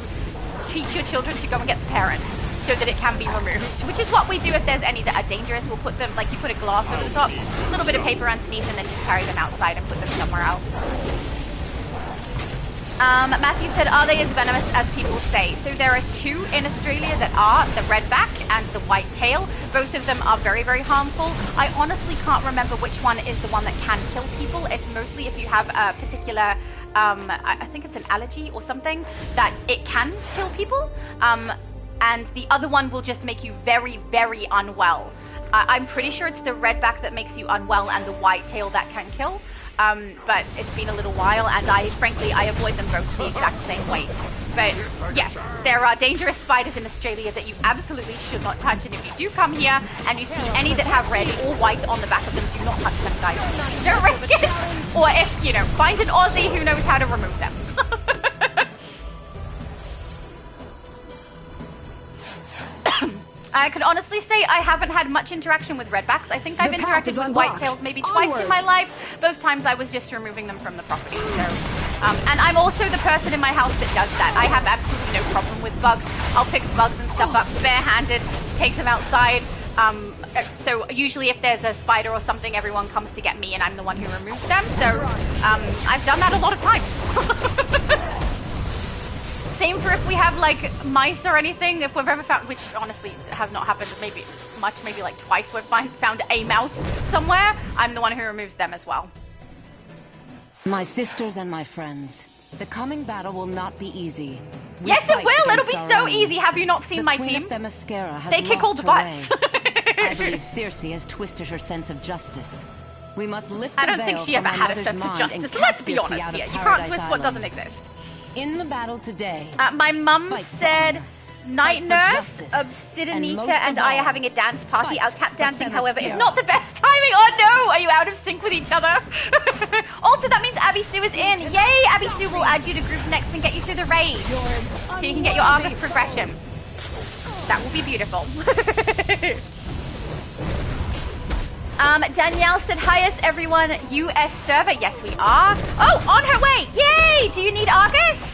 teach your children to go and get the parent so that it can be removed, which is what we do if there's any that are dangerous. We'll put them, like you put a glass over the top, a little bit of paper underneath, and then just carry them outside and put them somewhere else. Matthew said, are they as venomous as people say? So there are two in Australia that are, the redback and the whitetail. Both of them are very, very harmful. I honestly can't remember which one is the one that can kill people. It's mostly if you have a particular, I think it's an allergy or something, that it can kill people. And the other one will just make you very, very unwell. I'm pretty sure it's the redback that makes you unwell and the whitetail that can kill. But it's been a little while, and frankly, I avoid them both the exact same way. But yes, there are dangerous spiders in Australia that you absolutely should not touch, and if you do come here and you see any that have red or white on the back of them, do not touch them, guys. Don't risk it! Or if, you know, find an Aussie who knows how to remove them. I could honestly say I haven't had much interaction with redbacks. I think I've interacted with whitetails maybe twice in my life. Both times I was just removing them from the property. So, and I'm also the person in my house that does that. I have absolutely no problem with bugs. I'll pick bugs and stuff up barehanded, take them outside. So usually if there's a spider or something, everyone comes to get me and I'm the one who removes them. So I've done that a lot of times. Same for if we have like mice or anything, if we've ever found, which honestly has not happened maybe like twice we've found a mouse somewhere, I'm the one who removes them as well. My sisters and my friends, the coming battle will not be easy. Yes, it will! It'll be so easy! Have you not seen my team? They kick all the butts. I believe Circe has twisted her sense of justice. We must lift the I don't think she ever had a sense of justice. Let's be honest here. You can't list what doesn't exist. In the battle today, my mum said Night Nurse, Obsidianita, and I are having a dance party. Our tap dancing, however, is not the best timing. Oh no! Are you out of sync with each other? Also, that means Abby Sue is in. Yay! Abby Sue will add you to group next and get you to the raid. So you can get your A.R.G.U.S progression. That will be beautiful. Danielle said, highest everyone, US server. Yes, we are. Oh, on her way. Yay! Do you need A.R.G.U.S?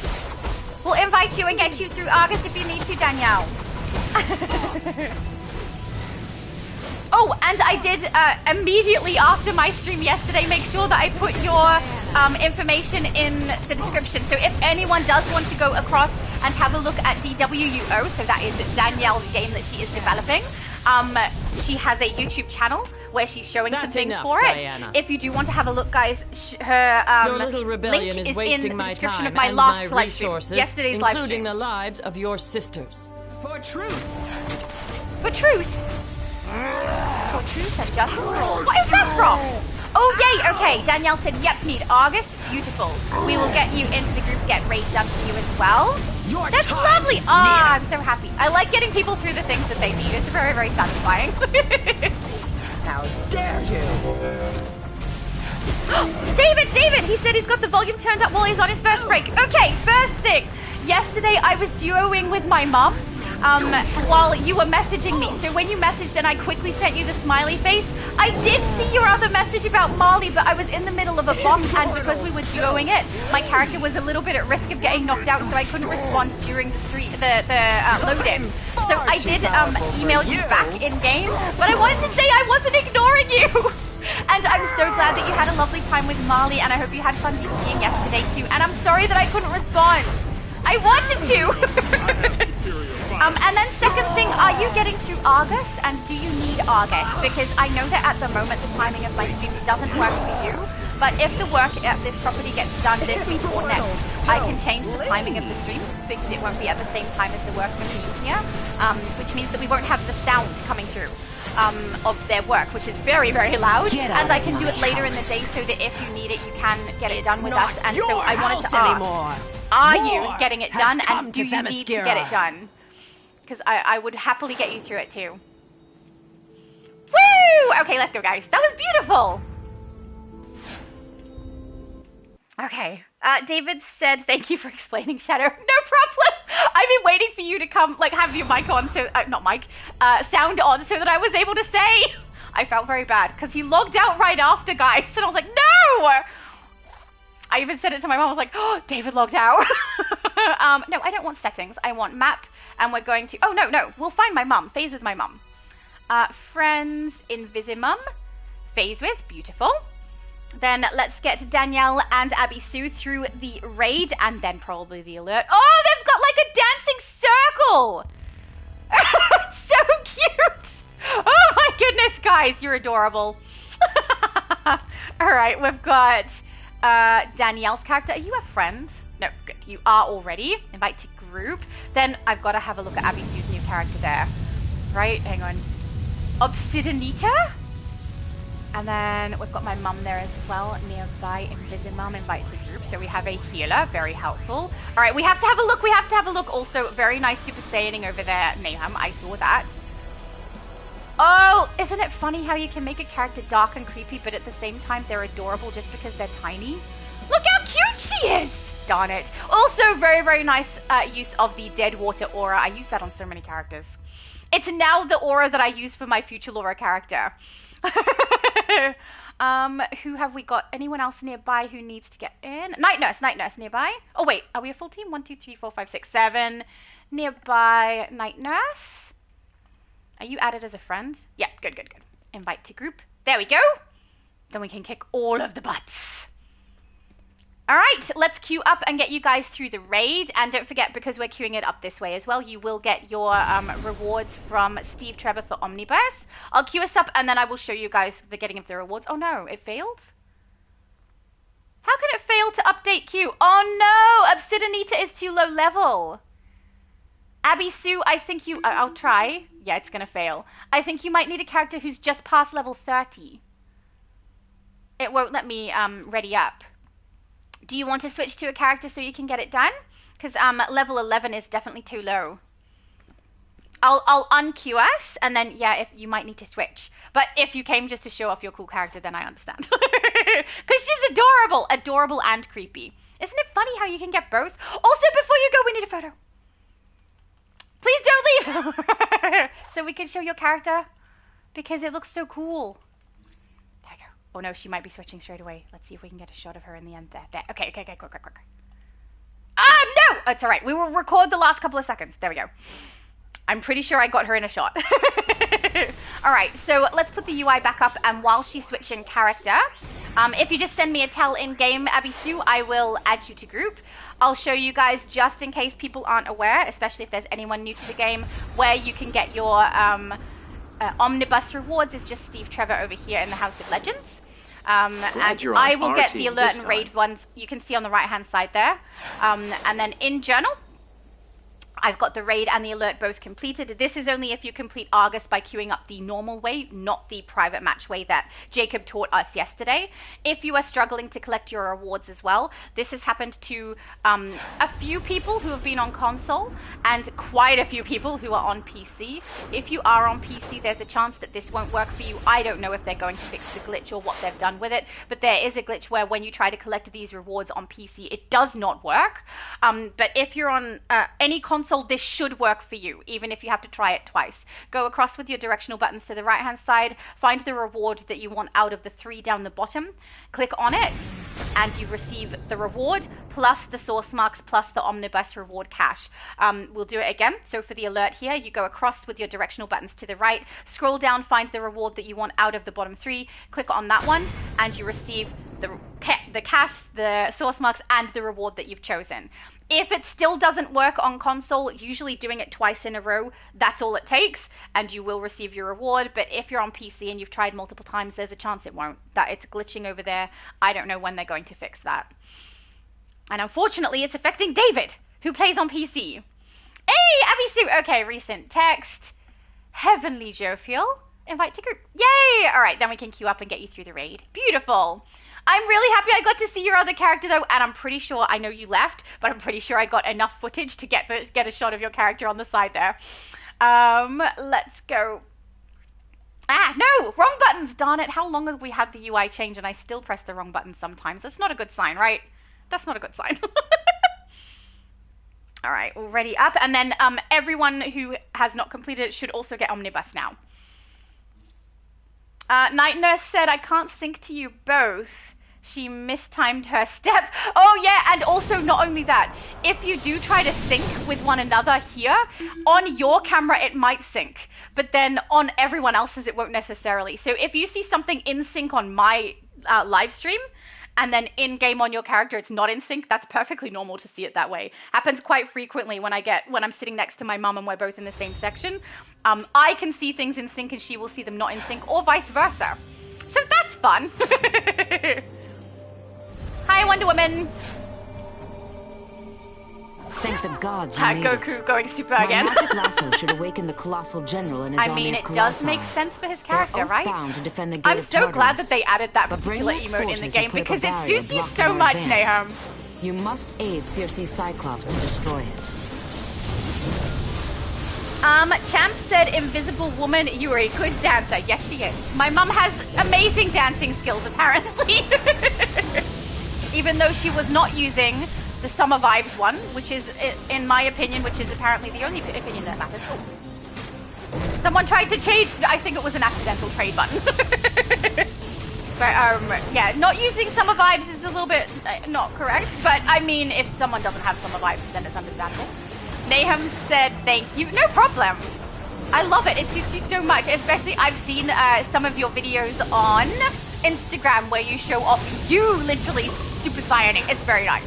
We'll invite you and get you through A.R.G.U.S if you need to, Danielle. Oh, and I did immediately after my stream yesterday make sure that I put your information in the description. So if anyone does want to go across and have a look at DCUO, so that is Danielle's game that she is developing, she has a YouTube channel where she's showing some things for it. Diana. If you do want to have a look, guys, her your little rebellion link is wasting in my the description time of my and last my live stream, resources, yesterday's live stream. including the lives of your sisters. For truth. For truth. For truth and justice for all. What is that from? Oh, yay, okay. Danielle said, yep, need A.R.G.U.S. Beautiful. We will get you into the group, get raid done for you as well. That's lovely. Ah, I'm so happy. I like getting people through the things that they need. It's very, very satisfying. How dare you? David, he said he's got the volume turned up while he's on his first break. Okay, first thing. Yesterday I was duoing with my mum while you were messaging me. So when you messaged and I quickly sent you the smiley face, I did see your other message about Marley, but I was in the middle of a boss, and because we were duoing it, my character was a little bit at risk of getting knocked out, so I couldn't respond during the load-in. So I did email you back in-game, but I wanted to say I wasn't ignoring you! And I'm so glad that you had a lovely time with Marley, and I hope you had fun DCing yesterday too, and I'm sorry that I couldn't respond. I wanted to! And then second thing, are you getting through A.R.G.U.S, and do you need A.R.G.U.S? Because I know that at the moment the timing of my streams doesn't work for you, but if the work at this property gets done this week or next, I can change the timing of the streams because it won't be at the same time as the work machine here, which means that we won't have the sound coming through of their work, which is very, very loud, and I can do it later in the day so that if you need it, you can get it done with us. And so I wanted to ask, are you getting it done, and do you need to get it done? Because I would happily get you through it too. Woo! Okay, let's go, guys. That was beautiful. Okay. David said, thank you for explaining Shadow. No problem. I've been waiting for you to come, like, have your mic on, so, not mic, sound on, so that I was able to say. I felt very bad, because he logged out right after, guys, and I was like, no! I even said it to my mom. I was like, oh, David logged out. No, I don't want settings. I want map, and we're going to... Oh, no. We'll find my mum. Phase with my mum. Friends, Invisimum. Phase with. Beautiful. Then let's get Danielle and Abby Sue through the raid and then probably the alert. Oh, they've got like a dancing circle. It's so cute. Oh my goodness, guys, you're adorable. All right, we've got Danielle's character. Are you a friend? No, good. You are already. Invite to group. Then I've got to have a look at Abby Sue's new character there. Right, hang on. Obsidianita? And then we've got my mum there as well, nearby. Invisimum, invite to group. So we have a healer, very helpful. All right, we have to have a look. We have to have a look. Also, very nice Super Saiyaning over there, Nahum. I saw that. Oh, isn't it funny how you can make a character dark and creepy, but at the same time they're adorable just because they're tiny? Look how cute she is! Darn it. Also, very, very nice use of the dead water aura. I use that on so many characters. It's now the aura that I use for my future Laura character. Who have we got? Anyone else nearby who needs to get in? Night Nurse nearby. Oh wait, are we a full team? 1, 2, 3, 4, 5, 6, 7. Nearby Night Nurse. Are you added as a friend? Yeah, good. Invite to group. There we go. Then we can kick all of the butts. All right, let's queue up and get you guys through the raid. And don't forget, because we're queuing it up this way as well, you will get your rewards from Steve Trevor for Omnibus. I'll queue us up and then I will show you guys the getting of the rewards. Oh no, it failed? How can it fail to update queue? Oh no, Obsidianita is too low level. Abby Sue, I think you... I'll try. Yeah, it's going to fail. I think you might need a character who's just past level 30. It won't let me ready up. Do you want to switch to a character so you can get it done? Because level 11 is definitely too low. I'll unqueue us, and then, yeah, if you might need to switch. But if you came just to show off your cool character, then I understand. Because she's adorable. Adorable and creepy. Isn't it funny how you can get both? Also, before you go, we need a photo. Please don't leave. So we can show your character. Because it looks so cool. There we go. Oh no, she might be switching straight away. Let's see if we can get a shot of her in the end there. Okay, quick. No! It's alright. We will record the last couple of seconds. There we go. I'm pretty sure I got her in a shot. Alright, so let's put the UI back up, and while she's switching character, if you just send me a tell in-game, Abby Sue, I will add you to group. I'll show you guys, just in case people aren't aware, especially if there's anyone new to the game, where you can get your Omnibus rewards. It's just Steve Trevor over here in the House of Legends. And I will get the alert and raid ones. You can see on the right-hand side there. And then in Journal, I've got the raid and the alert both completed. This is only if you complete A.R.G.U.S by queuing up the normal way, not the private match way that Jacob taught us yesterday. If you are struggling to collect your rewards as well, this has happened to a few people who have been on console and quite a few people who are on PC. If you are on PC, there's a chance that this won't work for you. I don't know if they're going to fix the glitch or what they've done with it, but there is a glitch where when you try to collect these rewards on PC, it does not work. But if you're on any console, this should work for you, even if you have to try it twice. Go across with your directional buttons to the right hand side, find the reward that you want out of the 3 down the bottom, click on it, and you receive the reward plus the source marks plus the Omnibus reward cash. We'll do it again. So for the alert here, you go across with your directional buttons to the right, scroll down, find the reward that you want out of the bottom 3, click on that one, and you receive the cash, the source marks, and the reward that you've chosen. If it still doesn't work on console, usually doing it twice in a row, that's all it takes, and you will receive your reward. But if you're on PC and you've tried multiple times, there's a chance it won't, that it's glitching over there. I don't know when they're going to fix that. And unfortunately, it's affecting David, who plays on PC. Hey, Abby Sue! Okay, recent text. Heavenly Jofiel. Invite to group. Yay! All right, then we can queue up and get you through the raid. Beautiful. I'm really happy I got to see your other character, though, and I'm pretty sure, I know you left, but I'm pretty sure I got enough footage to get a shot of your character on the side there. Let's go. No! Wrong buttons, darn it. How long have we had the UI change and I still press the wrong button sometimes? That's not a good sign, right? That's not a good sign. All right, all ready up. And then everyone who has not completed it should also get Omnibus now. Night Nurse said, I can't sync to you both. She mistimed her step. Oh yeah, and also not only that, if you do try to sync with one another here, on your camera it might sync, but then on everyone else's it won't necessarily. So if you see something in sync on my live stream, and then in game on your character it's not in sync, that's perfectly normal to see it that way. Happens quite frequently when I'm sitting next to my mum and we're both in the same section. I can see things in sync and she will see them not in sync, or vice versa. So that's fun. Hi, Wonder Woman. Thank the gods you made Goku it. going super My again. magic lasso should awaken the colossal general and his army mean, of it colossi. does make sense for his character, They're right? oath-bound to defend the gate I'm of so glad Tartarus. that they added that But particular Brainiac's emote in the forces game have put up a because it barrier suits you blocking so our much, advance. Nahum. You must aid Circe's Cyclops to destroy it. Champ said, Invisible Woman, you are a good dancer. Yes, she is. My mum has amazing dancing skills, apparently. Even though she was not using the Summer Vibes one, which is, in my opinion, which is apparently the only opinion that matters. Oh. Someone tried to trade, I think it was an accidental trade button. But, yeah, not using Summer Vibes is a little bit not correct. But, I mean, if someone doesn't have Summer Vibes, then it's understandable. Nahum said, thank you. No problem. I love it. It suits you so much. Especially, I've seen some of your videos on Instagram where you show off you literally Super Saiyaning. It's very nice.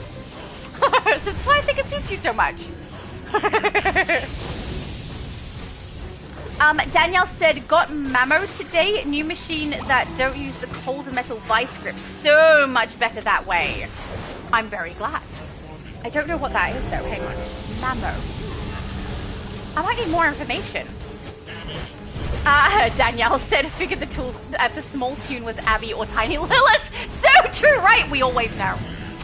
So that's why I think it suits you so much. Danielle said, got Mamo today. New machine that don't use the cold metal vice grip. So much better that way. I'm very glad. I don't know what that is though. Hang on. Mamo. I might need more information. Danielle said, figured the tools at the small tune was Abby or Tiny Lilith. So true, right? We always know.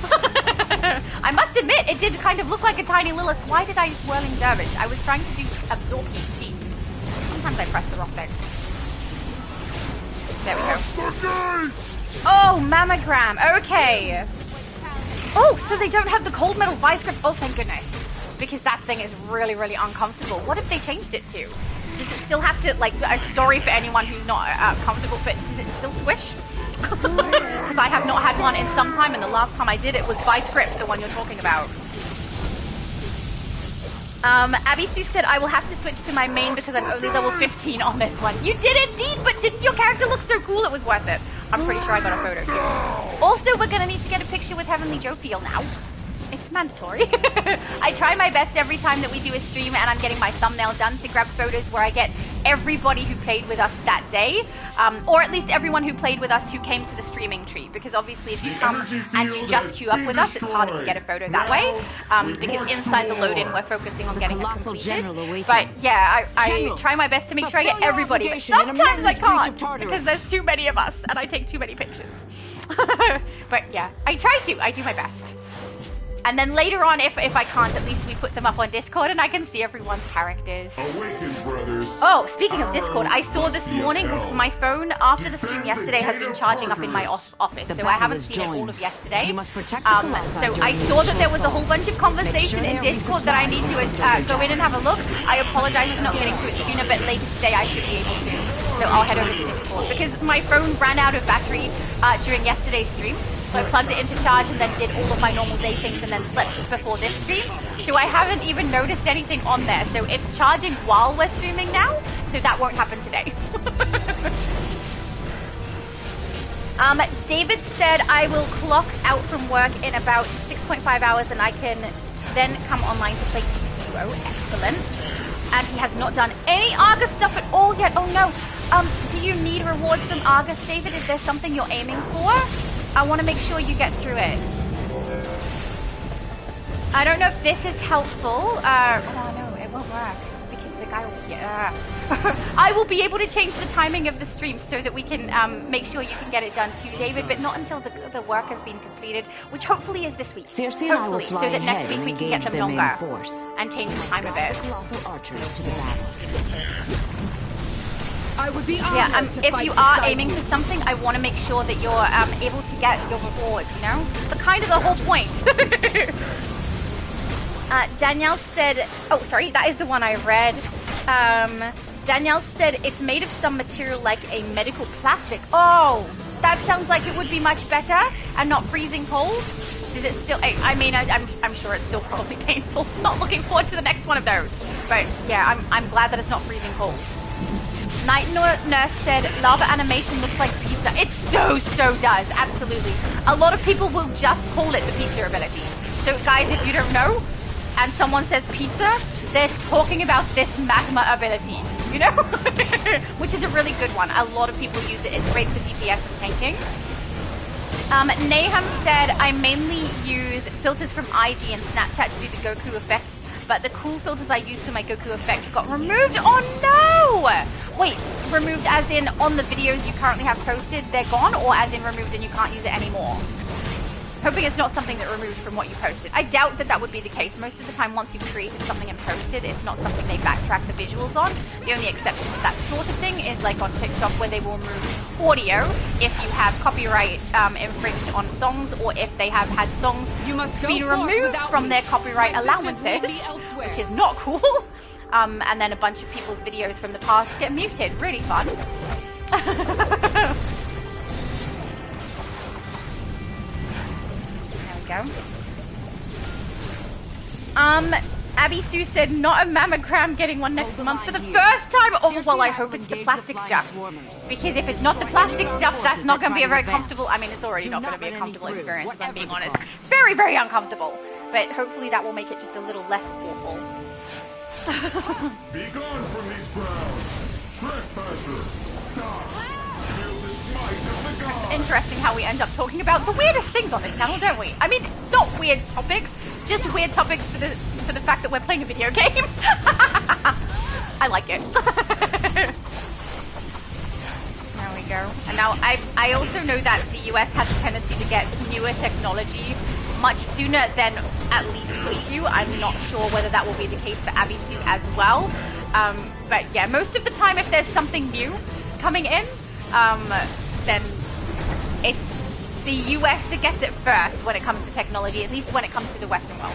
I must admit, it did kind of look like a Tiny Lilith. Why did I use Whirling Dervish? I was trying to do Absorb Heat. Jeez. Sometimes I press the wrong thing. There we go. Oh, mammogram. Okay. Oh, so they don't have the cold metal vice grip. Oh, thank goodness. Because that thing is really, really uncomfortable. What if they changed it to? Does it still have to, like, sorry for anyone who's not comfortable, but does it still squish? Because I have not had one in some time, and the last time I did it was vice grip, the one you're talking about. Abby Sue said, I will have to switch to my main because I'm only level 15 on this one. You did indeed, but didn't your character look so cool it was worth it? I'm pretty sure I got a photo too. Also, we're gonna need to get a picture with Heavenly Jofiel now. It's mandatory. I try my best every time that we do a stream and I'm getting my thumbnail done to grab photos where I get everybody who played with us that day, or at least everyone who played with us who came to the streaming tree, because obviously if you come and you just queue up with us, it's harder to get a photo that way, because inside the load-in we're focusing on getting it completed. But yeah, I try my best to make sure I get everybody, but sometimes I can't because there's too many of us and I take too many pictures. But yeah, I try to. I do my best. And then later on, if I can't, at least we put them up on Discord and I can see everyone's characters. Awaken, brothers. Oh, speaking of Discord, I saw this morning my phone after the stream yesterday has been charging up in my office, so I haven't seen it all of yesterday. You must protect So I saw that there was a whole bunch of conversation in Discord that I need to go in and have a look. I apologize for not getting to it sooner, but later today I should be able to. So I'll head over to Discord because my phone ran out of battery during yesterday's stream. So I plugged it into charge and then did all of my normal day things and then slept before this stream. So I haven't even noticed anything on there. So it's charging while we're streaming now. So that won't happen today. David said, I will clock out from work in about 6.5 hours and I can then come online to play DCUO. Excellent. And he has not done any A.R.G.U.S stuff at all yet. Oh no. Do you need rewards from A.R.G.U.S, David? Is there something you're aiming for? I want to make sure you get through it. I don't know if this is helpful. Oh no, it won't work because the guy will be here. I will be able to change the timing of the stream so that we can make sure you can get it done too, David, but not until the work has been completed, which hopefully is this week. Circe and I will fly so that next ahead week and we can get engage them their longer main force. and change the time of it. Colossal archers to the battle. I would be if you are aiming for something, I want to make sure that you're able to get your reward, you know? But kind of the whole point. Danielle said, oh, sorry, that is the one I read. Danielle said it's made of some material like a medical plastic. Oh, that sounds like it would be much better and not freezing cold. Is it still, I mean, I'm sure it's still probably painful. Not looking forward to the next one of those. But yeah, I'm glad that it's not freezing cold. Night Nurse said lava animation looks like pizza. It so does, absolutely. A lot of people will just call it the pizza ability. So guys, if you don't know, and someone says pizza, they're talking about this magma ability, you know? Which is a really good one. A lot of people use it. It's great for DPS and tanking. Nahum said, I mainly use filters from IG and Snapchat to do the Goku effects, but the cool filters I use for my Goku effects got removed. Oh no! Wait, removed as in on the videos you currently have posted, they're gone, or as in removed and you can't use it anymore? Hoping it's not something that removed from what you posted. I doubt that that would be the case. Most of the time, once you've created something and posted, it's not something they backtrack the visuals on. The only exception to that sort of thing is like on TikTok, where they will remove audio if you have copyright infringed on songs, or if they have had songs being removed from their copyright allowances, which is not cool. And then a bunch of people's videos from the past get muted. Really fun. Go. Abby Sue said not a mammogram, getting one next month for the first time. Oh well, I hope it's the plastic stuff, because if it's not the plastic stuff, that's not going to be a very comfortable. I mean, it's already not going to be a comfortable experience, if I'm being honest. It's very, very uncomfortable, but hopefully that will make it just a little less awful. Be gone from these grounds, trespasser! Stop! It's interesting how we end up talking about the weirdest things on this channel, don't we? I mean, not weird topics, just weird topics for the fact that we're playing a video game. I like it. There we go. And now I also know that the US has a tendency to get newer technology much sooner than at least we do. I'm not sure whether that will be the case for Abby Sue as well. But yeah, most of the time if there's something new coming in, then it's the US that gets it first when it comes to technology, at least when it comes to the Western world.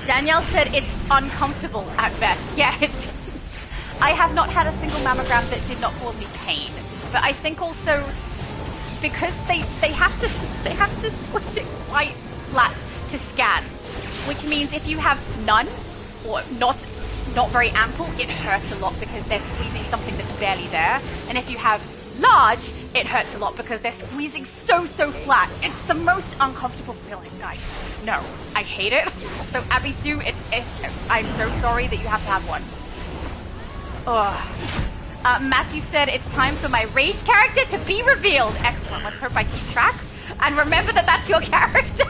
Danielle said it's uncomfortable at best. Yeah, I have not had a single mammogram that did not cause me pain. But I think also because they have to squish it quite flat to scan, which means if you have none or not very ample, it hurts a lot because they're squeezing something that's barely there. And if you have large, it hurts a lot because they're squeezing so flat. It's the most uncomfortable feeling, guys. No, I hate it. So Abby Sue, I'm so sorry that you have to have one. Ugh. Matthew said it's time for my rage character to be revealed. Excellent. Let's hope I keep track. And remember that that's your character.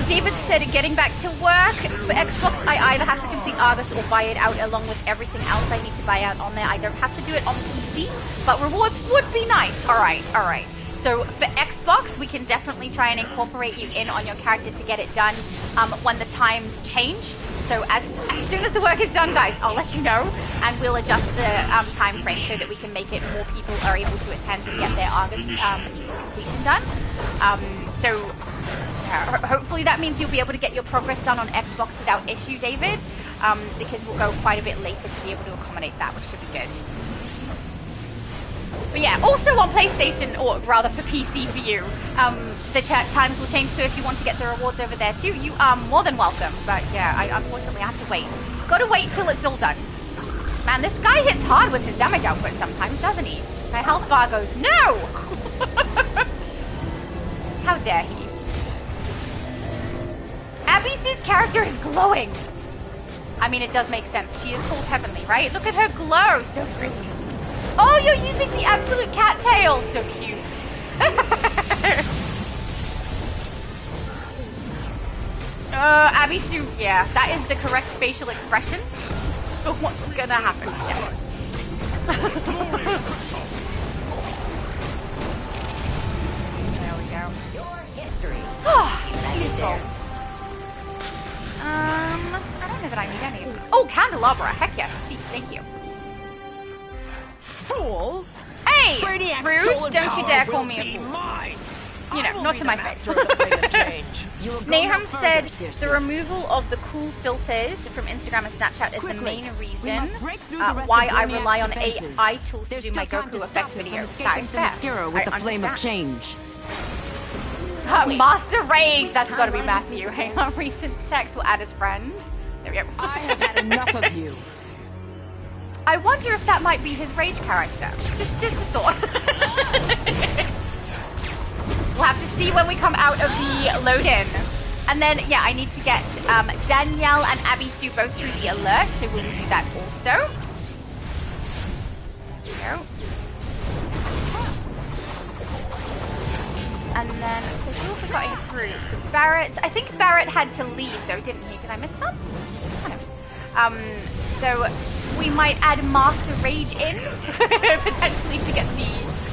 David said getting back to work. For Xbox, I either have to complete A.R.G.U.S or buy it out along with everything else I need to buy out on there. I don't have to do it on PC, but rewards would be nice. Alright. So for Xbox, we can definitely try and incorporate you in on your character to get it done when the times change. So as soon as the work is done, guys, I'll let you know, and we'll adjust the time frame so that we can make it more people are able to attend to get their A.R.G.U.S completion done. Hopefully that means you'll be able to get your progress done on Xbox without issue, David, because we'll go quite a bit later to be able to accommodate that, which should be good. But yeah, also on PlayStation, or rather for PC for you, the chat times will change, so if you want to get the rewards over there too, you are more than welcome. But yeah, unfortunately I have to wait. Gotta wait till it's all done. Man, this guy hits hard with his damage output sometimes, doesn't he? My health bar goes, no! How dare he? Abby Sue's character is glowing. I mean, it does make sense. She is called Heavenly, right? Look at her glow. So pretty. Oh, you're using the absolute cattail. So cute. Abby Sue, yeah, that is the correct facial expression for what's gonna happen. Yeah. There we go. Your history. Oh, beautiful. I don't know that I need any of them. Oh, candelabra. Heck yes. Thank you. Fool! Hey! Rude, don't you dare call me a fool. Mine. You know, not to my face. Nahum said the removal of the cool filters from Instagram and Snapchat is the main reason why I rely on AI tools to do my Goku effect videos. That is fair. With the flame of change. Master Rage! That's gotta be Matthew. Hang on, recent text will add as friend. There we go. I have had enough of you. I wonder if that might be his Rage character. Just a thought. We'll have to see when we come out of the load-in. And then, yeah, I need to get Danielle and Abby Sue both through the alert, so we'll do that also. There we go. And then, so who have we got in group? Barrett. I think Barrett had to leave, though, didn't he? Did I miss some? Kind of. So we might add Master Rage in, potentially, to get the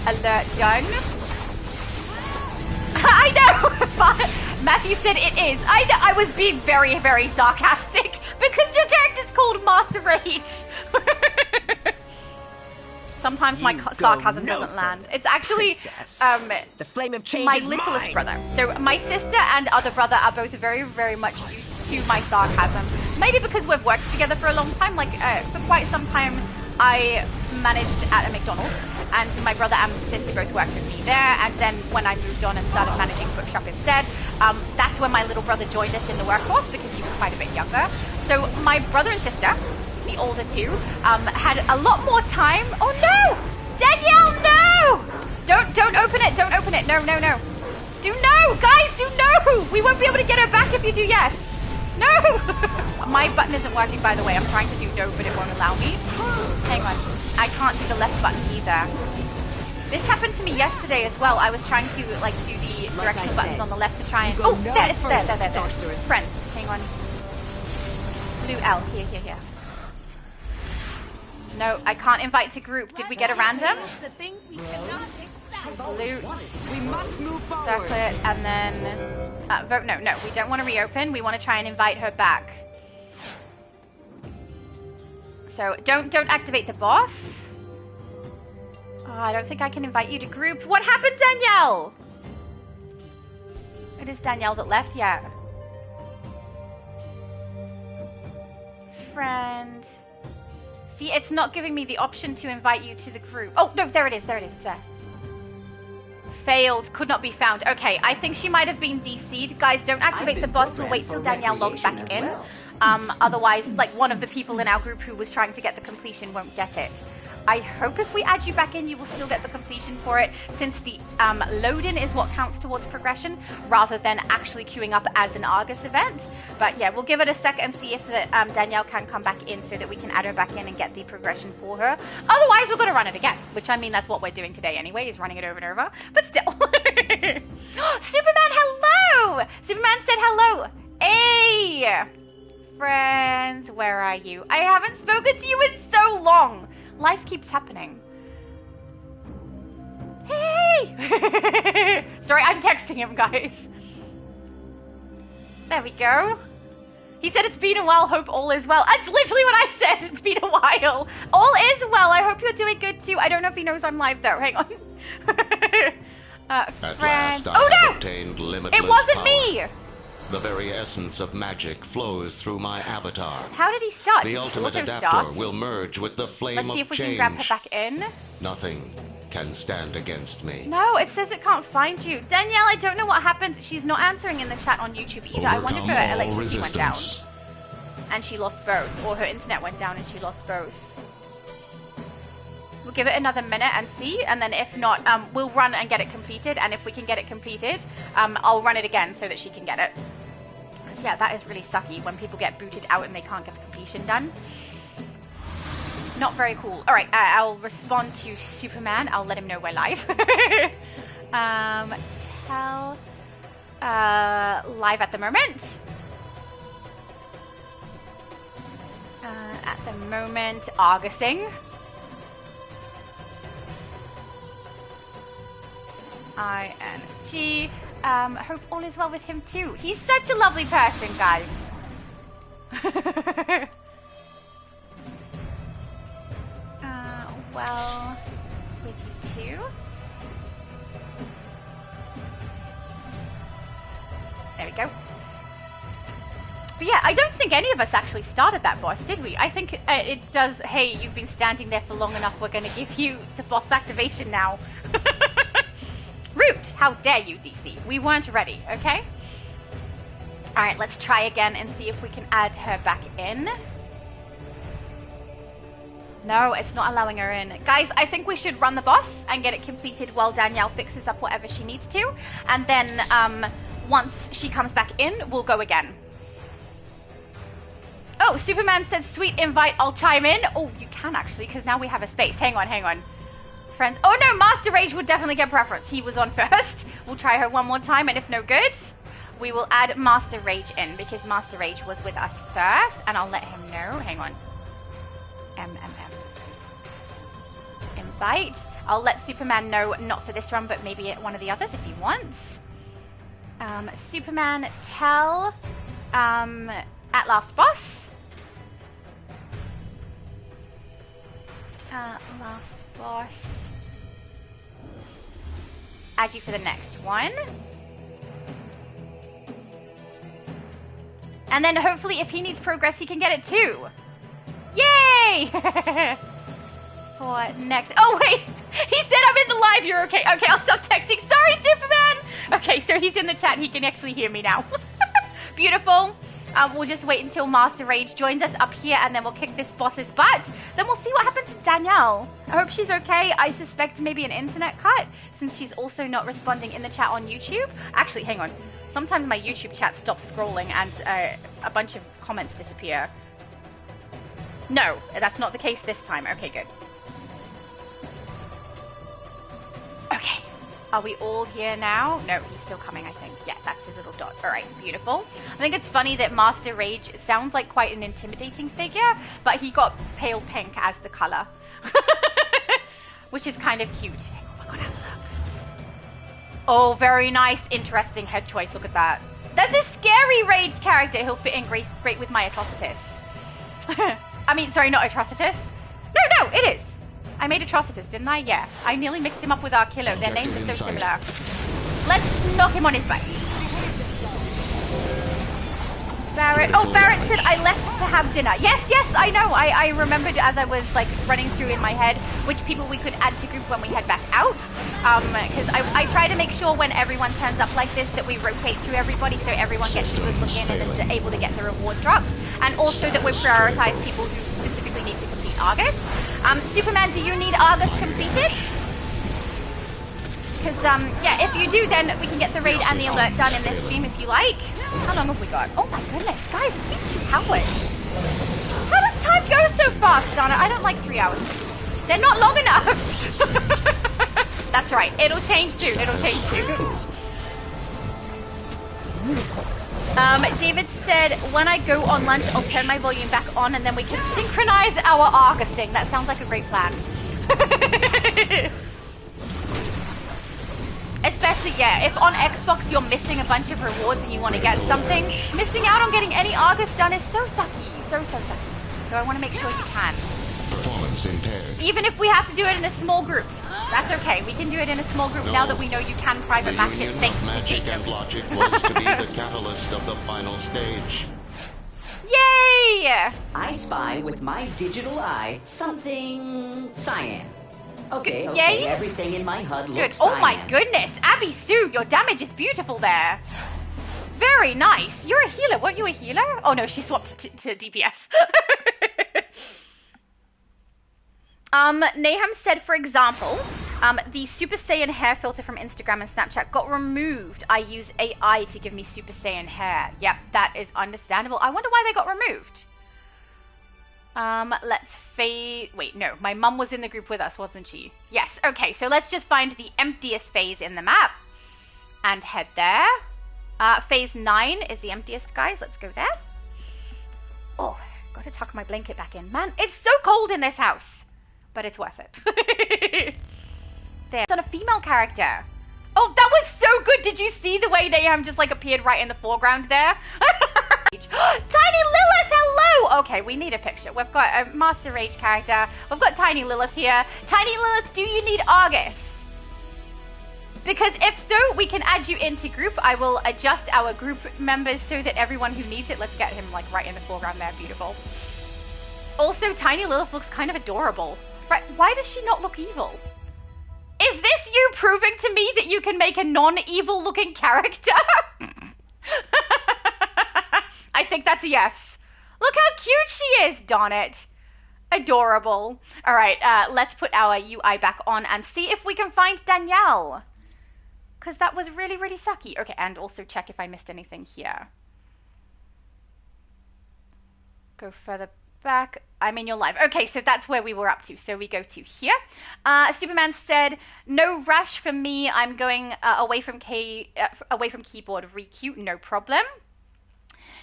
alert done. I know! Matthew said it is. I know. I was being very, very sarcastic because your character's called Master Rage. Sometimes my sarcasm doesn't land. It's actually the flame of change my is littlest mine. brother. So my sister and other brother are both very, very much used to my sarcasm. Maybe because we've worked together for a long time. Like for quite some time, I managed at a McDonald's, and my brother and sister both worked with me there. And then when I moved on and started managing a bookshop instead, that's when my little brother joined us in the workforce because he was quite a bit younger. So my brother and sister, the older two, had a lot more time. Oh no! Danielle, no! Don't open it, don't open it. No. Do no! Guys, do no! We won't be able to get her back if you do yes. No! My button isn't working, by the way. I'm trying to do no, but it won't allow me. Hang on. I can't do the left button either. This happened to me yesterday as well. I was trying to, like, do the directional buttons on the left to try and... Oh, there, it's there. Friends, hang on. Blue L. Here. No, I can't invite to group. Did we get a random? Loot. We must move forward. Circlet, and then vote. No, we don't want to reopen. We want to try and invite her back. So don't activate the boss. Oh, I don't think I can invite you to group. What happened, Danielle? It is Danielle that left. Yeah. Friend. See, it's not giving me the option to invite you to the group. Oh no, there it is. It's there. Failed, could not be found. Okay, I think she might have been DC'd. Guys, don't activate the boss. We'll wait till Danielle logs back in. Otherwise, like, one of the people in our group who was trying to get the completion won't get it. I hope if we add you back in, you will still get the completion for it, since the load-in is what counts towards progression, rather than actually queuing up as an A.R.G.U.S event. But yeah, we'll give it a sec and see if Danielle can come back in so that we can add her back in and get the progression for her. Otherwise, we're going to run it again, which, I mean, that's what we're doing today anyway, is running it over and over. But still. Superman, hello! Superman said hello. Hey! Friends, where are you? I haven't spoken to you in so long. Life keeps happening. Hey! Sorry, I'm texting him, guys. There we go. He said it's been a while, hope all is well. That's literally what I said, it's been a while. All is well, I hope you're doing good too. I don't know if he knows I'm live though, hang on. At last I have obtained limitless It wasn't power. me! The very essence of magic flows through my avatar. How did he start? The ultimate adapter start? will merge with the flame of change. Let's see if we can grab her back in. Nothing can stand against me. No, it says it can't find you. Danielle, I don't know what happened. She's not answering in the chat on YouTube either. I wonder if her electricity went down. And she lost both. Or her internet went down and she lost both. We'll give it another minute and see. And then if not, we'll run and get it completed. And if we can get it completed, I'll run it again so that she can get it. Because, yeah, that is really sucky when people get booted out and they can't get the completion done. Not very cool. All right, I'll respond to Superman. I'll let him know we're live. Tell live at the moment. At the moment, Augusting. ING. Hope all is well with him too. He's such a lovely person, guys. Well, with you too. There we go. But yeah, I don't think any of us actually started that boss, did we? I think it does, hey, you've been standing there for long enough, we're going to give you the boss activation now. Rude. Shoot! How dare you, DC? We weren't ready, okay? Alright, let's try again and see if we can add her back in. No, it's not allowing her in. Guys, I think we should run the boss and get it completed while Danielle fixes up whatever she needs to. And then once she comes back in, we'll go again. Oh, Superman said, sweet invite, I'll chime in. Oh, you can actually, because now we have a space. Hang on. Friends. Oh no, Master Rage would definitely get preference. He was on first. We'll try her one more time, and if no good, we will add Master Rage in, because Master Rage was with us first, and I'll let him know. Hang on. Invite. I'll let Superman know, not for this run, but maybe at one of the others if he wants. Superman, tell at last boss. Last boss. Add you for the next one. And then hopefully if he needs progress, he can get it too. Yay! For next. Oh, wait. He said I'm in the live. You're okay. Okay, I'll stop texting. Sorry, Superman. Okay, so he's in the chat. He can actually hear me now. Beautiful. We'll just wait until Master Rage joins us up here, and then we'll kick this boss's butt. Then we'll see what happens to Danielle. I hope she's okay. I suspect maybe an internet cut, since she's also not responding in the chat on YouTube. Actually, hang on. Sometimes my YouTube chat stops scrolling and a bunch of comments disappear. No, that's not the case this time. Okay, good. Okay. Are we all here now? No, he's still coming, I think. Yeah, that's his little dot. All right, beautiful. I think it's funny that Master Rage sounds like quite an intimidating figure, but he got pale pink as the color. Which is kind of cute. Oh my god, have a look. Oh, very nice. Interesting head choice. Look at that. That's a scary Rage character. He'll fit in great with my Atrocitus. I mean, sorry, not Atrocitus. No, it is. I made Atrocitus, didn't I? Yeah. I nearly mixed him up with A.R.G.U.S. Their names are so similar. Let's knock him on his butt. Barrett. Oh, Barrett said I left to have dinner. Yes, I know. I remembered as I was like running through in my head which people we could add to group when we head back out. Because I try to make sure when everyone turns up like this that we rotate through everybody so everyone gets a good look in and is able to get the reward drops. And also that we prioritize people who specifically need to complete A.R.G.U.S. Superman, do you need A.R.G.U.S completed? Because, yeah, if you do, then we can get the raid and the alert done in this stream if you like. How long have we got? Oh my goodness, guys, it's been 2 hours. How does time go so fast, Donna? I don't like 3 hours. They're not long enough. That's right, it'll change soon, David said, when I go on lunch, I'll turn my volume back on and then we can synchronize our A.R.G.U.S-ing. That sounds like a great plan. Especially, yeah, if on Xbox you're missing a bunch of rewards and you want to get something, missing out on getting any A.R.G.U.S done is so sucky. So sucky. So I want to make sure you can. Performance impaired. Even if we have to do it in a small group. That's okay. We can do it in a small group now that we know you can private match it thanks to Magic and Logic was to be the catalyst of the final stage. Yay! I spy with my digital eye something cyan. Okay, Yay? everything in my HUD looks good. Oh cyan. my goodness. Abby Sue, your damage is beautiful there. Very nice. You're a healer. Weren't you a healer? Oh no, she swapped to DPS. Nahum said, for example, the Super Saiyan hair filter from Instagram and Snapchat got removed. I use AI to give me Super Saiyan hair. Yep, that is understandable. I wonder why they got removed. Let's wait, no, my mum was in the group with us, wasn't she? Yes, okay, so let's just find the emptiest phase in the map and head there. Phase 9 is the emptiest, guys. Let's go there. Oh, gotta tuck my blanket back in. Man, it's so cold in this house, but it's worth it. There. It's on a female character. Oh, that was so good. Did you see the way they just like appeared right in the foreground there? Tiny Lilith, hello! Okay, we need a picture. We've got a Master Rage character. We've got Tiny Lilith here. Tiny Lilith, do you need A.R.G.U.S? Because if so, we can add you into group. I will adjust our group members so that everyone who needs it, let's get him like right in the foreground there. Beautiful. Also, Tiny Lilith looks kind of adorable. Right? Why does she not look evil? Is this you proving to me that you can make a non-evil looking character? I think that's a yes. Look how cute she is, darn it. Adorable. All right, let's put our UI back on and see if we can find Danielle. Because that was really, really sucky. Okay, and also check if I missed anything here. Go further back. I'm in your live. Okay, so that's where we were up to. So we go to here. Superman said, "No rush for me. I'm going away from keyboard. Requeue, no problem."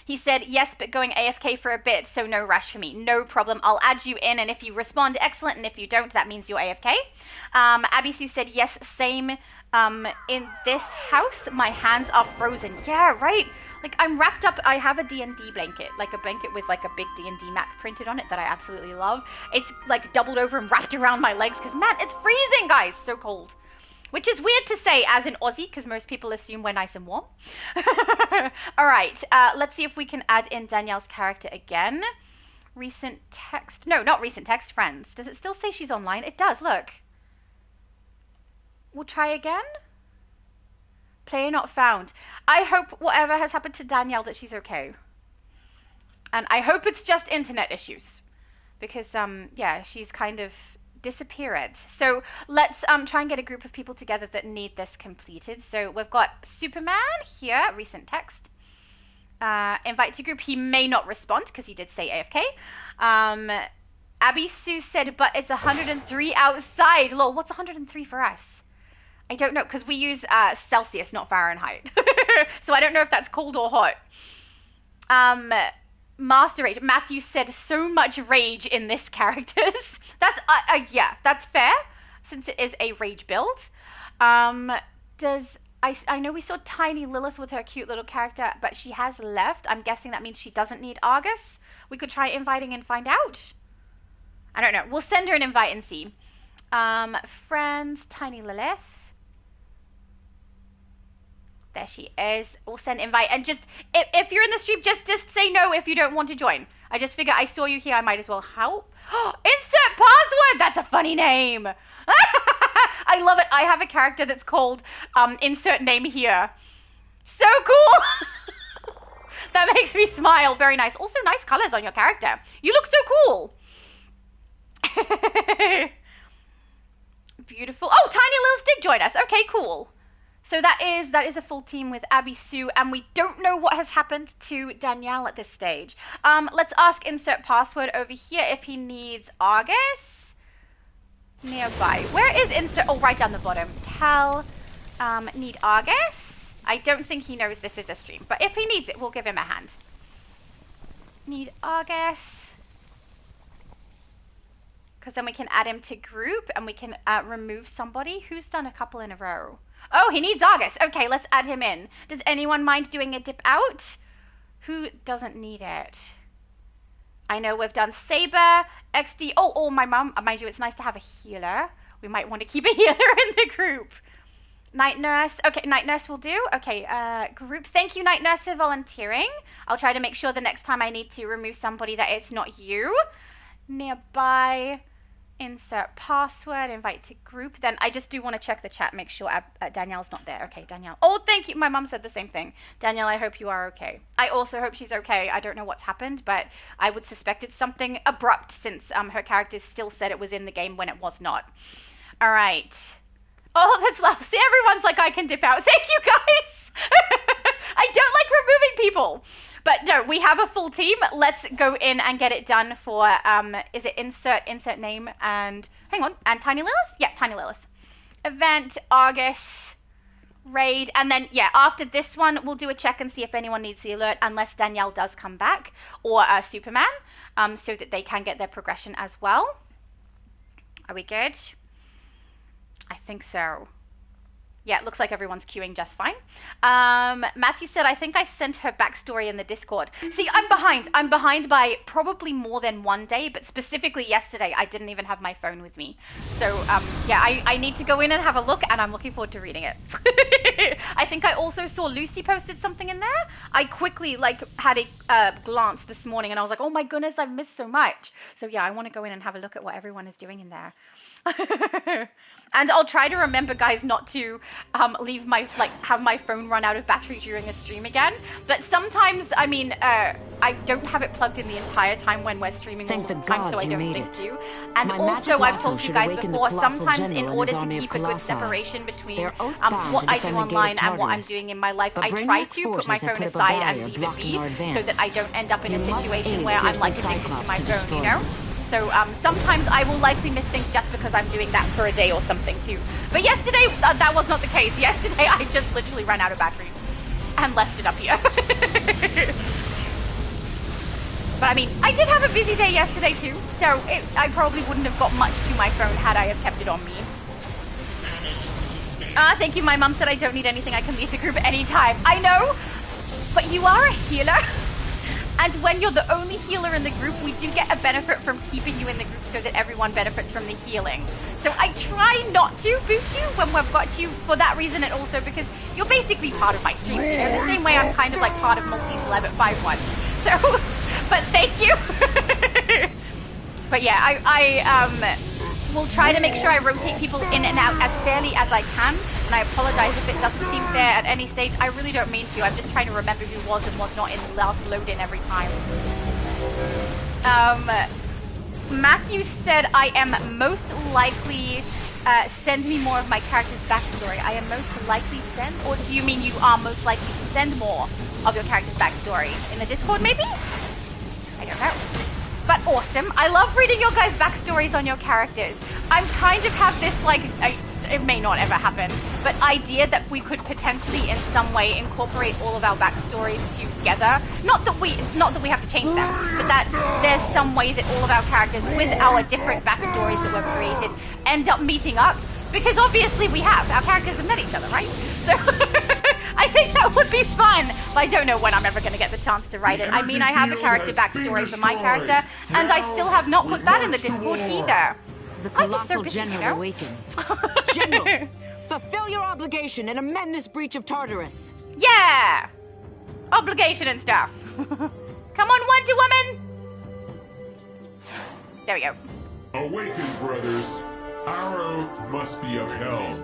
He said, "Yes, but going AFK for a bit, so no rush for me. No problem. I'll add you in, and if you respond, excellent, and if you don't, that means you're AFK." Abby Sue said, "Yes, same. In this house, my hands are frozen." Yeah, right. Like, I'm wrapped up. I have a D&D blanket, like a blanket with like a big D&D map printed on it that I absolutely love. It's like doubled over and wrapped around my legs because, man, it's freezing, guys. So cold. Which is weird to say as an Aussie because most people assume we're nice and warm. All right, let's see if we can add in Danielle's character again. Recent text. No, not recent text. Friends. Does it still say she's online? It does, look. We'll try again. Player not found. I hope whatever has happened to Danielle that she's okay. And I hope it's just internet issues. Because, yeah, she's kind of disappeared. So let's try and get a group of people together that need this completed. So we've got Superman here, recent text. Invite to group. He may not respond because he did say AFK. Abby Sue said, but it's 103 outside. Lol, what's 103 for us? I don't know, because we use Celsius, not Fahrenheit. So I don't know if that's cold or hot. Master Rage. Matthew said, so much rage in this characters. That's, yeah, that's fair, since it is a rage build. I know we saw Tiny Lilith with her cute little character, but she has left. I'm guessing that means she doesn't need A.R.G.U.S. We could try inviting and find out. I don't know. We'll send her an invite and see. Friends, Tiny Lilith. There she is. We'll send invite. And just, if you're in the stream, just say no if you don't want to join. I just figure I saw you here. I might as well help. Insert password. That's a funny name. I love it. I have a character that's called insert name here. So cool. That makes me smile. Very nice. Also, nice colors on your character. You look so cool. Beautiful. Oh, Tiny Lilith did join us. Okay, cool. So that is a full team with Abby Sue, and we don't know what has happened to Danielle at this stage. Let's ask insert password over here if he needs A.R.G.U.S. nearby. Where is insert? Oh, right down the bottom. Tell need A.R.G.U.S. I don't think he knows this is a stream, but if he needs it, we'll give him a hand. Need A.R.G.U.S. Because then we can add him to group, and we can remove somebody who's done a couple in a row. Oh, he needs A.R.G.U.S. Okay, let's add him in. Does anyone mind doing a dip out? Who doesn't need it? I know we've done Saber, XD. Oh, my mum. Mind you, it's nice to have a healer. We might want to keep a healer in the group. Night Nurse. Okay, Night Nurse will do. Okay, group. Thank you, Night Nurse, for volunteering. I'll try to make sure the next time I need to remove somebody that it's not you. Nearby. Insert password, invite to group. Then I just do want to check the chat, make sure Danielle's not there. Okay, Danielle. Oh, thank you. My mum said the same thing. Danielle, I hope you are okay. I also hope she's okay. I don't know what's happened, but I would suspect it's something abrupt since her character still said it was in the game when it was not. All right. Oh, that's lovely. See, everyone's like, I can dip out. Thank you, guys. I don't like removing people. But no, we have a full team. Let's go in and get it done for, is it insert name and, hang on, and Tiny Lilith? Yeah, Tiny Lilith. Event, A.R.G.U.S, raid, and then, yeah, after this one, we'll do a check and see if anyone needs the alert, unless Danielle does come back, or Superman, so that they can get their progression as well. Are we good? I think so. Yeah, it looks like everyone's queuing just fine. Matthew said, I think I sent her backstory in the Discord. See, I'm behind. I'm behind by probably more than one day, but specifically yesterday, I didn't even have my phone with me. So, yeah, I need to go in and have a look, and I'm looking forward to reading it. I think I also saw Lucy posted something in there. I quickly, like, had a glance this morning, and I was like, oh my goodness, I've missed so much. So, yeah, I want to go in and have a look at what everyone is doing in there. And I'll try to remember, guys, not to leave my, have my phone run out of battery during a stream again. But sometimes, I mean, I don't have it plugged in the entire time when we're streaming all the time, so I don't think to. And also, I've told you guys before, sometimes in order to keep a good separation between what I do online and what I'm doing in my life, I try to put my phone aside and leave it be, so that I don't end up in a situation where I'm like addicted to my phone, you know? So sometimes I will likely miss things just because I'm doing that for a day or something too. But yesterday, that was not the case. Yesterday, I just literally ran out of battery and left it up here. But I mean, I did have a busy day yesterday too, so I probably wouldn't have got much to my phone had I have kept it on me. Thank you. My mum said I don't need anything. I can leave the group anytime. I know, but you are a healer. And when you're the only healer in the group, we do get a benefit from keeping you in the group so that everyone benefits from the healing. So I try not to boot you when we've got you for that reason, and also because you're basically part of my streams, you know, the same way I'm kind of like part of Multi-Celeb at 5-1. So, but thank you. But yeah, I will try to make sure I rotate people in and out as fairly as I can. And I apologize if it doesn't seem fair at any stage. I really don't mean to. I'm just trying to remember who was and was not in the last load-in every time. Matthew said, I am most likely... send me more of my character's backstory. I am most likely send? Or do you mean you are most likely to send more of your character's backstory? In the Discord, maybe? I don't know. But awesome. I love reading your guys' backstories on your characters. I'm kind of have this, like... it may not ever happen, but idea that we could potentially in some way incorporate all of our backstories together. Not that we have to change them, but that there's some way that all of our characters with our different backstories that we've created end up meeting up. Because obviously our characters have met each other, right? So I think that would be fun, but I don't know when I'm ever going to get the chance to write it. I mean, I have a character backstory for my character, and I still have not put that in the Discord either. The colossal general awakens. General, fulfill your obligation and amend this breach of Tartarus. Yeah! Obligation and stuff. Come on, Wonder Woman! There we go. Awaken, brothers. Our oath must be upheld.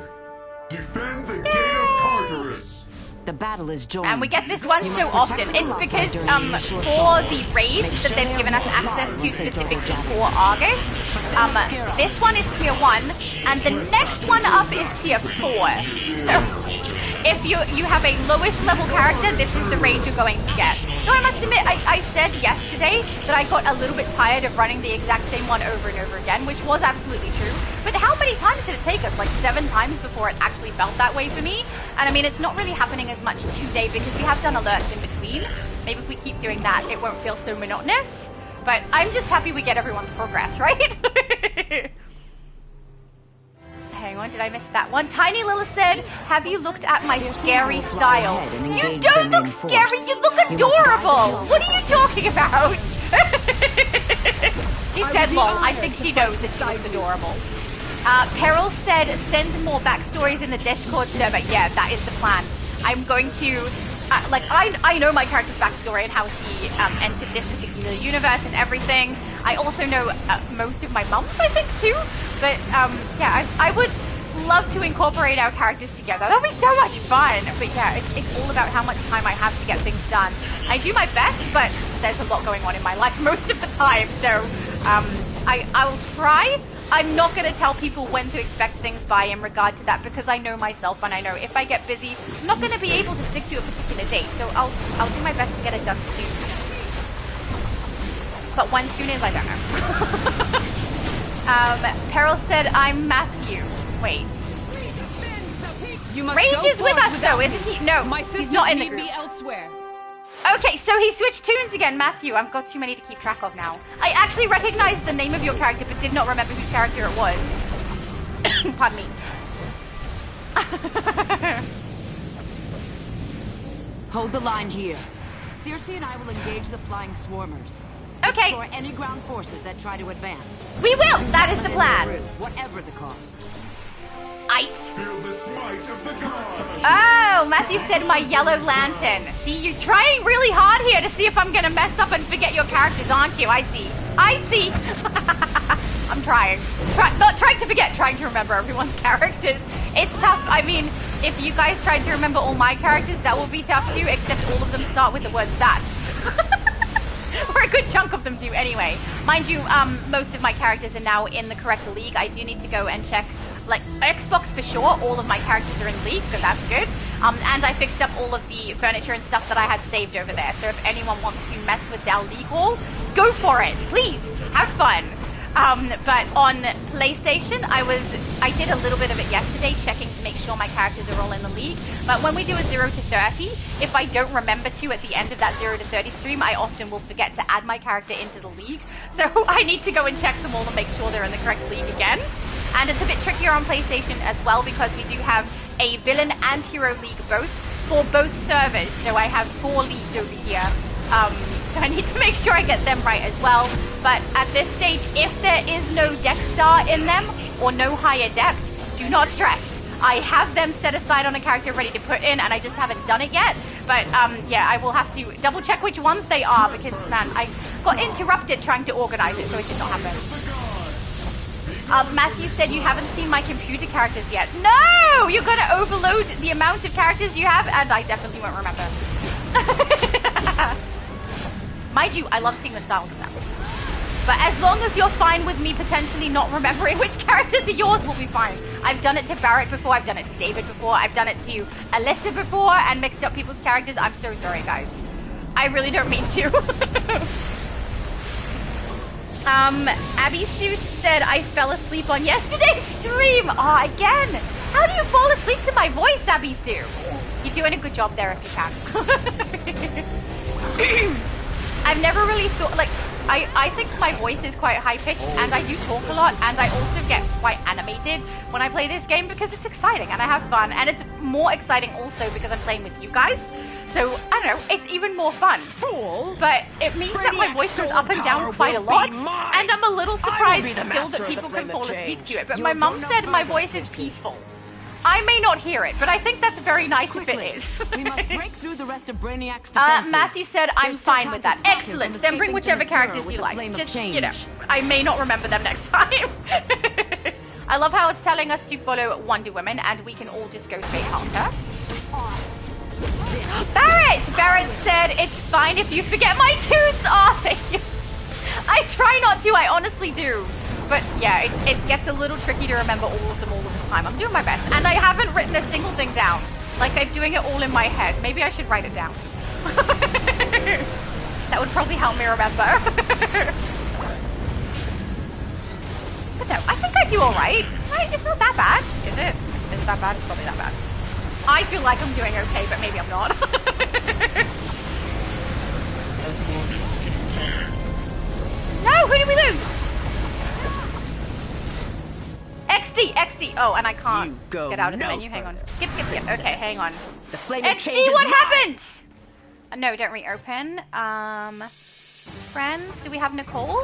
Defend the gate of Tartarus. The battle is joined. And we get this one so often. It's because for the raids that they've given us access to specifically for A.R.G.U.S, this one is tier 1, and the next one up is tier 4. So if you have a lowish level character, this is the raid you're going to get. So I must admit, I said yesterday that I got a little bit tired of running the exact same one over and over again, which was absolutely true. But how many times did it take us? Like 7 times before it actually felt that way for me. And I mean, it's not really happening as much today because we have done alerts in between. Maybe if we keep doing that, it won't feel so monotonous. But I'm just happy we get everyone's progress, right? Hang on, did I miss that one? Tiny Lilith said, have you looked at my scary style? You don't look scary, you look adorable! What are you talking about? She said lol, I think she knows that she looks adorable. Peril said, send more backstories in the Discord server. Yeah, that is the plan. I'm going to... I know my character's backstory and how she entered this particular universe and everything. I also know most of my mum's, I think, too. But, yeah, I would love to incorporate our characters together. That'll be so much fun. But, yeah, it's all about how much time I have to get things done. I do my best, but there's a lot going on in my life most of the time. So, I will try. I'm not going to tell people when to expect things by in regard to that because I know myself and I know if I get busy, I'm not going to be able to stick to a particular date. So I'll do my best to get it done soon. But when soon is, I don't know. Peril said, I'm Matthew. Wait. Rage is with us though, isn't he? No, he's not in the group. Elsewhere. Okay, so he switched tunes again. Matthew, I've got too many to keep track of now. I actually recognized the name of your character, but did not remember whose character it was. Pardon me. Hold the line here. Circe and I will engage the flying swarmers. Okay. Destroy any ground forces that try to advance. We will. That is the plan. Whatever the cost. Feel the smite of the gods. Oh, Matthew said my yellow lantern. See, you're trying really hard here to see if I'm gonna mess up and forget your characters, aren't you? I see. I'm trying. Not trying to forget, trying to remember everyone's characters. It's tough. I mean, if you guys tried to remember all my characters, that will be tough too, except all of them start with the word that. Or a good chunk of them do anyway. Mind you, most of my characters are now in the correct league. I do need to go and check, like, Xbox for sure. All of my characters are in league, so that's good. And I fixed up all of the furniture and stuff that I had saved over there. So if anyone wants to mess with our league hall, go for it. Please, have fun. But on PlayStation, I did a little bit of it yesterday, checking to make sure my characters are all in the league. But when we do a 0 to 30, if I don't remember to at the end of that 0 to 30 stream, I often will forget to add my character into the league. So I need to go and check them all and make sure they're in the correct league again. And it's a bit trickier on PlayStation as well, because we do have a villain and hero league both for both servers. So I have 4 leagues over here. So I need to make sure I get them right as well. But at this stage, if there is no deck star in them or no higher depth, do not stress. I have them set aside on a character ready to put in, and I just haven't done it yet. But yeah, I will have to double check which ones they are, because man, I got interrupted trying to organize it, so it did not happen. Matthew said you haven't seen my computer characters yet. No! You're gonna overload the amount of characters you have, and I definitely won't remember. Mind you, I love seeing the styles of them. But as long as you're fine with me potentially not remembering which characters are yours, we'll be fine. I've done it to Barrett before, I've done it to David before, I've done it to Alyssa before, and mixed up people's characters. I'm so sorry, guys. I really don't mean to. Abby Sue said I fell asleep on yesterday's stream. Oh, again. How do you fall asleep to my voice, Abby Sue? You're doing a good job there if you can. I've never really thought, like, I think my voice is quite high-pitched, and I do talk a lot, and I also get quite animated when I play this game because it's exciting, and I have fun, and it's more exciting also because I'm playing with you guys. So, I don't know, it's even more fun. Fool! But it means that my voice goes up and down quite a lot, and I'm a little surprised still that people can fall asleep to it. But my mum said my voice is peaceful. I may not hear it, but I think that's very nice if it is. We must break through the rest of Brainiac's defenses. Matthew said I'm fine with that. Excellent. Then bring whichever characters you like. Just, you know, I may not remember them next time. I love how it's telling us to follow Wonder Woman, and we can all just go straight past her. Barrett said it's fine if you forget my tunes. Oh, thank you. I try not to, I honestly do. But yeah, it gets a little tricky to remember all of them all of the time. I'm doing my best. And I haven't written a single thing down. Like, I'm doing it all in my head. Maybe I should write it down. That would probably help me remember. But no, I think I do alright. Right? It's not that bad, is it? It's that bad? It's probably that bad. I feel like I'm doing okay, but maybe I'm not. No, who did we lose? XD. Oh, and I can't get out of the menu. Hang on. Skip. Okay, hang on. The flame XD, what happened? No, don't reopen. Friends, do we have Nicole?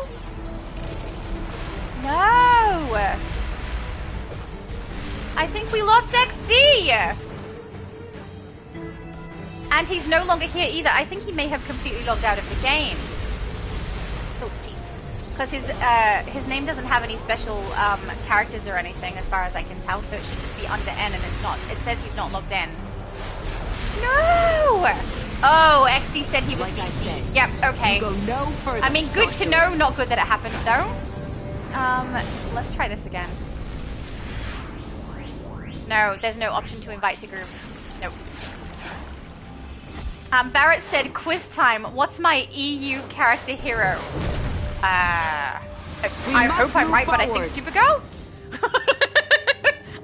No. I think we lost XD. And he's no longer here either. I think he may have completely logged out of the game. Oh, jeez. Because his name doesn't have any special characters or anything, as far as I can tell, so it should just be under N, and it's not. It says he's not logged in. No! Oh, XD said he was CC. Yep, okay. Go no further. I mean, good to know, not good that it happened, though. Let's try this again. No, there's no option to invite to group. Nope. Barrett said, quiz time. What's my EU character hero? I hope I'm right, forward. But I think Supergirl?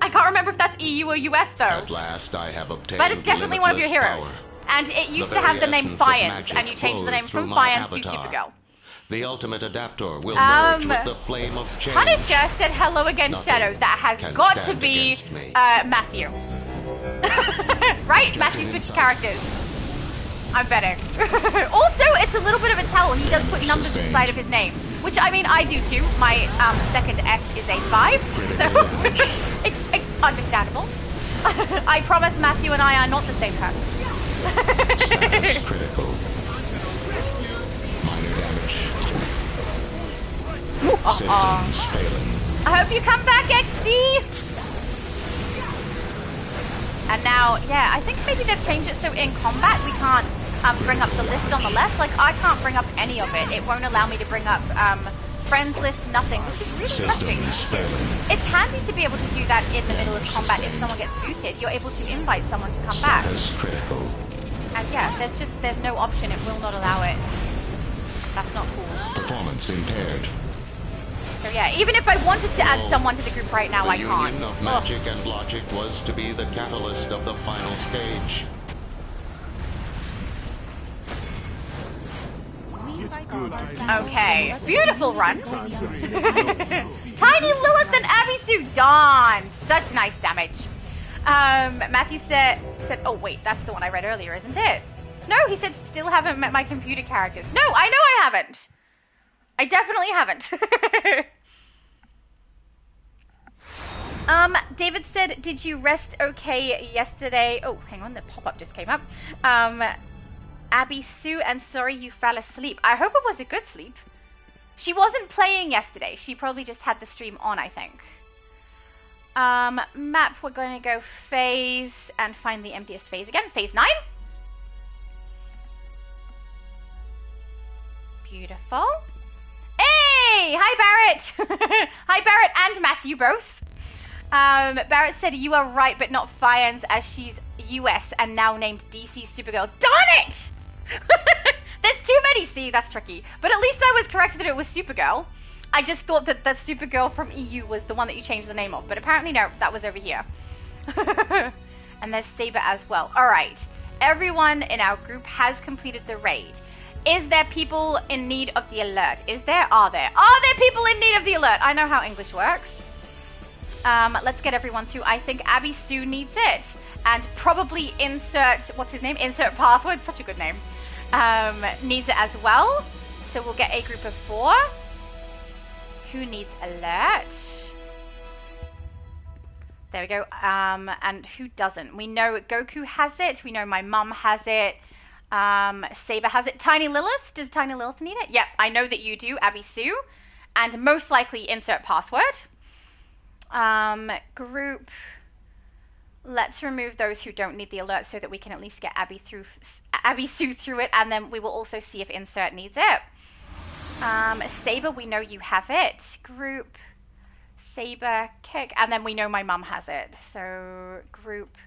I can't remember if that's EU or US, though. At last I have obtained but it's definitely one of your heroes. Power. And it used to have the name Fiance, and you changed the name from Fiance to Supergirl. The ultimate adapter will merge with the flame of change. Punisher said hello again, Nothing Shadow. That has got to be Matthew. Right? Matthew switched characters. I'm betting. Also, it's a little bit of a tell. He does put numbers inside of his name. Which, I mean, I do too. My second S is a 5. So, it's understandable. I promise Matthew and I are not the same person. Status critical. Minor damage. Systems failing. I hope you come back, XD! And now, yeah, I think maybe they've changed it so in combat we can't bring up the list on the left. Like, I can't bring up any of it. It won't allow me to bring up friends list, nothing, which is really frustrating. It's handy to be able to do that in the middle of combat if someone gets booted. You're able to invite someone to come back. Critical. And yeah, there's no option. It will not allow it. That's not cool. Performance impaired. So yeah, even if I wanted to add someone to the group right now, I can't. The union of magic and logic was to be the catalyst of the final stage. Okay, beautiful run. Tiny Lilith and Abisu Dawn. Such nice damage. Matthew said, oh wait, that's the one I read earlier, isn't it? No, he said still haven't met my computer characters. No, I know I haven't. I definitely haven't. David said, did you rest okay yesterday? Oh, hang on, the pop-up just came up. Abby Sue, and sorry you fell asleep. I hope it was a good sleep. She wasn't playing yesterday. She probably just had the stream on, I think. Map, we're going to go phase and find the emptiest phase again. Phase 9. Beautiful. Hey! Hi, Barrett! Hi, Barrett and Matthew both. Barrett said, you are right, but not Fians, as she's US and now named DC Supergirl. Darn it! There's too many. See, that's tricky. But at least I was correct that it was Supergirl. I just thought that the Supergirl from EU was the one that you changed the name of. But apparently, no, that was over here. And there's Saber as well. All right. Everyone in our group has completed the raid. Is there people in need of the alert? Is there? Are there? Are there people in need of the alert? I know how English works. Let's get everyone through. I think Abby Sue needs it. And probably insert, what's his name? Insert password. Such a good name. Needs it as well. So we'll get a group of 4. Who needs alert? There we go. And who doesn't? We know Goku has it. We know my mum has it. Saber has it. Tiny Lilith. Does Tiny Lilith need it? Yep, I know that you do, Abby Sue. And most likely insert password. Group. Let's remove those who don't need the alert so that we can at least get Abby Sue through it, and then we will also see if insert needs it. Saber, we know you have it. Group, Saber, Kick, and then we know my mum has it. So group,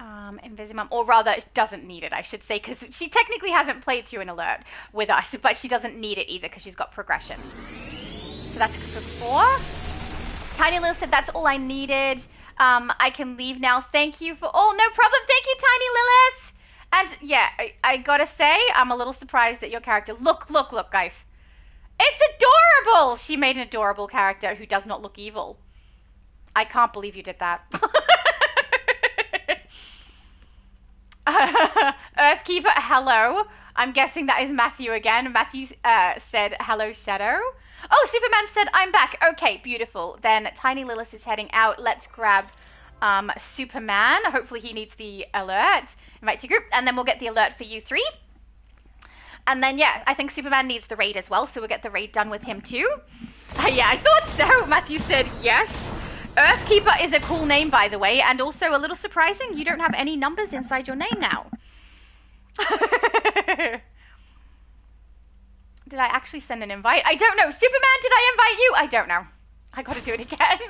Invisimum, or rather, doesn't need it, I should say, because she technically hasn't played through an alert with us, but she doesn't need it either because she's got progression. So that's group of 4. Tiny Lil said that's all I needed. I can leave now. Thank you for all. No problem. Thank you, Tiny Lilith. And yeah, I gotta say, I'm a little surprised at your character. Look, guys. It's adorable. She made an adorable character who does not look evil. I can't believe you did that. Earthkeeper, hello. I'm guessing that is Matthew again. Matthew said, hello, Shadow. Oh, Superman said, I'm back. Okay, beautiful. Then Tiny Lilith is heading out. Let's grab Superman. Hopefully he needs the alert. Invite to group. And then we'll get the alert for you 3. And then, yeah, I think Superman needs the raid as well. So we'll get the raid done with him too. Yeah, I thought so. Matthew said yes. Earthkeeper is a cool name, by the way. And also a little surprising, you don't have any numbers inside your name now. Did I actually send an invite? I don't know. Superman, did I invite you? I don't know. I gotta do it again.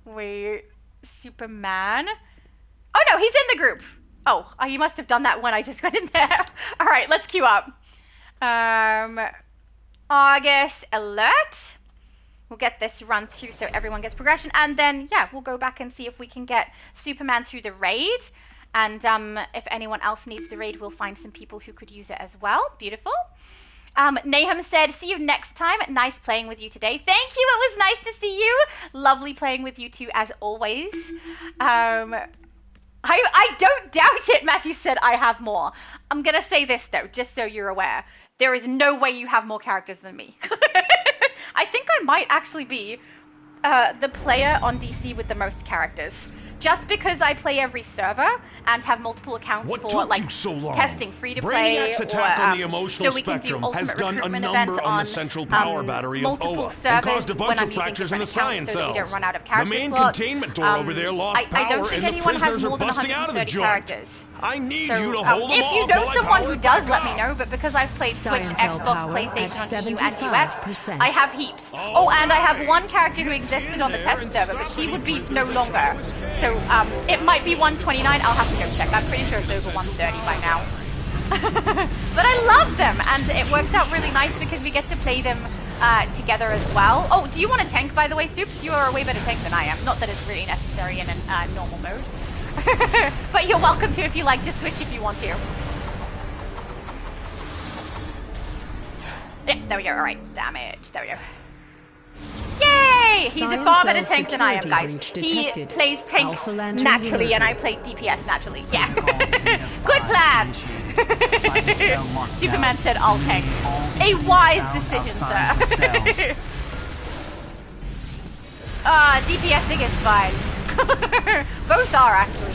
Wait, Superman. Oh no, he's in the group. Oh, you must have done that when I just went in there. All right, let's queue up. August alert. We'll get this run through so everyone gets progression. And then, yeah, we'll go back and see if we can get Superman through the raid. And if anyone else needs the raid, we'll find some people who could use it as well. Beautiful. Nahum said, see you next time. Nice playing with you today. Thank you. It was nice to see you. Lovely playing with you too, as always. I don't doubt it, Matthew said I have more. I'm going to say this, though, just so you're aware. There is no way you have more characters than me. I think I might actually be the player on DC with the most characters. Just because I play every server and have multiple accounts for like testing free to play, Brainiac's attack on the or emotional so we can do spectrum ultimate has done a recruitment number events on the central power battery of multiple Oa servers and caused a bunch when of I'm using fractures in the different science accounts so that cells. you don't run out of The character main slots. containment door over there lost I power don't think and the anyone has prisoners more are than busting out of the 130 joint. characters. I need So, you to hold them if you off know while I someone power who it does, back let me up. know. But because I've played Switch, Science cell Xbox, power PlayStation at on EU and US, 75%. I have heaps. Oh, and I have one character who existed on the test server, but she would be no longer. So it might be 129. I'll have to go check. I'm pretty sure it's over 130 by now. But I love them, and it works out really nice because we get to play them together as well. Oh, do you want a tank, by the way, Soups? You are a way better tank than I am. Not that it's really necessary in a normal mode. But you're welcome to if you like. Just switch if you want to. Yeah, there we go. All right, damage. There we go. Yay! He's a far better tank than I am, guys. He plays tank naturally, and I play DPS naturally. Yeah. Good plan. Superman said, I'll tank. A wise decision, sir. DPSing is fine. Both are, actually.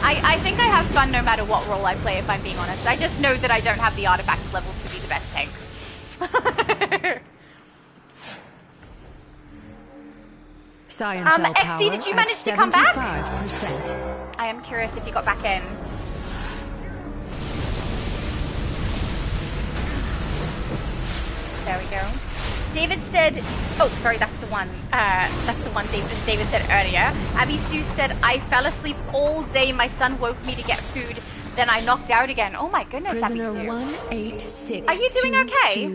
I think I have fun no matter what role I play, if I'm being honest. I just know that I don't have the artifact level to be the best tank. Science cell power XD, did you manage to come back? 75%. I am curious if you got back in. There we go. David said, oh, sorry, that's the one David said earlier. Abby Sue said, I fell asleep all day. My son woke me to get food. Then I knocked out again. Oh my goodness, Prisoner Abby Sue. 186. Are you doing okay?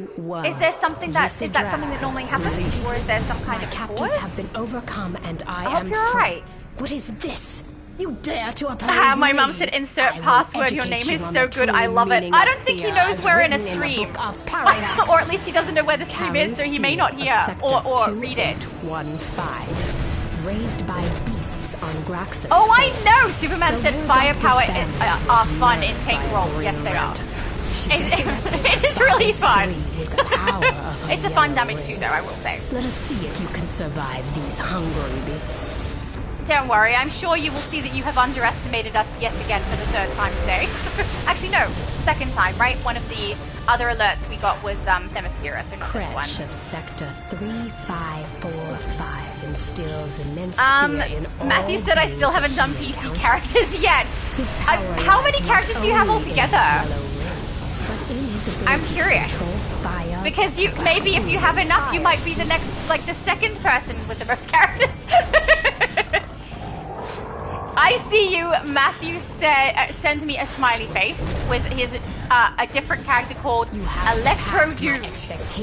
Is there something that something that normally happens, or is there some kind of captors pause? have been overcome, and I hope am you're all free. right. What is this? You dare to oppose My me? mom said insert I will password. Your educate name is you on so the good. I true love it. meaning I of don't think he fear knows as we're in a written the stream. book of Parallax. Or at least he doesn't know where the stream is, so he may not hear or read it. 2815, raised by beasts on Graxos. Oh, I know! Superman said firepower are fun in tank roles. Yes, they are. It is really fun. It's a fun damage too, though, I will say. Let us see if you can survive these hungry beasts. Don't worry, I'm sure you will see that you have underestimated us yet again for the third time today. Actually, no, second time, right? One of the other alerts we got was Themyscira, so not this Crash one. of Sector 3545 instills immense fear in all Matthew said I still haven't done PC characters yet. How many characters do you have altogether? I'm curious. Because maybe if you have enough, you might be the next, like the second person with the most characters. I see you. Matthew sends me a smiley face with his a different character called Electro Dude. A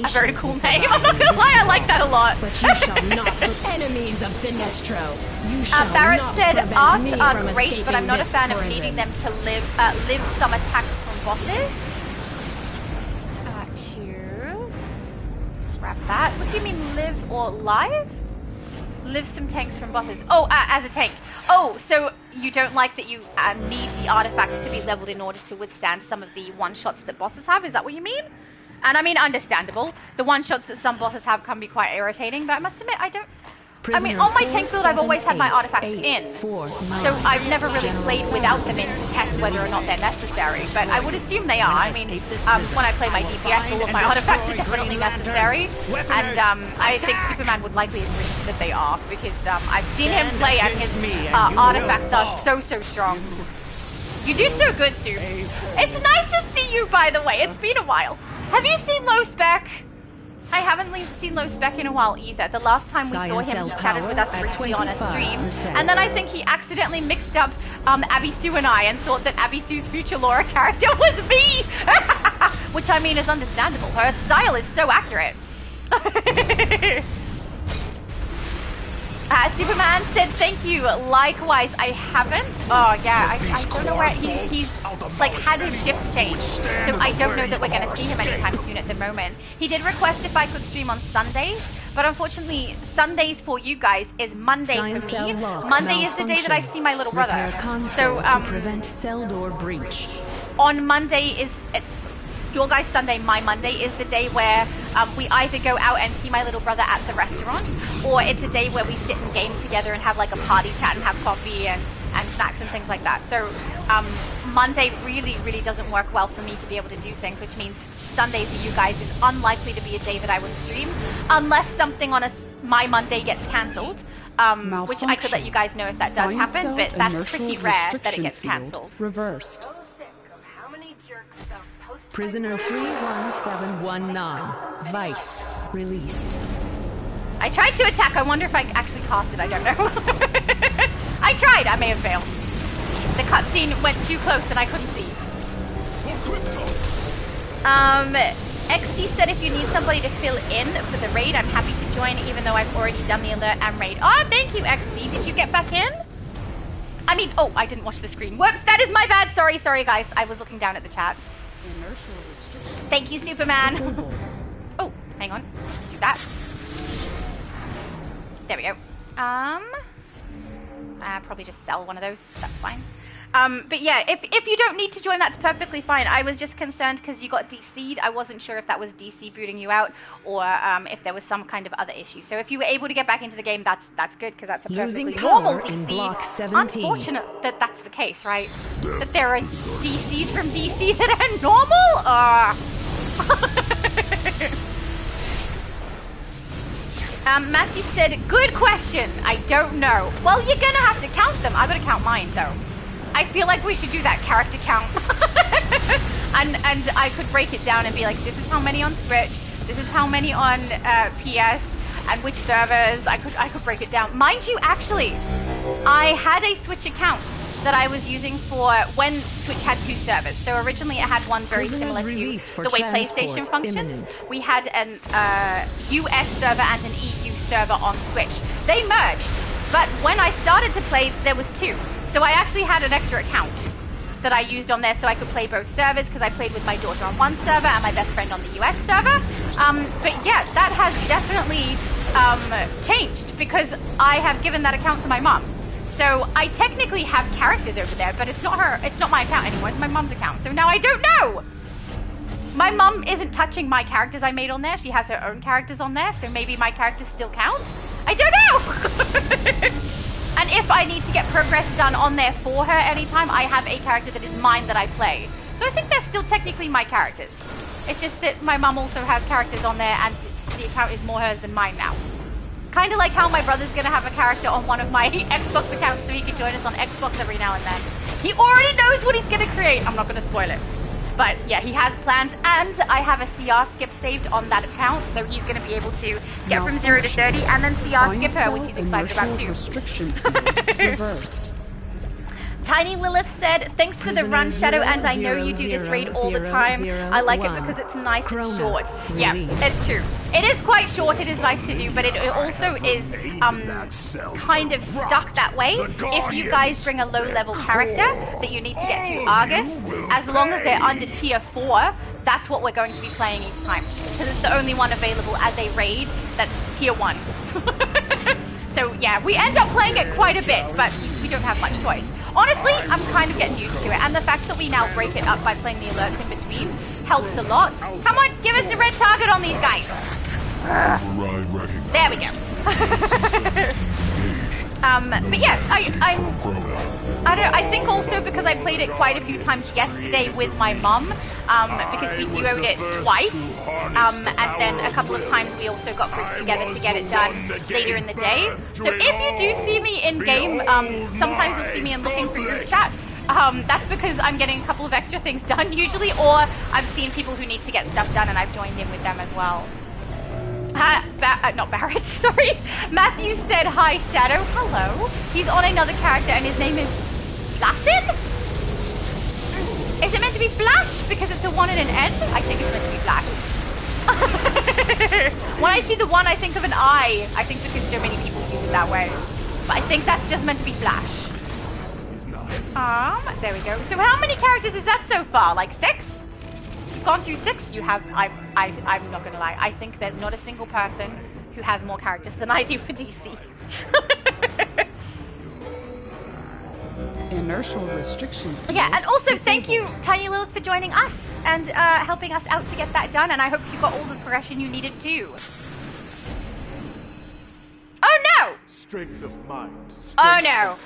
very cool name. I'm not gonna lie, I like that a lot. But you shall not be enemies of Sinestro. You shall Barrett not said prevent arts me are from great, but I'm not a escaping fan this of prison. needing them to live some attacks from bosses. Choose. Grab that. What do you mean live or live? Live some tanks from bosses. Oh, as a tank. Oh, so you don't like that you need the artifacts to be leveled in order to withstand some of the one-shots that bosses have? Is that what you mean? And I mean, understandable. The one-shots that some bosses have can be quite irritating, but I must admit, I mean, on my tank build, I've always had my artifacts in. So I've never really played without them in to test whether or not they're necessary. But I would assume they are. I mean, when I play my DPS, all of my artifacts are definitely necessary. And I think Superman would likely agree that they are, because I've seen him play and his artifacts are so strong. You do so good, Soup. It's nice to see you, by the way. It's been a while. Have you seen Low Spec? I haven't seen Low Spec in a while either. The last time we saw him, he chatted with us briefly on a stream. And then I think he accidentally mixed up Abby Sue and I and thought that Abby Sue's future Laura character was me! Which, I mean, is understandable. Her style is so accurate. Superman said thank you. Likewise, I haven't. Oh, yeah, I don't know where he's like had his shift changed. So I don't know that we're going to see him anytime soon at the moment. He did request if I could stream on Sundays, But unfortunately, Sundays for you guys is Monday for me. Monday is the day that I see my little brother. So, to prevent cell door breach. On Monday is your guys' Sunday, my Monday is the day where we either go out and see my little brother at the restaurant, or it's a day where we sit and game together and have like a party chat and have coffee and snacks and things like that. So Monday really, really doesn't work well for me to be able to do things, which means Sunday for you guys is unlikely to be a day that I would stream, unless something on my Monday gets cancelled, which I could let you guys know if that does happen, but that's pretty rare that it gets cancelled. Reversed. Prisoner 31719, Vice, released. I tried to attack. I wonder if I actually cast it. I don't know. I tried. I may have failed. The cutscene went too close and I couldn't see. XD said if you need somebody to fill in for the raid, I'm happy to join, even though I've already done the alert and raid. Oh, thank you, XD. Did you get back in? I mean, oh, I didn't watch the screen. Whoops, that is my bad. Sorry, guys. I was looking down at the chat. Thank you, Superman. Oh, hang on. Let's do that. There we go. Probably just sell one of those. That's fine. But yeah, if you don't need to join, that's perfectly fine. I was just concerned because you got DC'd. I wasn't sure if that was DC booting you out or if there was some kind of other issue. So if you were able to get back into the game, that's good, because that's a perfectly normal DC. In block 17. Unfortunate that that's the case, right? That there are DCs from DC that are normal? Matthew said, good question. I don't know. Well, you're gonna have to count them. I gotta count mine, though. I feel like we should do that character count. and I could break it down and be like, this is how many on Switch, this is how many on PS, and which servers. I could break it down. Mind you, actually, I had a Switch account that I was using for when Switch had 2 servers. So originally it had one very similar to the way PlayStation functions. Imminent. We had an US server and an EU server on Switch. They merged, but when I started to play, there was 2. So I actually had an extra account that I used on there so I could play both servers, because I played with my daughter on one server and my best friend on the US server. But yeah, that has definitely changed, because I have given that account to my mom. So I technically have characters over there, but it's not my account anymore, it's my mom's account. So now I don't know. My mom isn't touching my characters I made on there. She has her own characters on there, so maybe my characters still count? I don't know! And if I need to get progress done on there for her anytime, I have a character that is mine that I play. So I think they're still technically my characters. It's just that my mom also has characters on there and the account is more hers than mine now. Kind of like how my brother's going to have a character on one of my Xbox accounts so he can join us on Xbox every now and then. He already knows what he's going to create. I'm not going to spoil it. But yeah, he has plans, and I have a CR skip saved on that account, so he's going to be able to get from 0 to 30 and then CR skip her, which he's excited about too. Restriction field reversed. Tiny Lilith said, thanks for the run, Shadow, and I know you do this raid all the time. I like it because it's nice and short. Yeah, it's true. It is quite short, it is nice to do, but it also is kind of stuck that way. If you guys bring a low-level character that you need to get through A.R.G.U.S, as long as they're under tier 4, that's what we're going to be playing each time. Because it's the only one available as a raid that's tier 1. So yeah, we end up playing it quite a bit, but we don't have much choice. Honestly, I'm kind of getting used to it, and the fact that we now break it up by playing the alerts in between helps a lot. Come on, give us the red target on these guys. There we go. But yeah, I think also because I played it quite a few times yesterday with my mum, because we duoed it twice, and then a couple of times we also got groups together to get it done later in the day. So if you do see me in game, sometimes you'll see me in looking for group chat. That's because I'm getting a couple of extra things done usually, or I've seen people who need to get stuff done and I've joined in with them as well. Not Barrett, sorry. Matthew said, hi, Shadow. Hello. He's on another character and his name is Lassen? Is it meant to be Flash? Because it's a 1 and an N? I think it's meant to be Flash. When I see the 1, I think of an I. I think because so many people use it that way. But I think that's just meant to be Flash. There we go. So how many characters is that so far? Like 6? Gone through 6? You have, I'm not gonna lie, I think there's not a single person who has more characters than I do for DC. Inertial restriction field. Yeah, and also thank you, Tiny Lilith, for joining us and helping us out to get that done, and I hope you got all the progression you needed too. Oh no! Strength of mind. Oh no!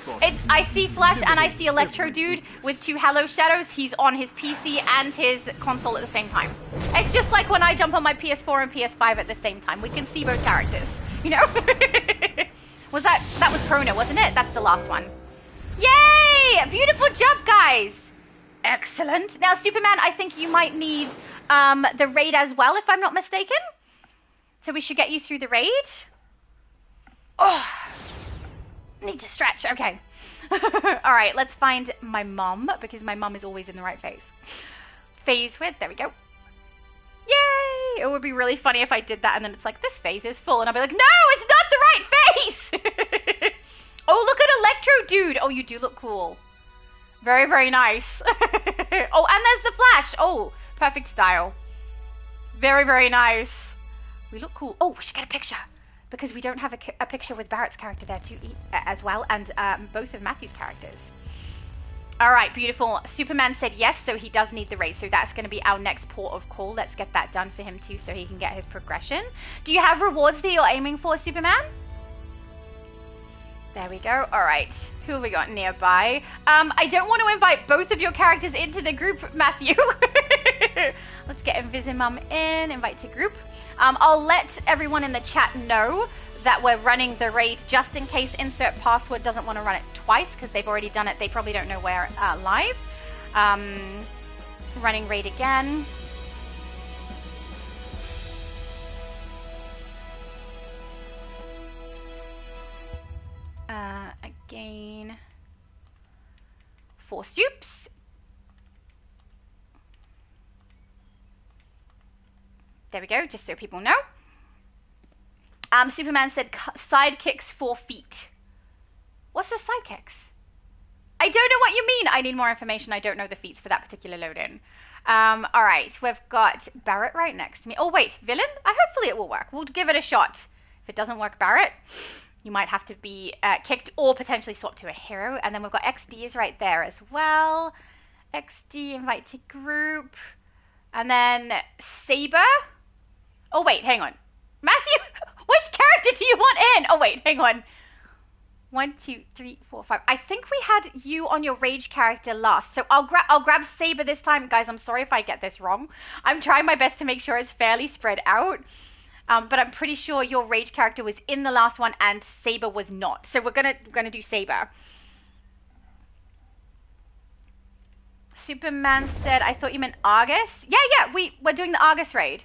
I see Flash and I see Electro Dude with 2 Halo Shadows. He's on his PC and his console at the same time. It's just like when I jump on my PS4 and PS5 at the same time. We can see both characters, you know? That was Krona, wasn't it? That's the last one. Yay! Beautiful job, guys! Excellent. Now, Superman, I think you might need the raid as well, if I'm not mistaken. So we should get you through the raid. Oh, need to stretch. Okay. All right, let's find my mom, because my mom is always in the right phase. Phase width, there we go. Yay! It would be really funny if I did that and then it's like, this phase is full. And I'll be like, no, it's not the right phase! Oh, look at Electro Dude. Oh, you do look cool. Very, very nice. Oh, and there's the Flash. Oh, perfect style. Very, very nice. We look cool. Oh, we should get a picture. Because we don't have a picture with Barrett's character there too, as well, and both of Matthew's characters. All right, beautiful. Superman said yes, so he does need the raid. So that's going to be our next port of call. Let's get that done for him too, so he can get his progression. Do you have rewards that you're aiming for, Superman? There we go. All right. Who have we got nearby? I don't want to invite both of your characters into the group, Matthew. Let's get Invisimum in. Invite to group. I'll let everyone in the chat know that we're running the raid just in case Insert Password doesn't want to run it twice because they've already done it. They probably don't know we're live. Running raid again. Again. 4 soups. There we go, just so people know. Superman said sidekicks 4 feet. What's the sidekicks? I don't know what you mean. I need more information. I don't know the feats for that particular load-in. All right, we've got Barrett right next to me. Oh, wait, villain? Hopefully it will work. We'll give it a shot. If it doesn't work, Barrett, you might have to be kicked or potentially swap to a hero. And then we've got XD is right there as well. XD, invite to group. And then Saber. Oh, wait, hang on. Matthew, which character do you want in? Oh, wait, hang on. 1, 2, 3, 4, 5. I think we had you on your Rage character last. So I'll grab Saber this time. Guys, I'm sorry if I get this wrong. I'm trying my best to make sure it's fairly spread out. But I'm pretty sure your Rage character was in the last one and Saber was not. So we're gonna do Saber. Superman said, I thought you meant A.R.G.U.S. Yeah, we're doing the A.R.G.U.S raid.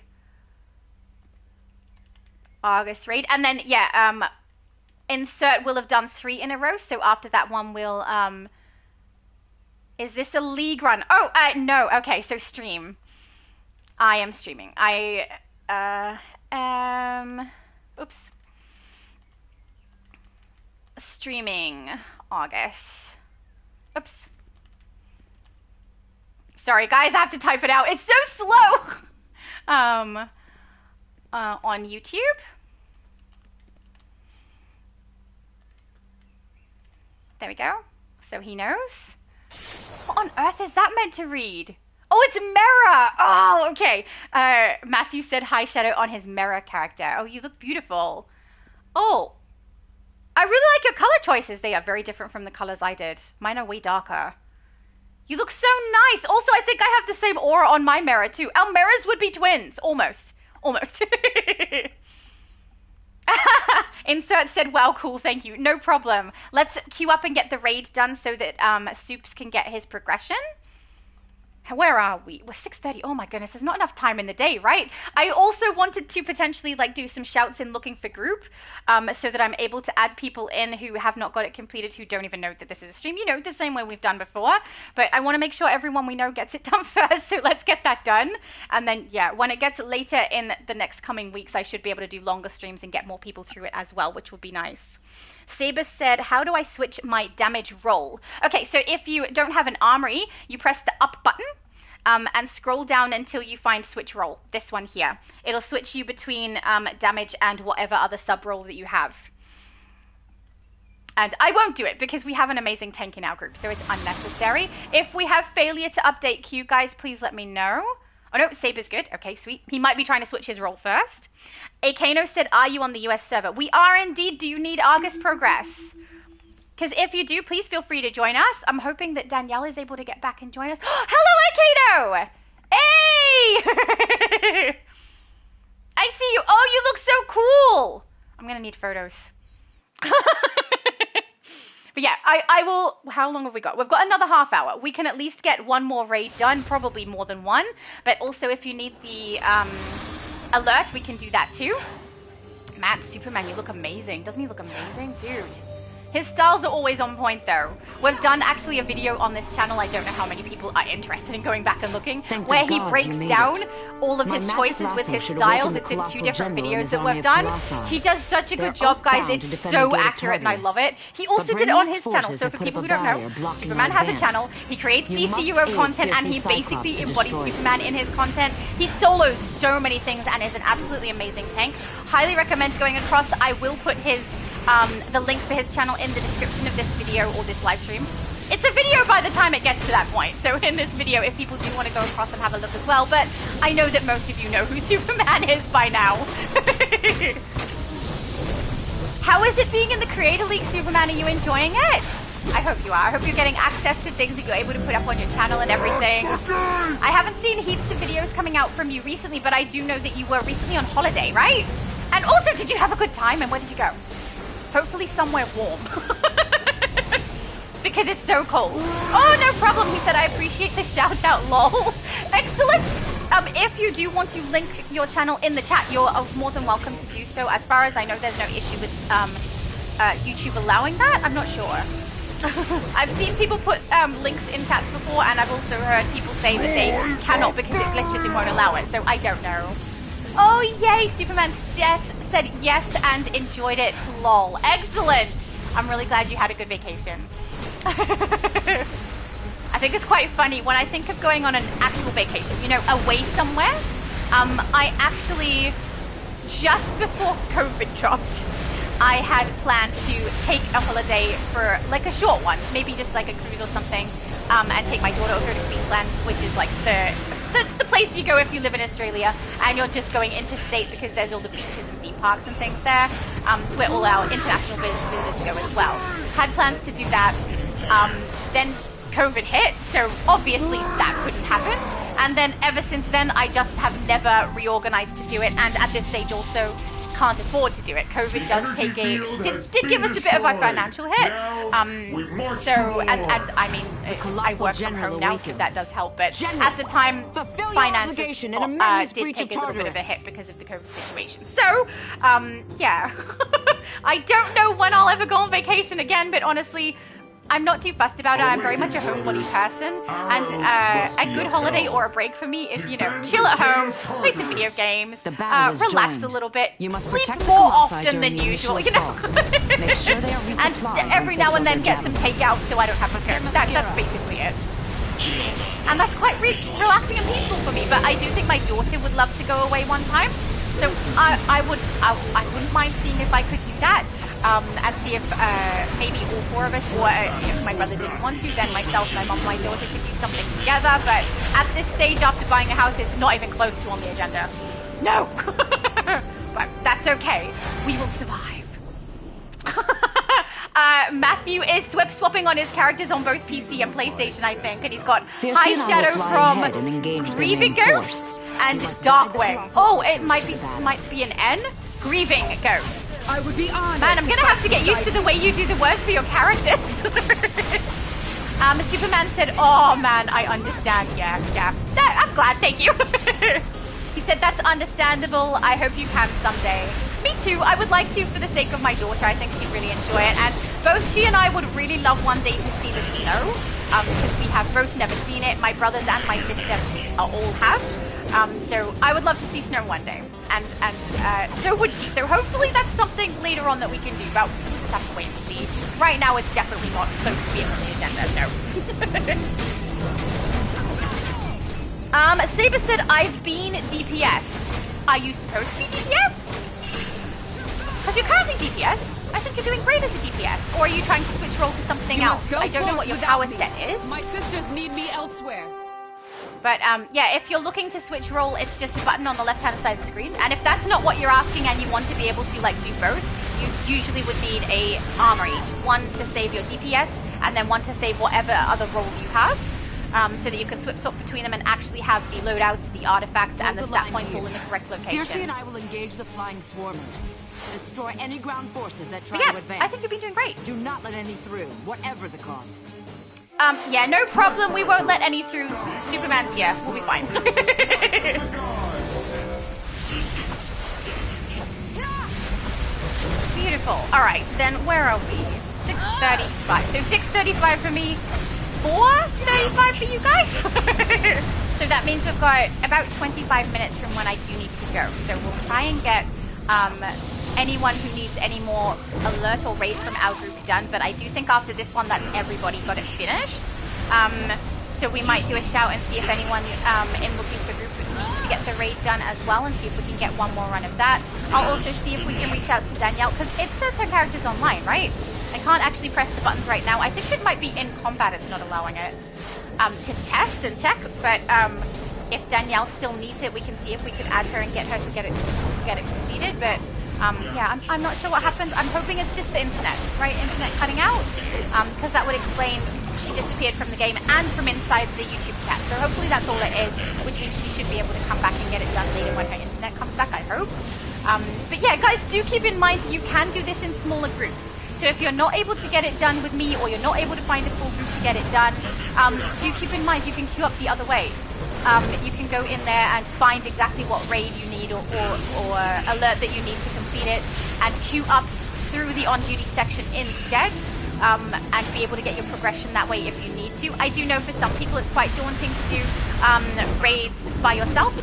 A.R.G.U.S raid. And then, yeah, Insert will have done 3 in a row. So after that one, we'll, is this a league run? Oh, no. Okay, so stream. I am streaming. I am, oops. Streaming A.R.G.U.S. Oops. Sorry, guys, I have to type it out. It's so slow. On YouTube. There we go. So he knows. What on earth is that meant to read? Oh, it's Mera. Oh, okay. Matthew said hi, Shadow, on his Mera character. Oh, you look beautiful. Oh, I really like your color choices. They are very different from the colors I did. Mine are way darker. You look so nice. Also, I think I have the same aura on my Mera too. Our Meras would be twins. Almost. Insert said, wow, cool, thank you. No problem. Let's queue up and get the raid done so that Soups can get his progression. Where are we? We're 6:30. Oh my goodness, there's not enough time in the day, right? I also wanted to potentially do some shouts in looking for group so that I'm able to add people in who have not got it completed, who don't even know that this is a stream, the same way we've done before. But I want to make sure everyone we know gets it done first, so let's get that done. And then, yeah, when it gets later in the next coming weeks, I should be able to do longer streams and get more people through it as well, which would be nice. Saber said, how do I switch my damage roll? Okay, so if you don't have an armory, you press the up button and scroll down until you find switch role, this one here. It'll switch you between damage and whatever other sub role that you have. And I won't do it because we have an amazing tank in our group, so it's unnecessary. If we have failure to update Q, guys, please let me know. Oh no, Saber's good. Okay, sweet. He might be trying to switch his role first. Akano said, are you on the US server? We are indeed. Do you need A.R.G.U.S progress? Because if you do, please feel free to join us. I'm hoping that Danielle is able to get back and join us. Hello, Akano! Hey! I see you. Oh, you look so cool. I'm going to need photos. But yeah, I will... How long have we got? We've got another half hour. We can at least get one more raid done, probably more than one. But also, if you need the alert, we can do that too. Matt, Superman, you look amazing. Doesn't he look amazing? Dude. His styles are always on point, though. We've done actually a video on this channel, I don't know how many people are interested in going back and looking, where he breaks down all of his choices with his styles. It's in 2 different videos that we've done. He does such a good job, guys. It's so accurate, and I love it. He also did it on his channel, so for people who don't know, Superman has a channel. He creates DCUO content, and he basically embodies Superman in his content. He solos so many things and is an absolutely amazing tank. Highly recommend going across. I will put his... the link for his channel in the description of this video or this live stream. It's a video by the time it gets to that point, so in this video, if people do want to go across and have a look as well, but I know that most of you know who Superman is by now. How is it being in the Creator League, Superman? Are you enjoying it? I hope you are. I hope you're getting access to things that you're able to put up on your channel and everything. I haven't seen heaps of videos coming out from you recently, but I do know that you were recently on holiday, right? And also, did you have a good time, and where did you go? Hopefully somewhere warm. Because it's so cold. Oh, no problem. He said, I appreciate the shout out, lol. Excellent. If you do want to link your channel in the chat, you're more than welcome to do so. As far as I know, there's no issue with YouTube allowing that. I'm not sure. I've seen people put links in chats before, and I've also heard people say that they cannot because it glitches and won't allow it. So I don't know. Oh, yay. Superman said yes and enjoyed it. Lol. Excellent. I'm really glad you had a good vacation. I think it's quite funny when I think of going on an actual vacation, you know, away somewhere. I actually, just before COVID dropped, I had planned to take a holiday for like a short one, maybe just like a cruise or something, and take my daughter over to Queensland, which is like that's the place you go if you live in Australia, and you're just going interstate because there's all the beaches and theme parks and things there. It's where all our international visitors go as well. Had plans to do that. Then COVID hit, so obviously that couldn't happen. And then ever since then, I just have never reorganized to do it, and at this stage also can't afford to do it. COVID does take did give us a bit of a financial hit. So, and I mean, I work from home now, so that does help. But at the time, finances did take a little bit of a hit because of the COVID situation. So, yeah. I don't know when I'll ever go on vacation again, but honestly, I'm not too fussed about it. I'm very much a homebody person, and a good holiday or a break for me is, you know, chill at home, play some video games, relax a little bit, sleep more often than usual, you know, and every now and then get some takeout so I don't have to cook. That's basically it. And that's quite relaxing and peaceful for me, but I do think my daughter would love to go away one time, so I wouldn't mind seeing if I could do that. And see if maybe all 4 of us, or if my brother didn't want to, then myself, my mom, my daughter could do something together. But at this stage, after buying a house, it's not even close to on the agenda. No! But that's okay. We will survive. Matthew is swapping on his characters on both PC and PlayStation, I think. And he's got High Shadow from Grieving Ghost and Darkwing. Oh, it might be an N? Grieving Ghost. I would be honored. Man, I'm gonna have to get used to the way you do the words for your characters. Superman said, oh man, I understand. Yeah. I'm glad, thank you. He said, that's understandable. I hope you can someday. Me too. I would like to for the sake of my daughter. I think she'd really enjoy it. And both she and I would really love one day to see the snow. Because we have both never seen it. My brothers and my sister all have. So I would love to see snow one day, and so would she. So hopefully that's something later on that we can do, but we'll just have to wait and see. Right now it's definitely not supposed to be on the agenda, no. Saber said, I've been DPS. Are you supposed to be DPS? Because you're currently DPS. I think you're doing great as a DPS. Or are you trying to switch role to something else? I don't know what your power set is. My sisters need me elsewhere. But yeah, if you're looking to switch role, it's just a button on the left-hand side of the screen. And if that's not what you're asking and you want to be able to like do both, you usually would need a armory. One to save your DPS, and then one to save whatever other role you have. So that you can swap between them and actually have the loadouts, the artifacts, and the stat points all in the correct location. Circe and I will engage the flying swarmers. Destroy any ground forces that try to advance. I think you've been doing great. Do not let any through, whatever the cost. Yeah, no problem. We won't let any through. Superman's here. We'll be fine. Beautiful. All right, then where are we? 6:35. So 6:35 for me. 4:35 for you guys. So that means we've got about 25 minutes from when I do need to go. So we'll try and get anyone who needs any more alert or raid from our group done. But I do think after this one, that's everybody got it finished. So we might do a shout and see if anyone in looking for group needs to get the raid done as well, and see if we can get one more run of that. I'll also see if we can reach out to Danielle, because it says her character's online, right? I can't actually press the buttons right now. I think it might be in combat, it's not allowing it to test and check, but if Danielle still needs it, we can see if we could add her and get her to get it completed. But yeah, I'm not sure what happened. I'm hoping it's just the internet, right? Internet cutting out, because that would explain she disappeared from the game and from inside the YouTube chat. So hopefully that's all it is, which means she should be able to come back and get it done later when her internet comes back, I hope. But yeah, guys, do keep in mind you can do this in smaller groups. So if you're not able to get it done with me, or you're not able to find a full group to get it done, do keep in mind you can queue up the other way. You can go in there and find exactly what raid you need or alert that you need to complete it, and queue up through the on-duty section instead, and be able to get your progression that way if you need to. I do know for some people it's quite daunting to do raids by yourself,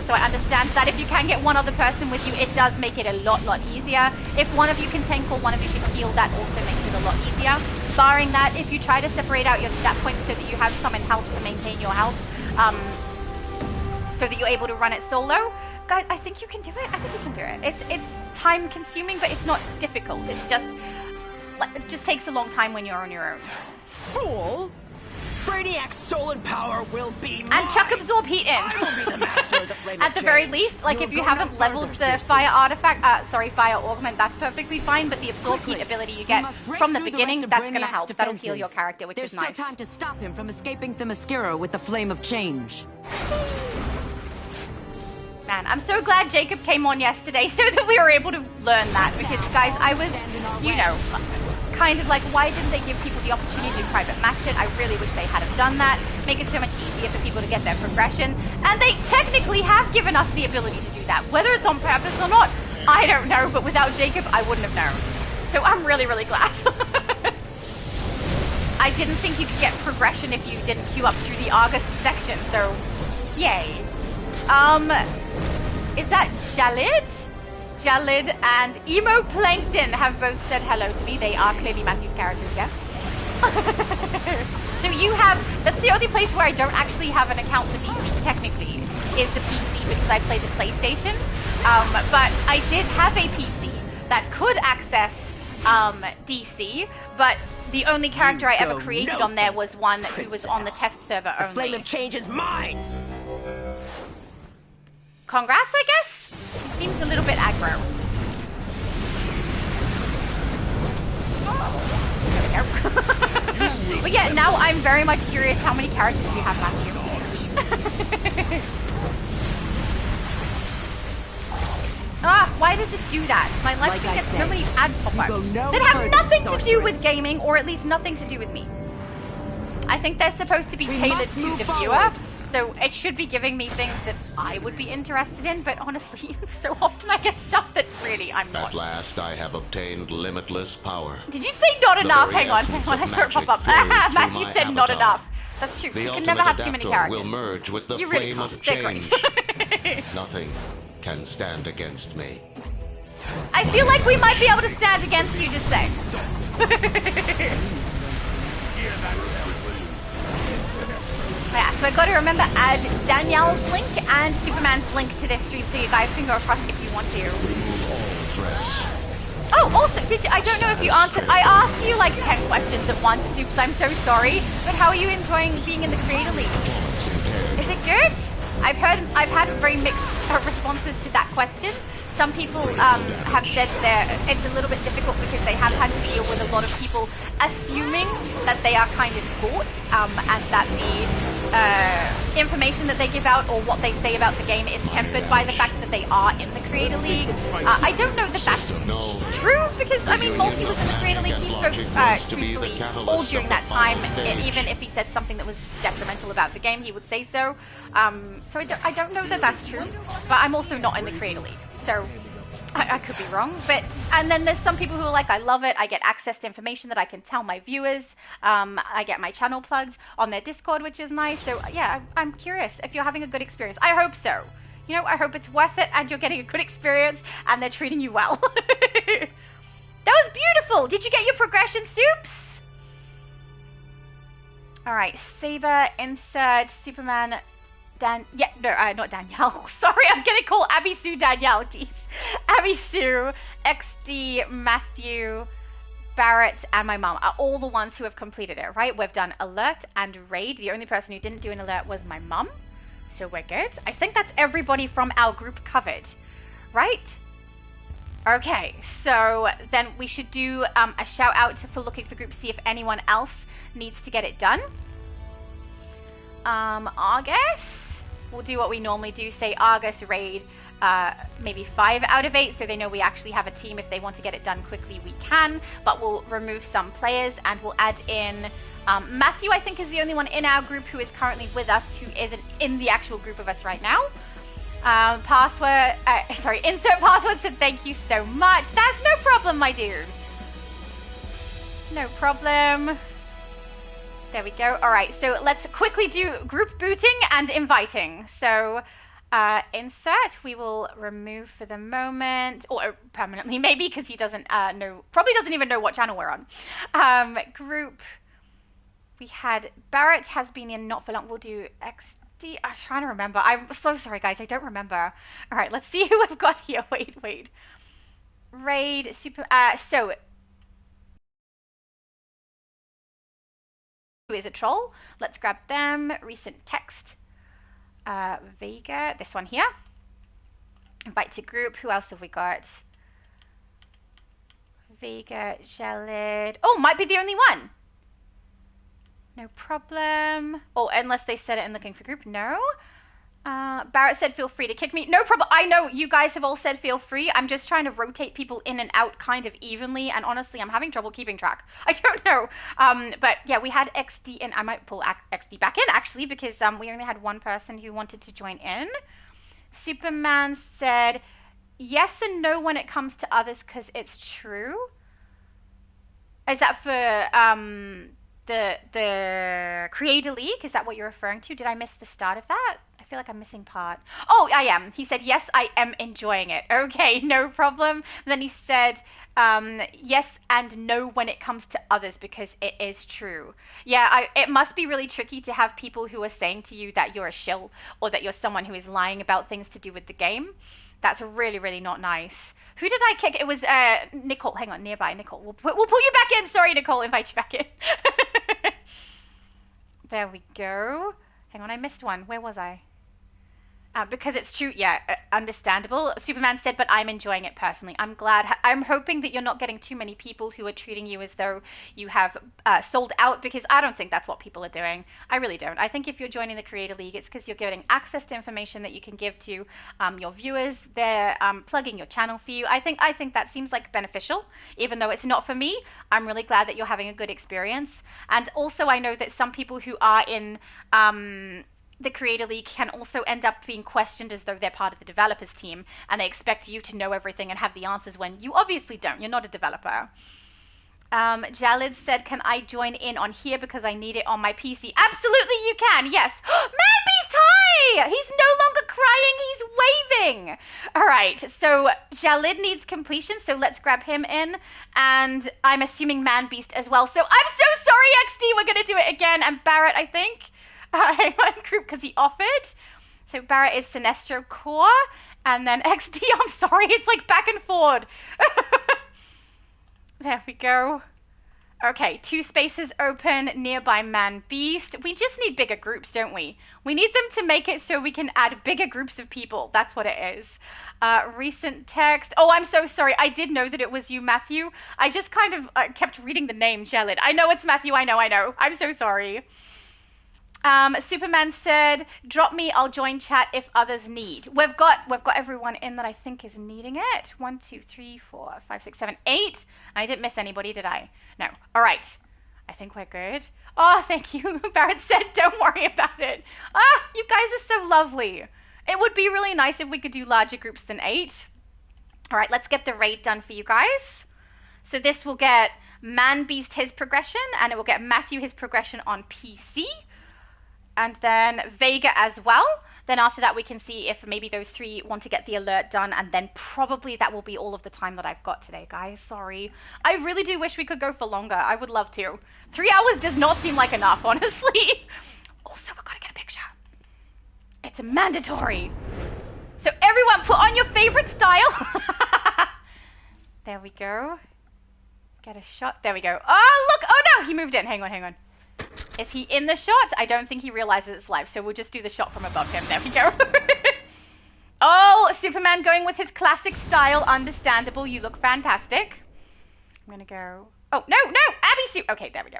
so I understand that if you can get one other person with you, it does make it a lot easier. If one of you can tank or one of you can heal, that also makes it a lot easier. Barring that, if you try to separate out your stat points so that you have some in health to maintain your health, so that you're able to run it solo, guys, I think you can do it. I think you can do it. It's time consuming, but it's not difficult. It's just, it just takes a long time when you're on your own. Fool! Brainiac's stolen power will be mine. And chuck absorb heat in. I will be the master of the flame At the very least, like if you haven't leveled the fire artifact, fire augment, that's perfectly fine. But the absorb heat ability you get from the beginning, that's going to help. That'll heal your character, which is nice. There's still time to stop him from escaping Themyscira with the flame of change. Man, I'm so glad Jacob came on yesterday so that we were able to learn that. Because, guys, I was, you know, kind of like, why didn't they give people the opportunity to private match it? I really wish they had have done that. Make it so much easier for people to get their progression. And they technically have given us the ability to do that. Whether it's on purpose or not, I don't know. But without Jacob, I wouldn't have known. So I'm really glad. I didn't think you could get progression if you didn't queue up through the A.R.G.U.S section. So, yay. Is that Jalid? Jalid and Emo Plankton have both said hello to me. They are clearly Matthew's characters, yeah? So you have, that's the only place where I don't actually have an account for DC, technically, is the PC, because I play the PlayStation. But I did have a PC that could access DC, but the only character I ever created on there was one who was on the test server only. The flame of change is mine! Congrats, I guess? She seems a little bit aggro. There we go. But yeah, now I'm very much curious how many characters you have, Matthew. Why does it do that? My live stream gets so many ad pop-ups that have nothing to do with gaming, or at least nothing to do with me. I think they're supposed to be tailored to the viewer. So it should be giving me things that I would be interested in, but honestly, so often I get stuff that really I'm not. At last, I have obtained limitless power. Did you say not enough? Hang on, I saw it pop up. Matthew said not enough. That's true. You can never have too many characters. Will merge with the you really flame of change. Nothing can stand against me. I feel like we might be able to stand against you, just say. Yeah, so I got to remember add Danielle's link and Supermann's link to this stream so you guys can go across if you want to. Remove all threats. Oh, also, I don't know if you answered. I asked you like 10 questions at once, Soups. I'm so sorry. But how are you enjoying being in the Creator League? Is it good? I've had very mixed responses to that question. Some people have said that it's a little bit difficult because they have had to deal with a lot of people assuming that they are kind of bought and that the information that they give out or what they say about the game is tempered by the fact that they are in the Creator League. I don't know that that's true because, I mean, Multi was in the Creator League. He spoke truthfully all during that time. Even if he said something that was detrimental about the game, he would say so. So I don't know that that's true, but I'm also not in the Creator League. So I could be wrong, and then there's some people who are like, I love it. I get access to information that I can tell my viewers. I get my channel plugged on their Discord, which is nice. So yeah, I'm curious if you're having a good experience. I hope so. You know, I hope it's worth it and you're getting a good experience and they're treating you well. That was beautiful. Did you get your progression, Soups? All right, Saber, insert, Superman. Not Danielle. Sorry, I'm getting called Abby Sue Danielle. Jeez. Abby Sue, XD, Matthew, Barrett, and my mom are all the ones who have completed it, right? We've done alert and raid. The only person who didn't do an alert was my mum. So we're good. I think that's everybody from our group covered, right? Okay, so then we should do a shout out for looking for groups, see if anyone else needs to get it done. A.R.G.U.S. We'll do what we normally do, say A.R.G.U.S raid, maybe 5 out of 8, so they know we actually have a team. If they want to get it done quickly, we can, but we'll remove some players and we'll add in Matthew, I think, is the only one in our group who is currently with us, who isn't in the actual group of us right now. Insert password said thank you so much. That's no problem, my dude. No problem. There we go. All right, so let's quickly do group booting and inviting. So insert, we will remove for the moment, or permanently maybe, because he doesn't probably doesn't even know what channel we're on. Group, we had Barrett has been in not for long. We'll do XD. I'm trying to remember. I'm so sorry, guys. I don't remember. All right, let's see who I've got here. Wait. Raid, super, so who is a troll? Let's grab them. Recent text. Vega, this one here. Invite to group. Who else have we got? Vega, Gelid. Oh, might be the only one. No problem. Oh, unless they said it in looking for group. No. Barrett said feel free to kick me. No problem. I know you guys have all said feel free. I'm just trying to rotate people in and out kind of evenly, and honestly I'm having trouble keeping track. I don't know. But yeah, we had XD, and I might pull XD back in actually, because we only had one person who wanted to join in. Superman said yes and no when it comes to others because it's true. Is that for the Creator League? Is that what you're referring to? Did I miss the start of that? I feel like I'm missing part. Oh, I am. He said, yes, I am enjoying it. Okay, no problem. And then he said, yes and no when it comes to others because it is true. Yeah, it must be really tricky to have people who are saying to you that you're a shill or that you're someone who is lying about things to do with the game. That's really, really not nice. Who did I kick? It was Nicole. Hang on, nearby Nicole. We'll pull you back in. Sorry, Nicole. Invite you back in. There we go. Hang on, I missed one. Where was I? Because it's true, yeah, understandable. Superman said, but I'm enjoying it personally. I'm glad. I'm hoping that you're not getting too many people who are treating you as though you have sold out, because I don't think that's what people are doing. I really don't. I think if you're joining the Creator League, it's because you're getting access to information that you can give to your viewers. They're plugging your channel for you. I think that seems like beneficial, even though it's not for me. I'm really glad that you're having a good experience. And also, I know that some people who are in the Creator League can also end up being questioned as though they're part of the developers team, and they expect you to know everything and have the answers when you obviously don't. You're not a developer. Jalid said, can I join in on here because I need it on my PC? Absolutely you can, yes. Man Beast, hi! He's no longer crying, he's waving. All right, so Jalid needs completion, so let's grab him in, and I'm assuming Man Beast as well. So I'm so sorry, XD, we're gonna do it again, and Barrett, I think. Hang on, group, because he offered. So Barrett is Sinestro Core, and then XD, I'm sorry, it's like back and forward. There we go. Okay, 2 spaces open, nearby man beast. We just need bigger groups, don't we? We need them to make it so we can add bigger groups of people. That's what it is. Recent text. Oh, I'm so sorry. I did know that it was you, Matthew. I just kind of kept reading the name, Jelid. I know it's Matthew. I know. I'm so sorry. Superman said, drop me, I'll join chat if others need. We've got everyone in that I think is needing it. 1, 2, 3, 4, 5, 6, 7, 8. I didn't miss anybody, did I? No. All right. I think we're good. Oh, thank you. Barrett said, don't worry about it. Ah, you guys are so lovely. It would be really nice if we could do larger groups than 8. All right, let's get the raid done for you guys. So this will get Man Beast his progression, and it will get Matthew his progression on PC. And then Vega as well. Then after that, we can see if maybe those 3 want to get the alert done. And then probably that will be all of the time that I've got today, guys. Sorry. I really do wish we could go for longer. I would love to. 3 hours does not seem like enough, honestly. Also, we've got to get a picture. It's mandatory. So everyone, put on your favorite style. There we go. Get a shot. There we go. Oh, look. Oh, no. He moved in. Hang on. Is he in the shot? I don't think he realizes it's live, so we'll just do the shot from above him. There we go. Oh, Superman going with his classic style. Understandable. You look fantastic. I'm going to go... Oh, no. Abby Sue. Okay, there we go.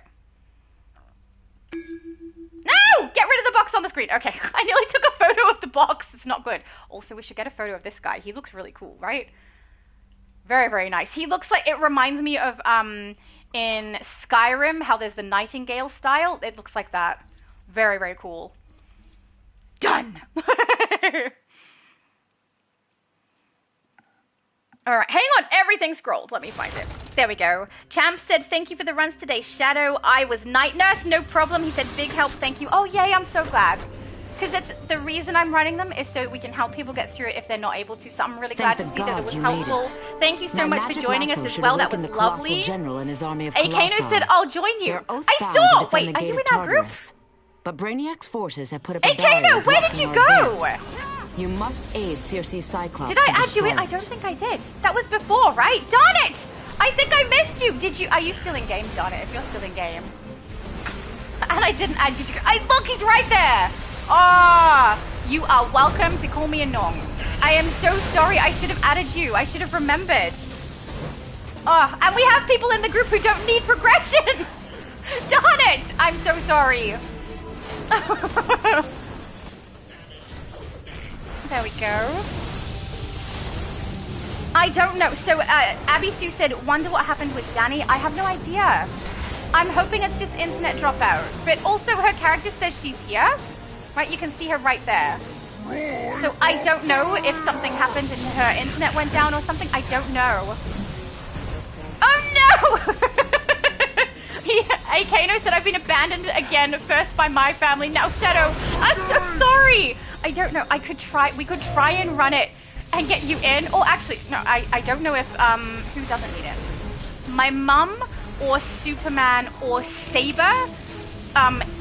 No! Get rid of the box on the screen. Okay, I nearly took a photo of the box. It's not good. Also, we should get a photo of this guy. He looks really cool, right? Very, very nice. He looks like... It reminds me of... in Skyrim, how there's the Nightingale style. It looks like that. Very, very cool. Done! All right, hang on. Everything scrolled. Let me find it. There we go. Champ said, thank you for the runs today. Shadow, I was night nurse. No problem. He said, big help. Thank you. Oh, yay. I'm so glad. Because it's the reason I'm running them is so we can help people get through it if they're not able to. So I'm really glad to see that it was helpful. Thank you so much for joining us as well. That was lovely. Akano said, I'll join you. I saw. Wait, are you in our group? But Brainiac's forces have put up a Akano, where did you go? You must aid Circe's Cyclops. Did I add you in? I don't think I did. That was before, right? Darn it! I think I missed you. Did you? Are you still in game? Darn it, if you're still in game. And I didn't add you to... Look, he's right there. Ah, you are welcome to call me a nong. I am so sorry. I should have added you. I should have remembered. Oh, and we have people in the group who don't need progression. Darn it. I'm so sorry. There we go. I don't know. So Abby Sue said, wonder what happened with Danny. I have no idea. I'm hoping it's just internet dropout. But also her character says she's here. Right, you can see her right there. So I don't know if something happened and her internet went down or something. I don't know. Oh no! Akano said, I've been abandoned again, first by my family, now Shadow. I'm so sorry. I don't know. We could try and run it and get you in. Or actually, no, I don't know if, who doesn't need it? My mum or Superman or Saber,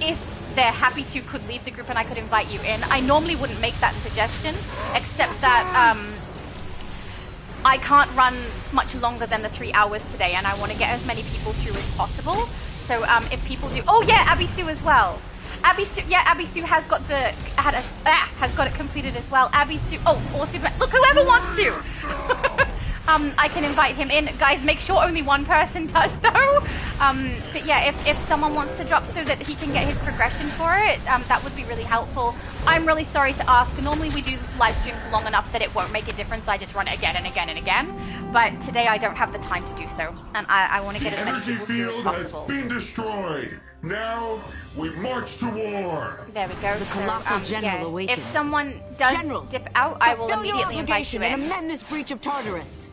if they're happy to, could leave the group and I could invite you in. I normally wouldn't make that suggestion, except that I can't run much longer than the 3 hours today, and I want to get as many people through as possible. So if people do, oh yeah, Abby Sue as well. Abby Sue has got got it completed as well. Abby Sue, or Superman. Look, whoever wants to. I can invite him in. Guys, make sure only one person does though. But yeah, if someone wants to drop so that he can get his progression for it, that would be really helpful. I'm really sorry to ask. Normally we do live streams long enough that it won't make a difference. I just run it again and again and again. But today I don't have the time to do so. And I want to get as many people through as possible. The energy field has been destroyed. Now we march to war. There we go. The colossal general awakens. If someone does dip out, I will immediately invite you in. And amend this breach of Tartarus.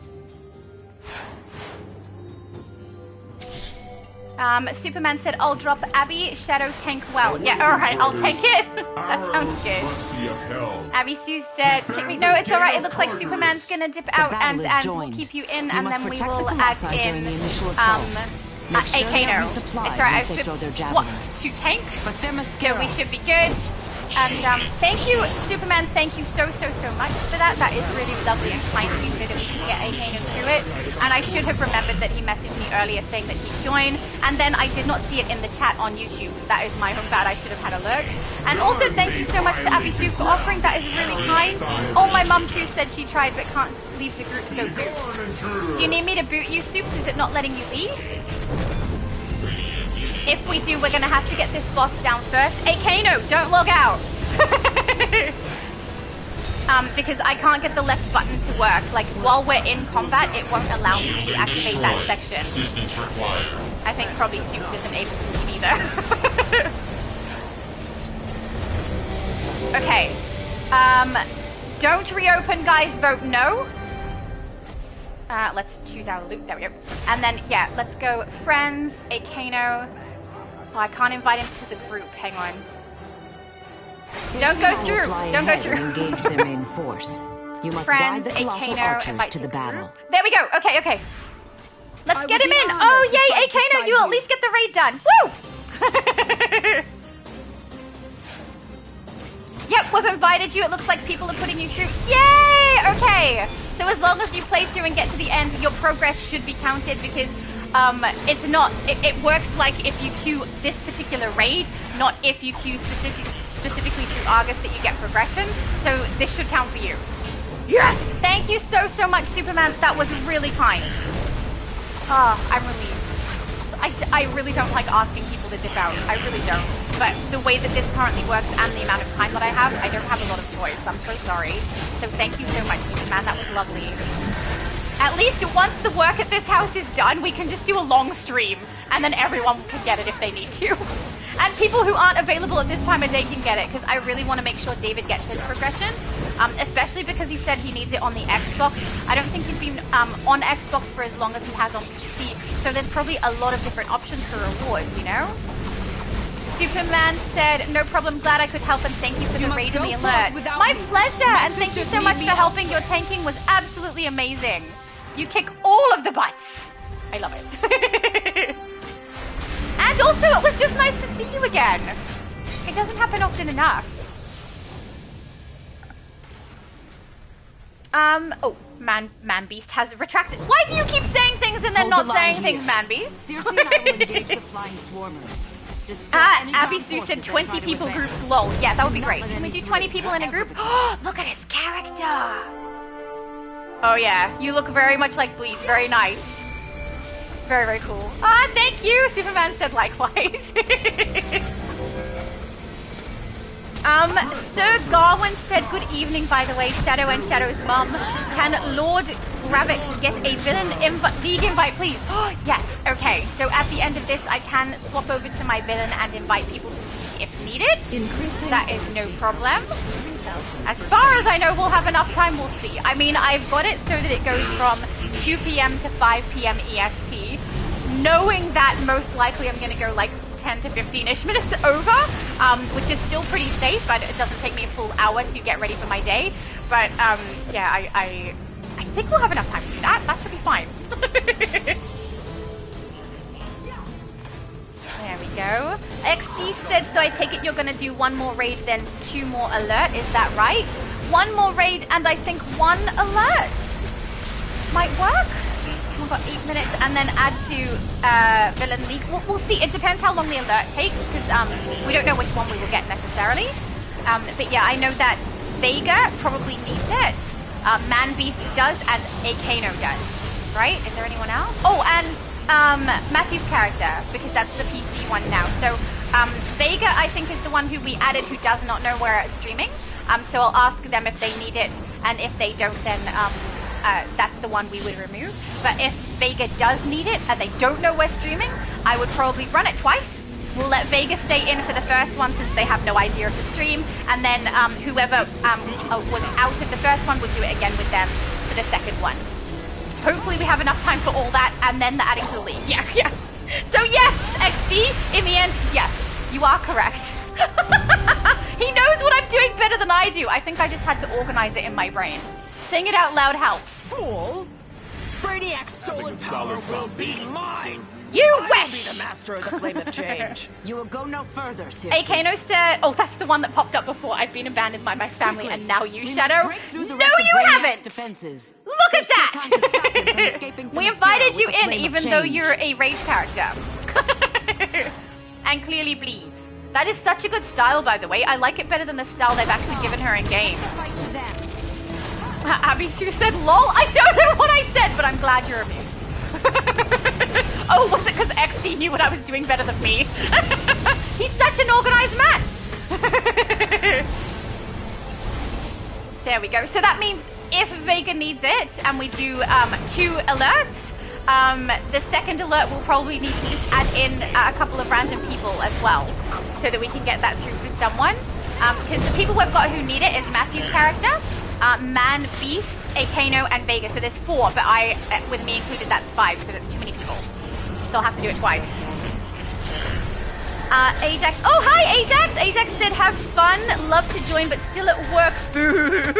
Superman said, I'll drop Abby, Shadow tank well. Yeah, alright, I'll take it. That sounds good. Abby Sue said, no, it's alright, it looks like Superman's gonna dip out and we'll keep you in and then we will add in A.K.No. It's alright, I've suit tank, so we should be good. And thank you, Superman, thank you so much for that. That is really lovely and kind of you so that we can get A.K.No through it. And I should have remembered that he messaged me earlier saying that he'd join, and then I did not see it in the chat on YouTube. That is my own bad, I should have had alert. And also thank you so much to Abby Sue for offering, that is really kind. Oh, my mum too said she tried but can't leave the group, so boot. Do you need me to boot you, Soups? Is it not letting you leave? If we do, we're gonna have to get this boss down first. A.K.No, don't log out. Because I can't get the left button to work. Like, while we're in combat, it won't allow me to activate that section. Assistance required. I think probably Soups isn't able to leave either. Okay. Don't reopen, guys. Vote no. Let's choose our loot. There we go. And then, yeah, let's go. Friends, A.K.No. Oh, I can't invite him to the group. Hang on. Don't go through. Don't go through. Engage their main force. You must Friends, guide the colossal A.K.No. archers invite to the battle. There we go. Okay. Let's get him in. Oh, yay, A.K.No. You at least get the raid done. Woo! Yep, we've invited you. It looks like people are putting you through. Yay! Okay. So as long as you play through and get to the end, your progress should be counted because it's not. It works like if you queue this particular raid, not if you queue specifically through A.R.G.U.S that you get progression. So this should count for you. Yes! Thank you so much, Superman. That was really kind. Oh, I'm relieved. I really don't like asking people to dip out. I really don't. But the way that this currently works and the amount of time that I don't have a lot of choice. I'm so sorry. So thank you so much, Superman. That was lovely. At least once the work at this house is done, we can just do a long stream. And then everyone can get it if they need to. And people who aren't available at this time of day can get it. Because I really want to make sure David gets his progression. Especially because he said he needs it on the Xbox. I don't think he's been on Xbox for as long as he has on PC. So there's probably a lot of different options for rewards, you know? Superman said, no problem, glad I could help and thank you for the raid and the alert. My pleasure, and thank you so much for helping. Your tanking was absolutely amazing. You kick all of the butts. I love it. And also, it was just nice to see you again. It doesn't happen often enough. Oh, Man Beast has retracted. Why do you keep saying things and then not saying things, Man Beast? Circe and I will engage the flying swarmers. Abby Sue said 20 people groups, lol. Yeah, that would be great. Can we do 20 people in a group? Oh, look at his character. Oh yeah, you look very much like Bleeds. Very nice. Very cool. Ah, thank you. Superman said likewise. Sir Garwin said good evening, by the way, Shadow and Shadow's mum. Can Lord Gravix get a villain league invite, please? Oh, yes. Okay, so at the end of this, I can swap over to my villain and invite people to league if needed. That is no problem. As far as I know, we'll have enough time, we'll see. I mean, I've got it so that it goes from 2 p.m. to 5 p.m. EST, knowing that most likely I'm going to go like 10 to 15-ish minutes over, which is still pretty safe, but it doesn't take me a full hour to get ready for my day. But yeah, I think we'll have enough time to do that. That should be fine. There we go. XD said, so I take it you're going to do one more raid, then 2 more alert. Is that right? 1 more raid, and I think 1 alert might work. We've got 8 minutes, and then add to Villain League. We'll see. It depends how long the alert takes, because we don't know which one we will get necessarily. But yeah, I know that Vega probably needs it. Man Beast does, and A.K.No does. Right? Is there anyone else? Oh, and Matthew's character, because that's the PC one now. So Vega, I think, is the one who we added who does not know we're streaming. So I'll ask them if they need it, and if they don't, then that's the one we would remove. But if Vega does need it and they don't know we're streaming, I would probably run it twice. We'll let Vega stay in for the first one since they have no idea of the stream, and then whoever was out of the first one would do it again with them for the second one. Hopefully we have enough time for all that, and then the adding to the league. Yeah. So yes, XD, in the end, yes, you are correct. He knows what I'm doing better than I do. I think I just had to organize it in my brain. Saying it out loud helps. Fool! Brainiac's stolen power will be mine! You I'll wish! be the master of the flame of change. You will go no further, Circe. Akano said, oh, that's the one that popped up before. I've been abandoned by my family, and now you, Shadow. No, you haven't! Defenses. Look at There's still time to stop him from that! escaping from We the invited Skira you with the in, flame of even though change. you're a rage character. And clearly bleeds. That is such a good style, by the way. I like it better than the style they've actually given her in game. Abby Sue said, lol. I don't know what I said, but I'm glad you're amused. Oh, was it because XD knew what I was doing better than me? He's such an organized man. There we go. So that means if Vega needs it, and we do 2 alerts, the second alert will probably need to just add in a couple of random people as well, so that we can get that through for someone. Because the people we've got who need it is Matthew's character, Man, Beast, Akano, and Vega. So there's 4, but with me included, that's 5, so that's too many people. So I'll have to do it twice. Ajax. Oh, hi, Ajax. Ajax said, have fun. Love to join, but still at work. Boo.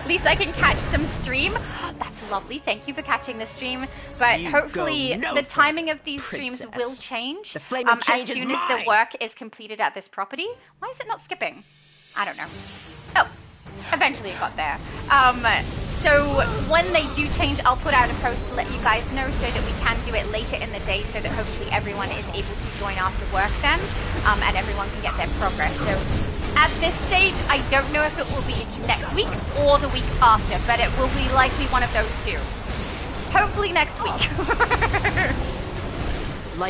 At least I can catch some stream. That's lovely. Thank you for catching the stream. But hopefully the timing of these streams will change. The flame of change as soon is as the mine. work is completed at this property. Why is it not skipping? I don't know. Oh, eventually it got there. So when they do change, I'll put out a post to let you guys know so that we can do it later in the day so that hopefully everyone is able to join after work then, and everyone can get their progress. So at this stage, I don't know if it will be next week or the week after, but it will be likely one of those 2. Hopefully next week.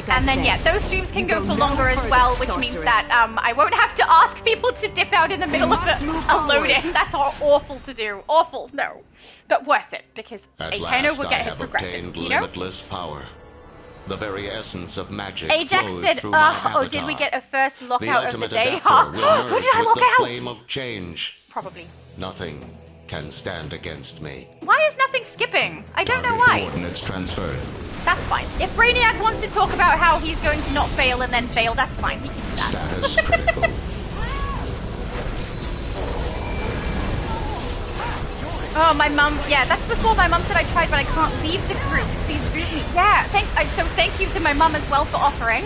And then, yeah, those streams can go for longer as well, which means that I won't have to ask people to dip out in the middle of a load-in. That's awful to do. Awful, no. But worth it, because Akano will get his progression, you know? Limitless power. The very essence of magic Ajax flows said, through my avatar. oh, did we get a first lockout of the day? Adapter will Who did I merge lock with the out? flame of change. Probably. Nothing can stand against me. Why is nothing skipping? I don't know why. Coordinates transferred. That's fine. If Brainiac wants to talk about how he's going to not fail and then fail, that's fine. He can do that. Status critical. Oh, my mum. Yeah, that's before my mum said I tried, but I can't leave the group. Please boot me. Yeah, so thank you to my mum as well for offering.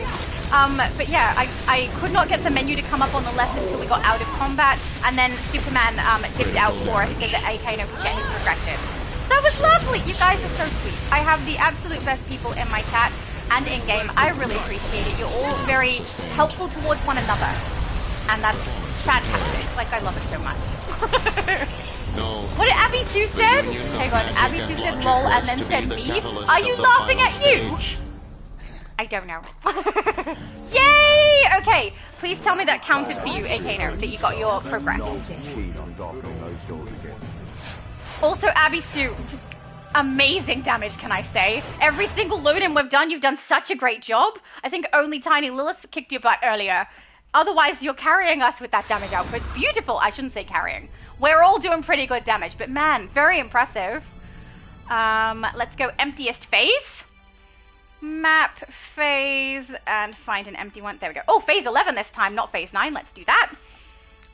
But yeah, I could not get the menu to come up on the left until we got out of combat, and then Superman dipped out for us so that Akano could get his progression. So that was lovely. You guys are so sweet. I have the absolute best people in my chat and in-game. I really appreciate it. You're all very helpful towards one another. And that's fantastic. Like, I love it so much. No. What did Abby Sue said? Hang on, Abby Sue said lol and then said me. Are you laughing at you? I don't know. Yay! Okay, please tell me that counted for you, Akano, that you got your progress. Also, Abby Sue, just amazing damage, can I say? Every single load-in we've done, you've done such a great job. I think only Tiny Lilith kicked your butt earlier. Otherwise, you're carrying us with that damage output. It's beautiful. I shouldn't say carrying. We're all doing pretty good damage, but man, very impressive. Let's go emptiest phase. Map phase and find an empty one. There we go. Oh, phase 11 this time, not phase 9. Let's do that.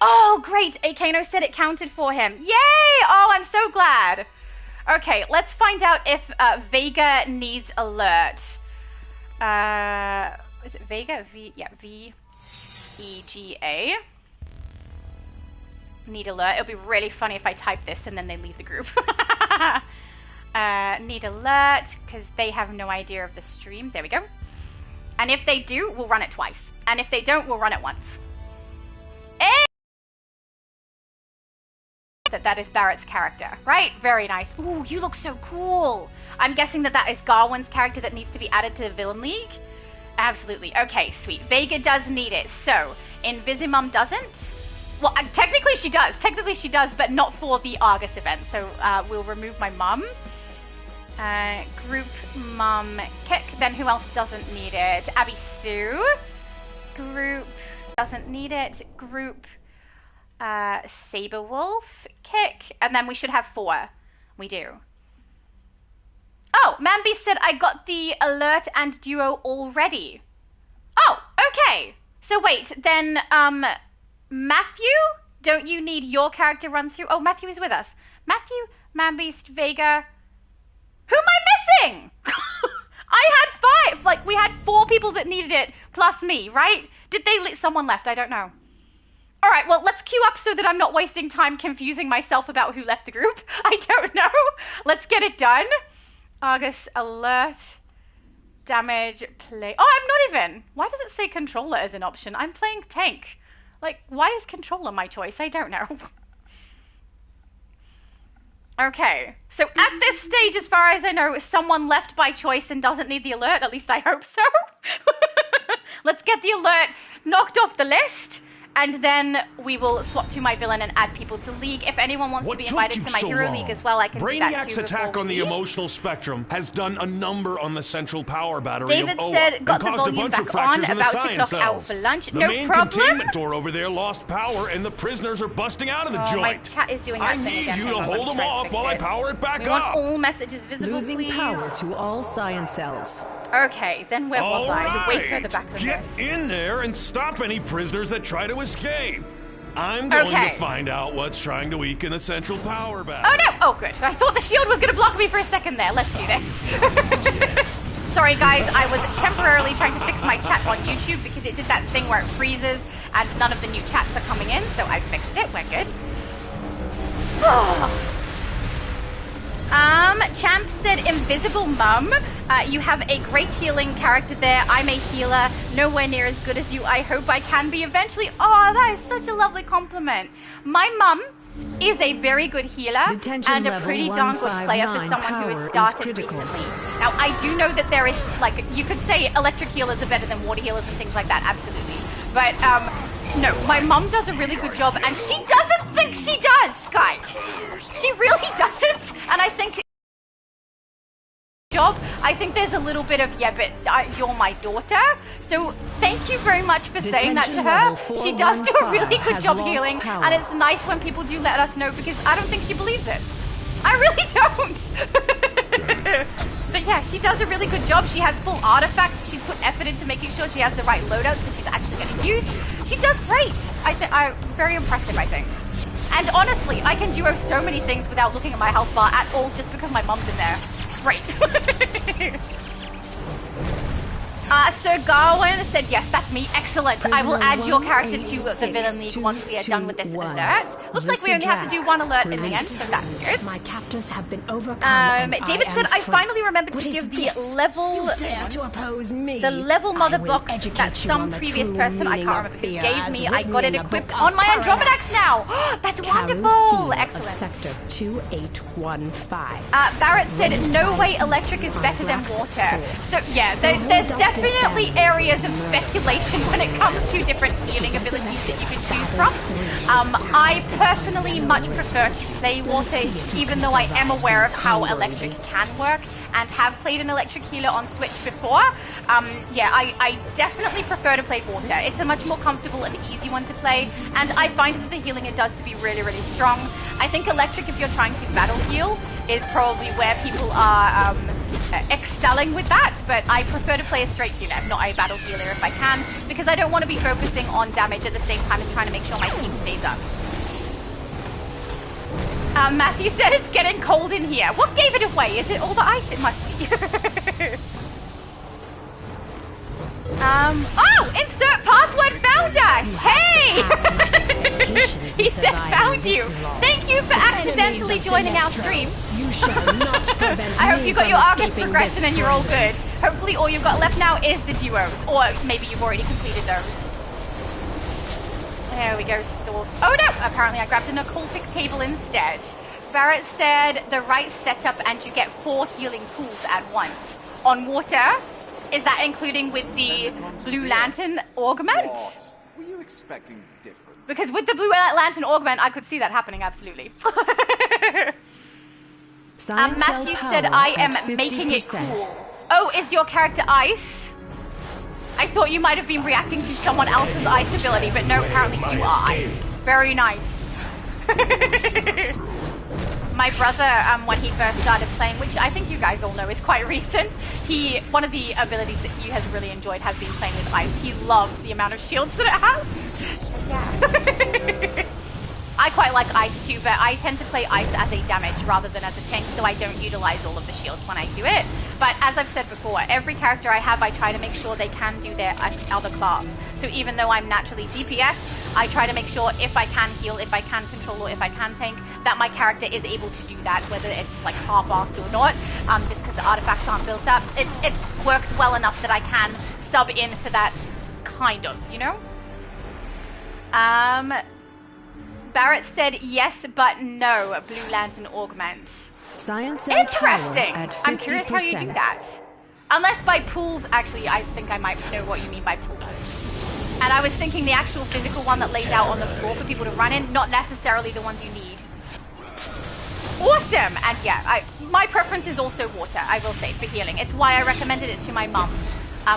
Oh, great. Akano said it counted for him. Yay! Oh, I'm so glad. Okay, let's find out if Vega needs alert. Is it Vega? Yeah, V-E-G-A. Need alert. It'll be really funny if I type this and then they leave the group. Need alert, because they have no idea of the stream. There we go. And if they do, we'll run it twice. And if they don't, we'll run it once. Hey! That is Barrett's character, right? Very nice. Ooh, you look so cool. I'm guessing that is Garwin's character that needs to be added to the Villain League. Absolutely. Okay, sweet. Vega does need it. So, Invisimum doesn't. Well, technically she does. Technically she does, but not for the A.R.G.U.S event. So, we'll remove my mum. Group mum kick. Then who else doesn't need it? Abby Sue. Group doesn't need it. Group Saberwolf kick. And then we should have 4. We do. Oh, Mambi said I got the alert and duo already. Oh, okay. So wait, then Matthew? Don't you need your character run through? Oh, Matthew is with us. Matthew, Mambeast, Vega. Who am I missing? I had 5. Like, we had 4 people that needed it, plus me, right? Did they someone left? I don't know. All right, well, let's queue up so that I'm not wasting time confusing myself about who left the group. I don't know. Let's get it done. A.R.G.U.S alert. Damage, play. Oh, I'm not even. Why does it say controller as an option? I'm playing tank. Like, why is controller my choice? I don't know. Okay, so at this stage, as far as I know, someone left by choice and doesn't need the alert. At least I hope so. Let's get the alert knocked off the list. And then we will swap to my villain and add people to League. If anyone wants to be invited to my Hero League as well, I can do that too. Brainiac's attack on the emotional spectrum has done a number on the central power battery David of OA said, got and the caused a volume bunch of back on, fractures in the about to science clock out cells. for lunch. The No main problem. containment door over there lost power, and the prisoners are busting out of the joint. My chat is doing that I thing need again. you Hang to on, hold let me them try and off fix while I it. power it back We up. want all messages visible, Losing please. power to all science cells. Okay, then where was I? All Way right, further back than get this. in there and stop any prisoners that try to escape. I'm going Okay. to find out what's trying to weaken the central power battery. Oh no! Oh good. I thought the shield was gonna block me for a second there. Let's do this. Sorry guys, I was temporarily trying to fix my chat on YouTube because it did that thing where it freezes and none of the new chats are coming in, so I fixed it. We're good. Champ said Invisible Mum. You have a great healing character there. I'm a healer, nowhere near as good as you. I hope I can be eventually. Oh, that is such a lovely compliment. My mum is a very good healer Detention and a level pretty darn good player for 159. someone who Power has is started critical. recently. Now, I do know that there is, like, you could say electric healers are better than water healers and things like that, absolutely. But, no, my mum does a really good job, and she doesn't think she does, guys. She really doesn't, and I think I think there's a little bit of, yeah, but you're my daughter. So thank you very much for saying that to her. She does do a really good job healing, and it's nice when people do let us know because I don't think she believes it. I really don't. But yeah, she does a really good job. She has full artifacts. She's put effort into making sure she has the right loadouts that she's actually going to use. She does great. I'm very impressive, I think. And honestly, I can duo so many things without looking at my health bar at all just because my mom's in there. Great. Sir Garwin said, yes, that's me. Excellent. I will add your character to the Villain League once we are done with this alert. Looks like we only have to do one alert in the end, so that's good. My captors have been overcome. David said, I finally remembered to give the level... The level mother box that some previous person, I can't remember who gave me. I got it equipped on my Andromedax now. That's wonderful. Excellent. Sector 2815. Barrett said, no way electric is better than water. So yeah, there's definitely areas of speculation when it comes to different healing abilities that you can choose from. I personally much prefer to play water, even though I am aware of how electric can work and have played an electric healer on Switch before. Yeah, I definitely prefer to play water. It's a much more comfortable and easy one to play, and I find that the healing it does to be really, really strong. I think electric, if you're trying to battle heal, is probably where people are excelling with that, but I prefer to play a straight healer, not a battle healer if I can, because I don't want to be focusing on damage at the same time as trying to make sure my team stays up. Matthew said it's getting cold in here. What gave it away? Is it all the ice? It must be. Oh! Insert password found us! Hey! He said found you. Thank you for accidentally joining our stream. You shall not prevent I hope you got your Argus Argus progression and you're all good. Hopefully all you've got left now is the duos. Or maybe you've already completed those. There we go, source. Oh no! Apparently I grabbed an occultic table instead. Barrett said the right setup and you get 4 healing pools at once. On water, is that including with the Blue Lantern Augment? What? Were you expecting different? Because with the Blue Lantern Augment, I could see that happening, absolutely. Matthew said I am making it cool. Oh, is your character ice? I thought you might have been reacting to someone else's ice ability, but no, apparently you are ice. Very nice. My brother, when he first started playing, which I think you guys all know is quite recent, one of the abilities that he has really enjoyed has been playing with ice. He loves the amount of shields that it has. So, yeah. I quite like ice too, but I tend to play ice as a damage rather than as a tank, so I don't utilize all of the shields when I do it. But as I've said before, every character I have, I try to make sure they can do their other class. So even though I'm naturally DPS, I try to make sure if I can heal, if I can control, or if I can tank, that my character is able to do that, whether it's like half-assed or not, just because the artifacts aren't built up. It works well enough that I can sub in for that, kind of, you know? Barrett said yes, but no, Blue Lantern Augment. Science interesting. At 50%. I'm curious how you do that. Unless by pools, actually, I think I might know what you mean by pools. And I was thinking the actual physical one that lays out on the floor for people to run in, not necessarily the ones you need. Awesome! And yeah, my preference is also water, I will say, for healing. It's why I recommended it to my mum.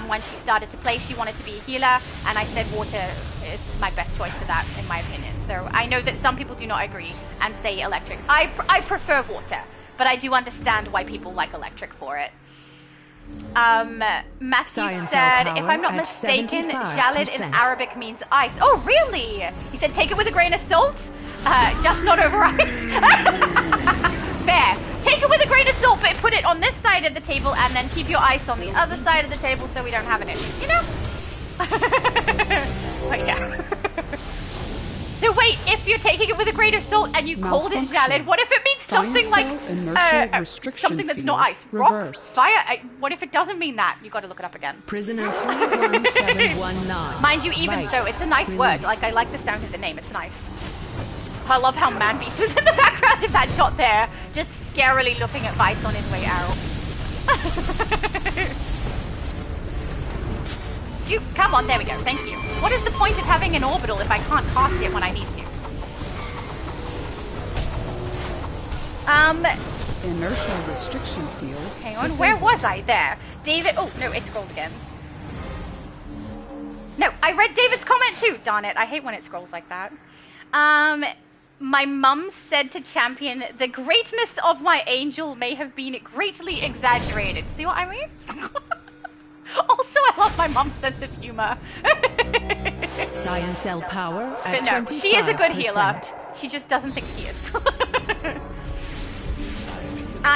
When she started to play, she wanted to be a healer, and I said water is my best choice for that, in my opinion. So I know that some people do not agree and say electric. I prefer water, but I do understand why people like electric for it. Matthew said, if I'm not mistaken, Jalid in Arabic means ice. Oh, really? He said, take it with a grain of salt, just not over ice. Fair. Take it with a grain of salt, but put it on this side of the table, and then keep your ice on the other side of the table so we don't have an issue, you know? But yeah. So wait, if you're taking it with a grain of salt and you called it Jalid, what if it means something like something that's not ice? Rock, fire? What if it doesn't mean that? You got to look it up again. Prisoner 31719. Mind you, even so, it's a nice word. Like, I like the sound of the name. It's nice. I love how Man Beast was in the background of that shot there, just scarily looking at Vice on his way out. Come on, there we go. Thank you. What is the point of having an orbital if I can't cast it when I need to? Inertial restriction field. Hang on, where was I? There. David. Oh, no, it scrolled again. No, I read David's comment too. Darn it. I hate when it scrolls like that. My mum said to Champion, the greatness of my angel may have been greatly exaggerated. See what I mean? Also, I love my mom's sense of humor. Science cell power at but no, 25%. she is a good healer. She just doesn't think she is.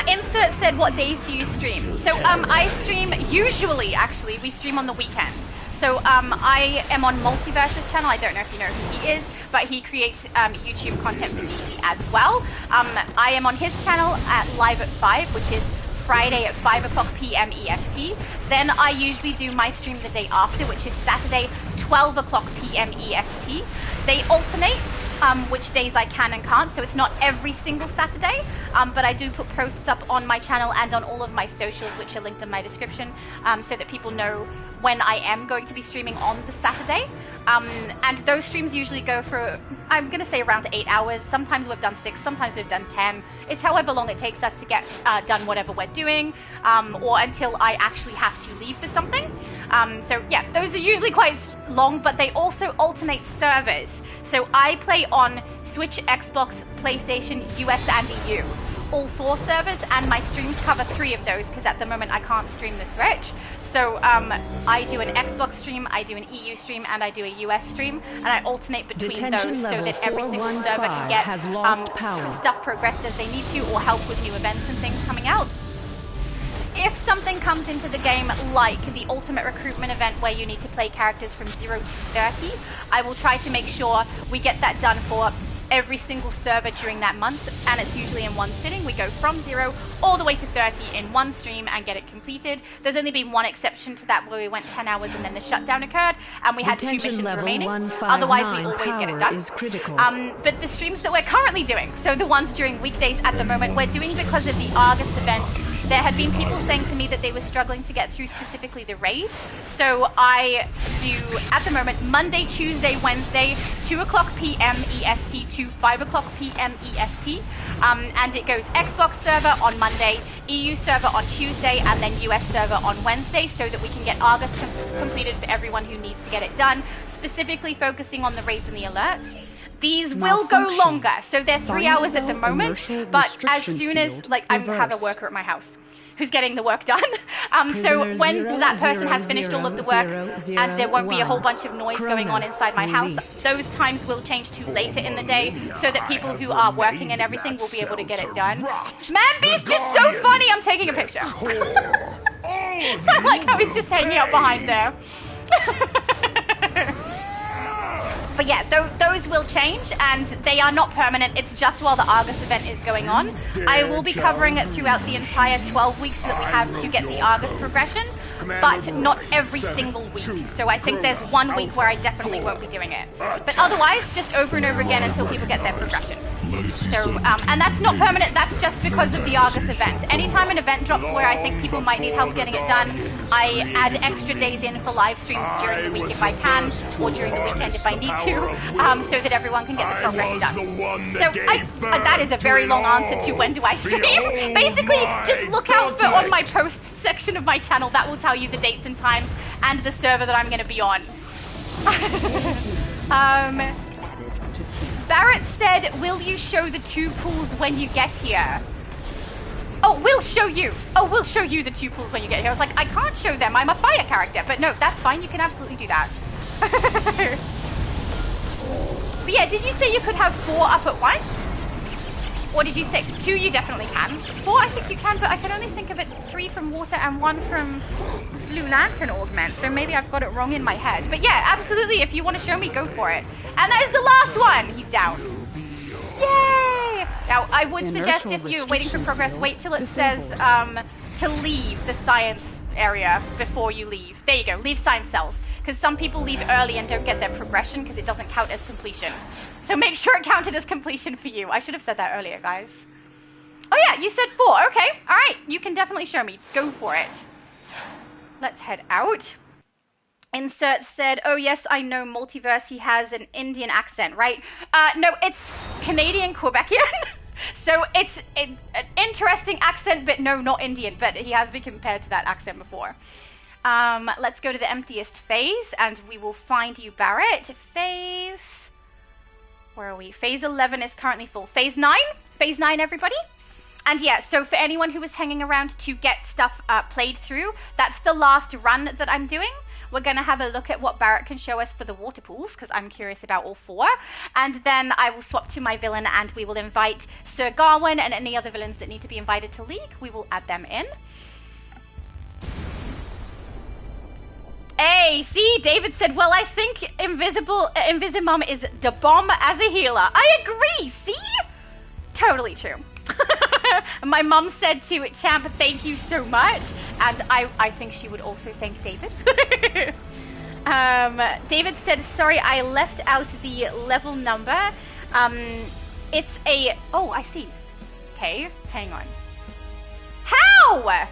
Insert said, what days do you stream? So I stream, usually, actually, we stream on the weekend. So I am on Multiverse's channel. I don't know if you know who he is, but he creates YouTube content for DC as well. I am on his channel at Live at 5, which is Friday at 5 o'clock p.m. EST. Then I usually do my stream the day after, which is Saturday, 12 o'clock p.m. EST. They alternate which days I can and can't, so it's not every single Saturday, but I do put posts up on my channel and on all of my socials, which are linked in my description, so that people know when I am going to be streaming on the Saturday. And those streams usually go for, I'm going to say around 8 hours. Sometimes we've done 6, sometimes we've done 10. It's however long it takes us to get done whatever we're doing, or until I actually have to leave for something. So yeah, those are usually quite long, but they also alternate servers. So I play on Switch, Xbox, PlayStation, US, and EU. All 4 servers, and my streams cover 3 of those, because at the moment I can't stream the Switch. So I do an Xbox stream, I do an EU stream, and I do a US stream, and I alternate between those so that every single server can get stuff progressed as they need to, or help with new events and things coming out. If something comes into the game like the Ultimate Recruitment event where you need to play characters from 0 to 30, I will try to make sure we get that done for every single server during that month, and it's usually in one sitting. We go from 0 all the way to 30 in one stream and get it completed. There's only been one exception to that where we went 10 hours and then the shutdown occurred and we had 2 missions remaining. Otherwise, we always get it done. Is critical. But the streams that we're currently doing, so the ones during weekdays at the moment, we're doing because of the A.R.G.U.S event. There had been people saying to me that they were struggling to get through specifically the raid. So I do, at the moment, Monday, Tuesday, Wednesday, 2 o'clock p.m. EST to 5 o'clock p.m. EST. And it goes Xbox server on Monday, EU server on Tuesday, and then US server on Wednesday, so that we can get A.R.G.U.S completed for everyone who needs to get it done, specifically focusing on the raids and the alerts. These will go longer, so they're 3 hours at the moment, but as soon as, like, I have a worker at my house who's getting the work done. So when that person has finished all of the work, and there won't be a whole bunch of noise going on inside my house, those times will change to later in the day, so that people who are working and everything will be able to get it done. Manby's just so funny. I'm taking a picture. I like how he's just hanging out behind there. But yeah, those will change, and they are not permanent. It's just while the A.R.G.U.S event is going on. I will be covering it throughout the entire 12 weeks that we have to get the A.R.G.U.S progression, but not every single week. So I think there's 1 week where I definitely won't be doing it. But otherwise, just over and over again until people get their progression. So, and that's not permanent, that's just because of the A.R.G.U.S event. Anytime an event drops where I think people might need help getting it done, I add extra days in for live streams during the week if I can, or during the weekend if I need to, so that everyone can get the progress done. So that is a very long answer to when do I stream. Basically, just look out for on my posts section of my channel. That will tell you the dates and times and the server that I'm going to be on. Barrett said, will you show the 2 pools when you get here? Oh, we'll show you. Oh, we'll show you the 2 pools when you get here. I was like, I can't show them. I'm a fire character. But no, that's fine. You can absolutely do that. But yeah, did you say you could have 4 up at once? Or did you say 2 you definitely can? 4 I think you can, but I can only think of it 3 from water and 1 from Blue Lantern augment. So maybe I've got it wrong in my head. But yeah, absolutely. If you want to show me, go for it. And that is the last one. He's down. Yay! Now, I would suggest if you're waiting for progress, wait till it says to leave the science area before you leave. There you go. Leave science cells. Because some people leave early and don't get their progression because it doesn't count as completion. So make sure it counted as completion for you. I should have said that earlier, guys. Oh yeah, you said 4. Okay. All right. You can definitely show me. Go for it. Let's head out. Insert said, oh yes, I know Multiverse. He has an Indian accent, right? No, it's Canadian Quebecian. So it's an interesting accent, but no, not Indian. But he has been compared to that accent before. Let's go to the emptiest phase, and we will find you, Barrett. Phase... Where are we? Phase 11 is currently full. Phase 9? Phase 9, everybody? And yeah, so for anyone who was hanging around to get stuff played through, that's the last run that I'm doing. We're going to have a look at what Barrett can show us for the water pools, because I'm curious about all 4. And then I will swap to my villain, and we will invite Sir Garwin and any other villains that need to be invited to League. We will add them in. Hey, see, David said, well, I think Invisimum is the bomb as a healer. I agree, see? Totally true. My mum said to Champ, thank you so much. And I think she would also thank David. David said, sorry, I left out the level number. It's a... Oh, I see. Okay, hang on. How?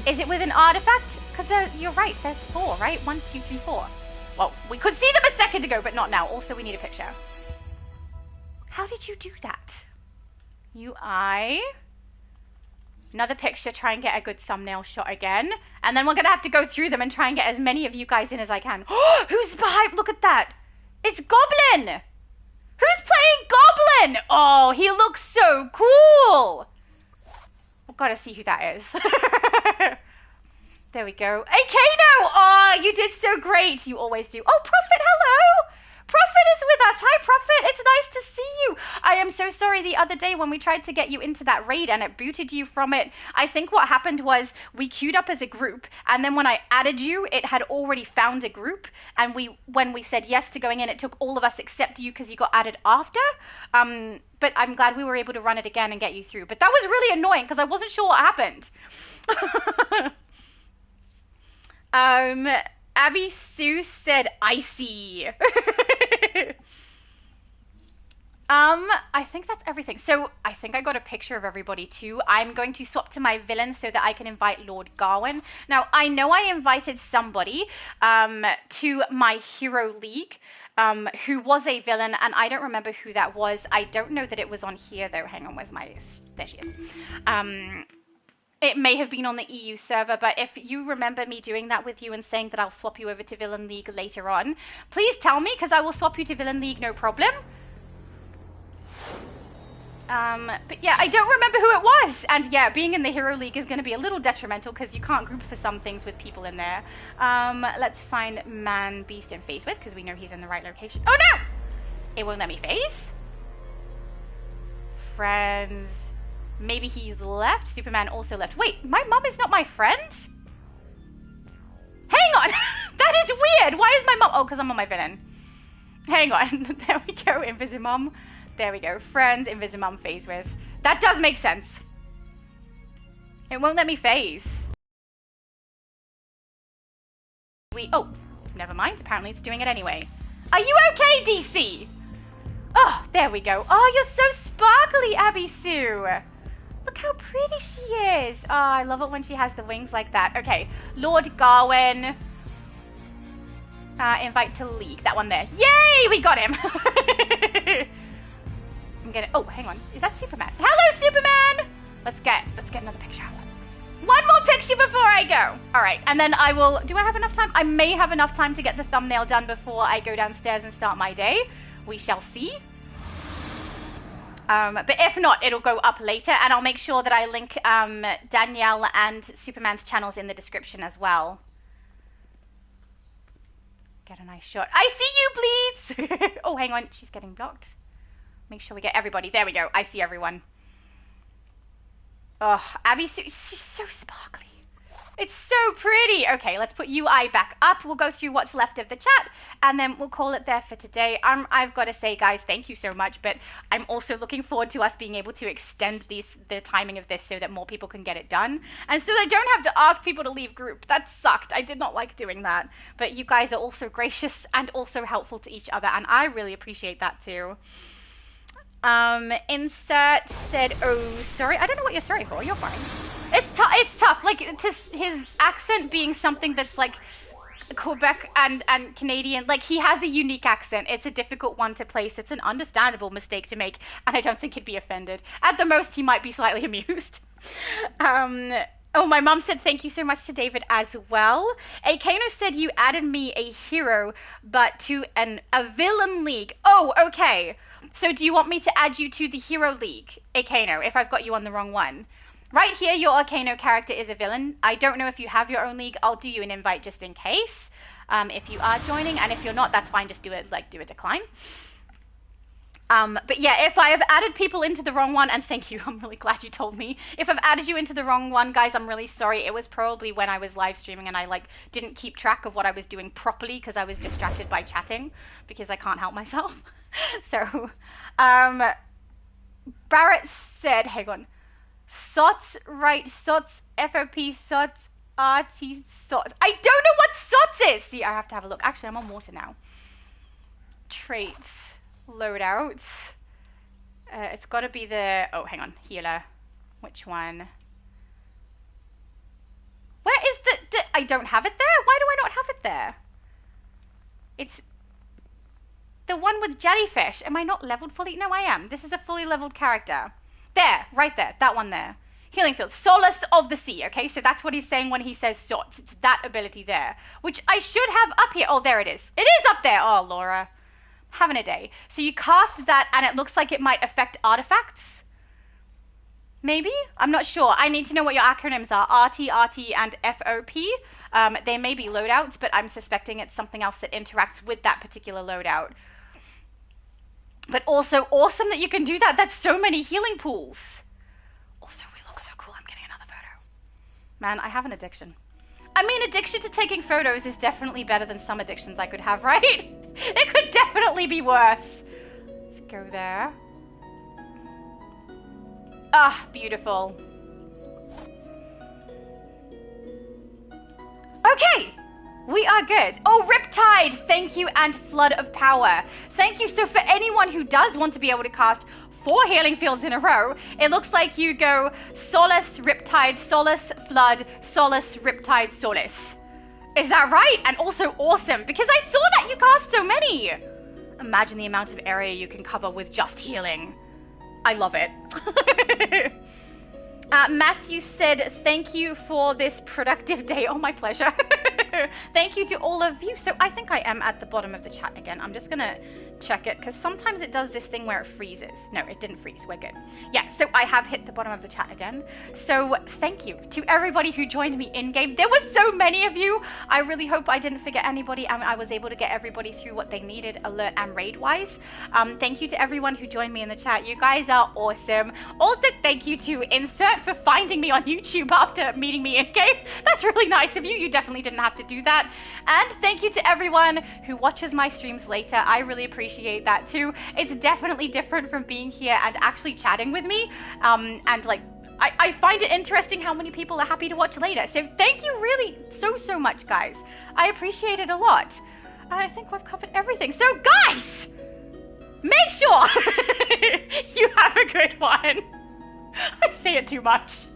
Is it with an artifact? Because you're right, there's 4, right? 1, 2, 3, 4. Well, we could see them a second ago, but not now. Also, we need a picture. How did you do that? UI. Another picture, try and get a good thumbnail shot again. And then we're going to have to go through them and try and get as many of you guys in as I can. Who's behind? Look at that. It's Goblin. Who's playing Goblin? Oh, he looks so cool. We've got to see who that is. There we go. Hey, Kano! Oh, you did so great. You always do. Oh, Prophet, hello! Prophet is with us. Hi, Prophet. It's nice to see you. I am so sorry the other day when we tried to get you into that raid and it booted you from it. I think what happened was we queued up as a group, and then when I added you, it had already found a group, and when we said yes to going in, it took all of us except you because you got added after. But I'm glad we were able to run it again and get you through. But that was really annoying because I wasn't sure what happened. Abby Sue said icy. I think that's everything. So I think I got a picture of everybody too. I'm going to swap to my villain so that I can invite Lord Garwin. Now, I know I invited somebody to my Hero League who was a villain, and I don't remember who that was. I don't know that it was on here though. Hang on, where's my... There she is. It may have been on the EU server, but if you remember me doing that with you and saying that I'll swap you over to Villain League later on, please tell me, because I will swap you to Villain League, no problem. But yeah, I don't remember who it was. And yeah, being in the Hero League is going to be a little detrimental because you can't group for some things with people in there. Let's find Man, Beast, and Phase With because we know he's in the right location. Oh no! It won't let me phase. Friends. Maybe he's left. Superman also left. Wait, my mum is not my friend? Hang on! That is weird! Why is my mum... Oh, because I'm on my villain. Hang on. There we go, Invisimum. There we go. Friends, Invisimum, Phase With. That does make sense. It won't let me phase. Oh, never mind. Apparently it's doing it anyway. Are you okay, DC? Oh, there we go. Oh, you're so sparkly, Abby Sue. Look how pretty she is. Oh, I love it when she has the wings like that. Okay, Lord Garwin. Invite to League. That one there. Yay, we got him. I'm gonna... Oh, hang on. Is that Superman? Hello, Superman. Let's get another picture. One more picture before I go. All right, and then I will... Do I have enough time? I may have enough time to get the thumbnail done before I go downstairs and start my day. We shall see. But if not, it'll go up later, and I'll make sure that I link Danielle and Superman's channels in the description as well. Get a nice shot. I see you, please. Oh, hang on. She's getting blocked. Make sure we get everybody. There we go. I see everyone. Oh, Abby, she's so sparkly. It's so pretty. Okay, let's put UI back up. We'll go through what's left of the chat, and then we'll call it there for today. I've got to say, guys, thank you so much, but I'm also looking forward to us being able to extend the timing of this so that more people can get it done, and so I don't have to ask people to leave group. That sucked. I did not like doing that, but you guys are also gracious and also helpful to each other, and I really appreciate that too. Insert said, oh, sorry. I don't know what you're sorry for. You're fine. It's tough. Like, his accent being something that's like Quebec and Canadian. Like, he has a unique accent. It's a difficult one to place. It's an understandable mistake to make, and I don't think he'd be offended. At the most, he might be slightly amused. Oh, my mom said thank you so much to David as well. Akano said you added me a hero, but to a villain league. Oh, okay. So do you want me to add you to the Hero League, Akano, if I've got you on the wrong one? Right here, your Akano character is a villain. I don't know if you have your own league. I'll do you an invite just in case, if you are joining. And if you're not, that's fine. Just do it, do a decline. But yeah, if I have added people into the wrong one, and thank you, I'm really glad you told me. If I've added you into the wrong one, guys, I'm really sorry. It was probably when I was live streaming and I didn't keep track of what I was doing properly because I was distracted by chatting because I can't help myself. So, Barrett said, hang on, SOTS, right, SOTS, FOP, SOTS, RT, SOTS. I don't know what SOTS is! See, I have to have a look. Actually, I'm on water now. Traits, loadouts. It's got to be the, oh, hang on, healer. Which one? Where is the, I don't have it there? Why do I not have it there? It's... the one with jellyfish. Am I not leveled fully? No, I am. This is a fully leveled character. There, right there. That one there. Healing field. Solace of the Sea. Okay, so that's what he's saying when he says SOTS. It's that ability there. Which I should have up here. Oh, there it is. It is up there. Oh, Laura. Having a day. So you cast that and it looks like it might affect artifacts. Maybe? I'm not sure. I need to know what your acronyms are. RT, RT, and FOP. They may be loadouts, but I'm suspecting it's something else that interacts with that particular loadout. But also awesome that you can do that. That's so many healing pools. Also, we look so cool. I'm getting another photo. Man, I have an addiction. I mean, addiction to taking photos is definitely better than some addictions I could have, right? It could definitely be worse. Let's go there. Ah, beautiful. Okay. We are good. Oh, Riptide, thank you, and Flood of Power. Thank you. So for anyone who does want to be able to cast 4 healing fields in a row, it looks like you go Solace, Riptide, Solace, Flood, Solace, Riptide, Solace. Is that right? And also awesome, because I saw that you cast so many. Imagine the amount of area you can cover with just healing. I love it. Matthew said, thank you for this productive day. Oh, my pleasure. Thank you to all of you. So I think I am at the bottom of the chat again. I'm just gonna check it because sometimes it does this thing where it freezes. No, it didn't freeze. We're good. Yeah, so I have hit the bottom of the chat again. So thank you to everybody who joined me in game. There were so many of you. I really hope I didn't forget anybody. I was able to get everybody through what they needed, alert and raid wise. Thank you to everyone who joined me in the chat. You guys are awesome. Also, thank you to Insert for finding me on YouTube after meeting me in game. That's really nice of you. You definitely didn't have to do that. And thank you to everyone who watches my streams later. I really appreciate that too. It's definitely different from being here and actually chatting with me. And like, I find it interesting how many people are happy to watch later. So thank you really so much, guys. I appreciate it a lot. I think we've covered everything. So guys, make sure you have a good one. I say it too much.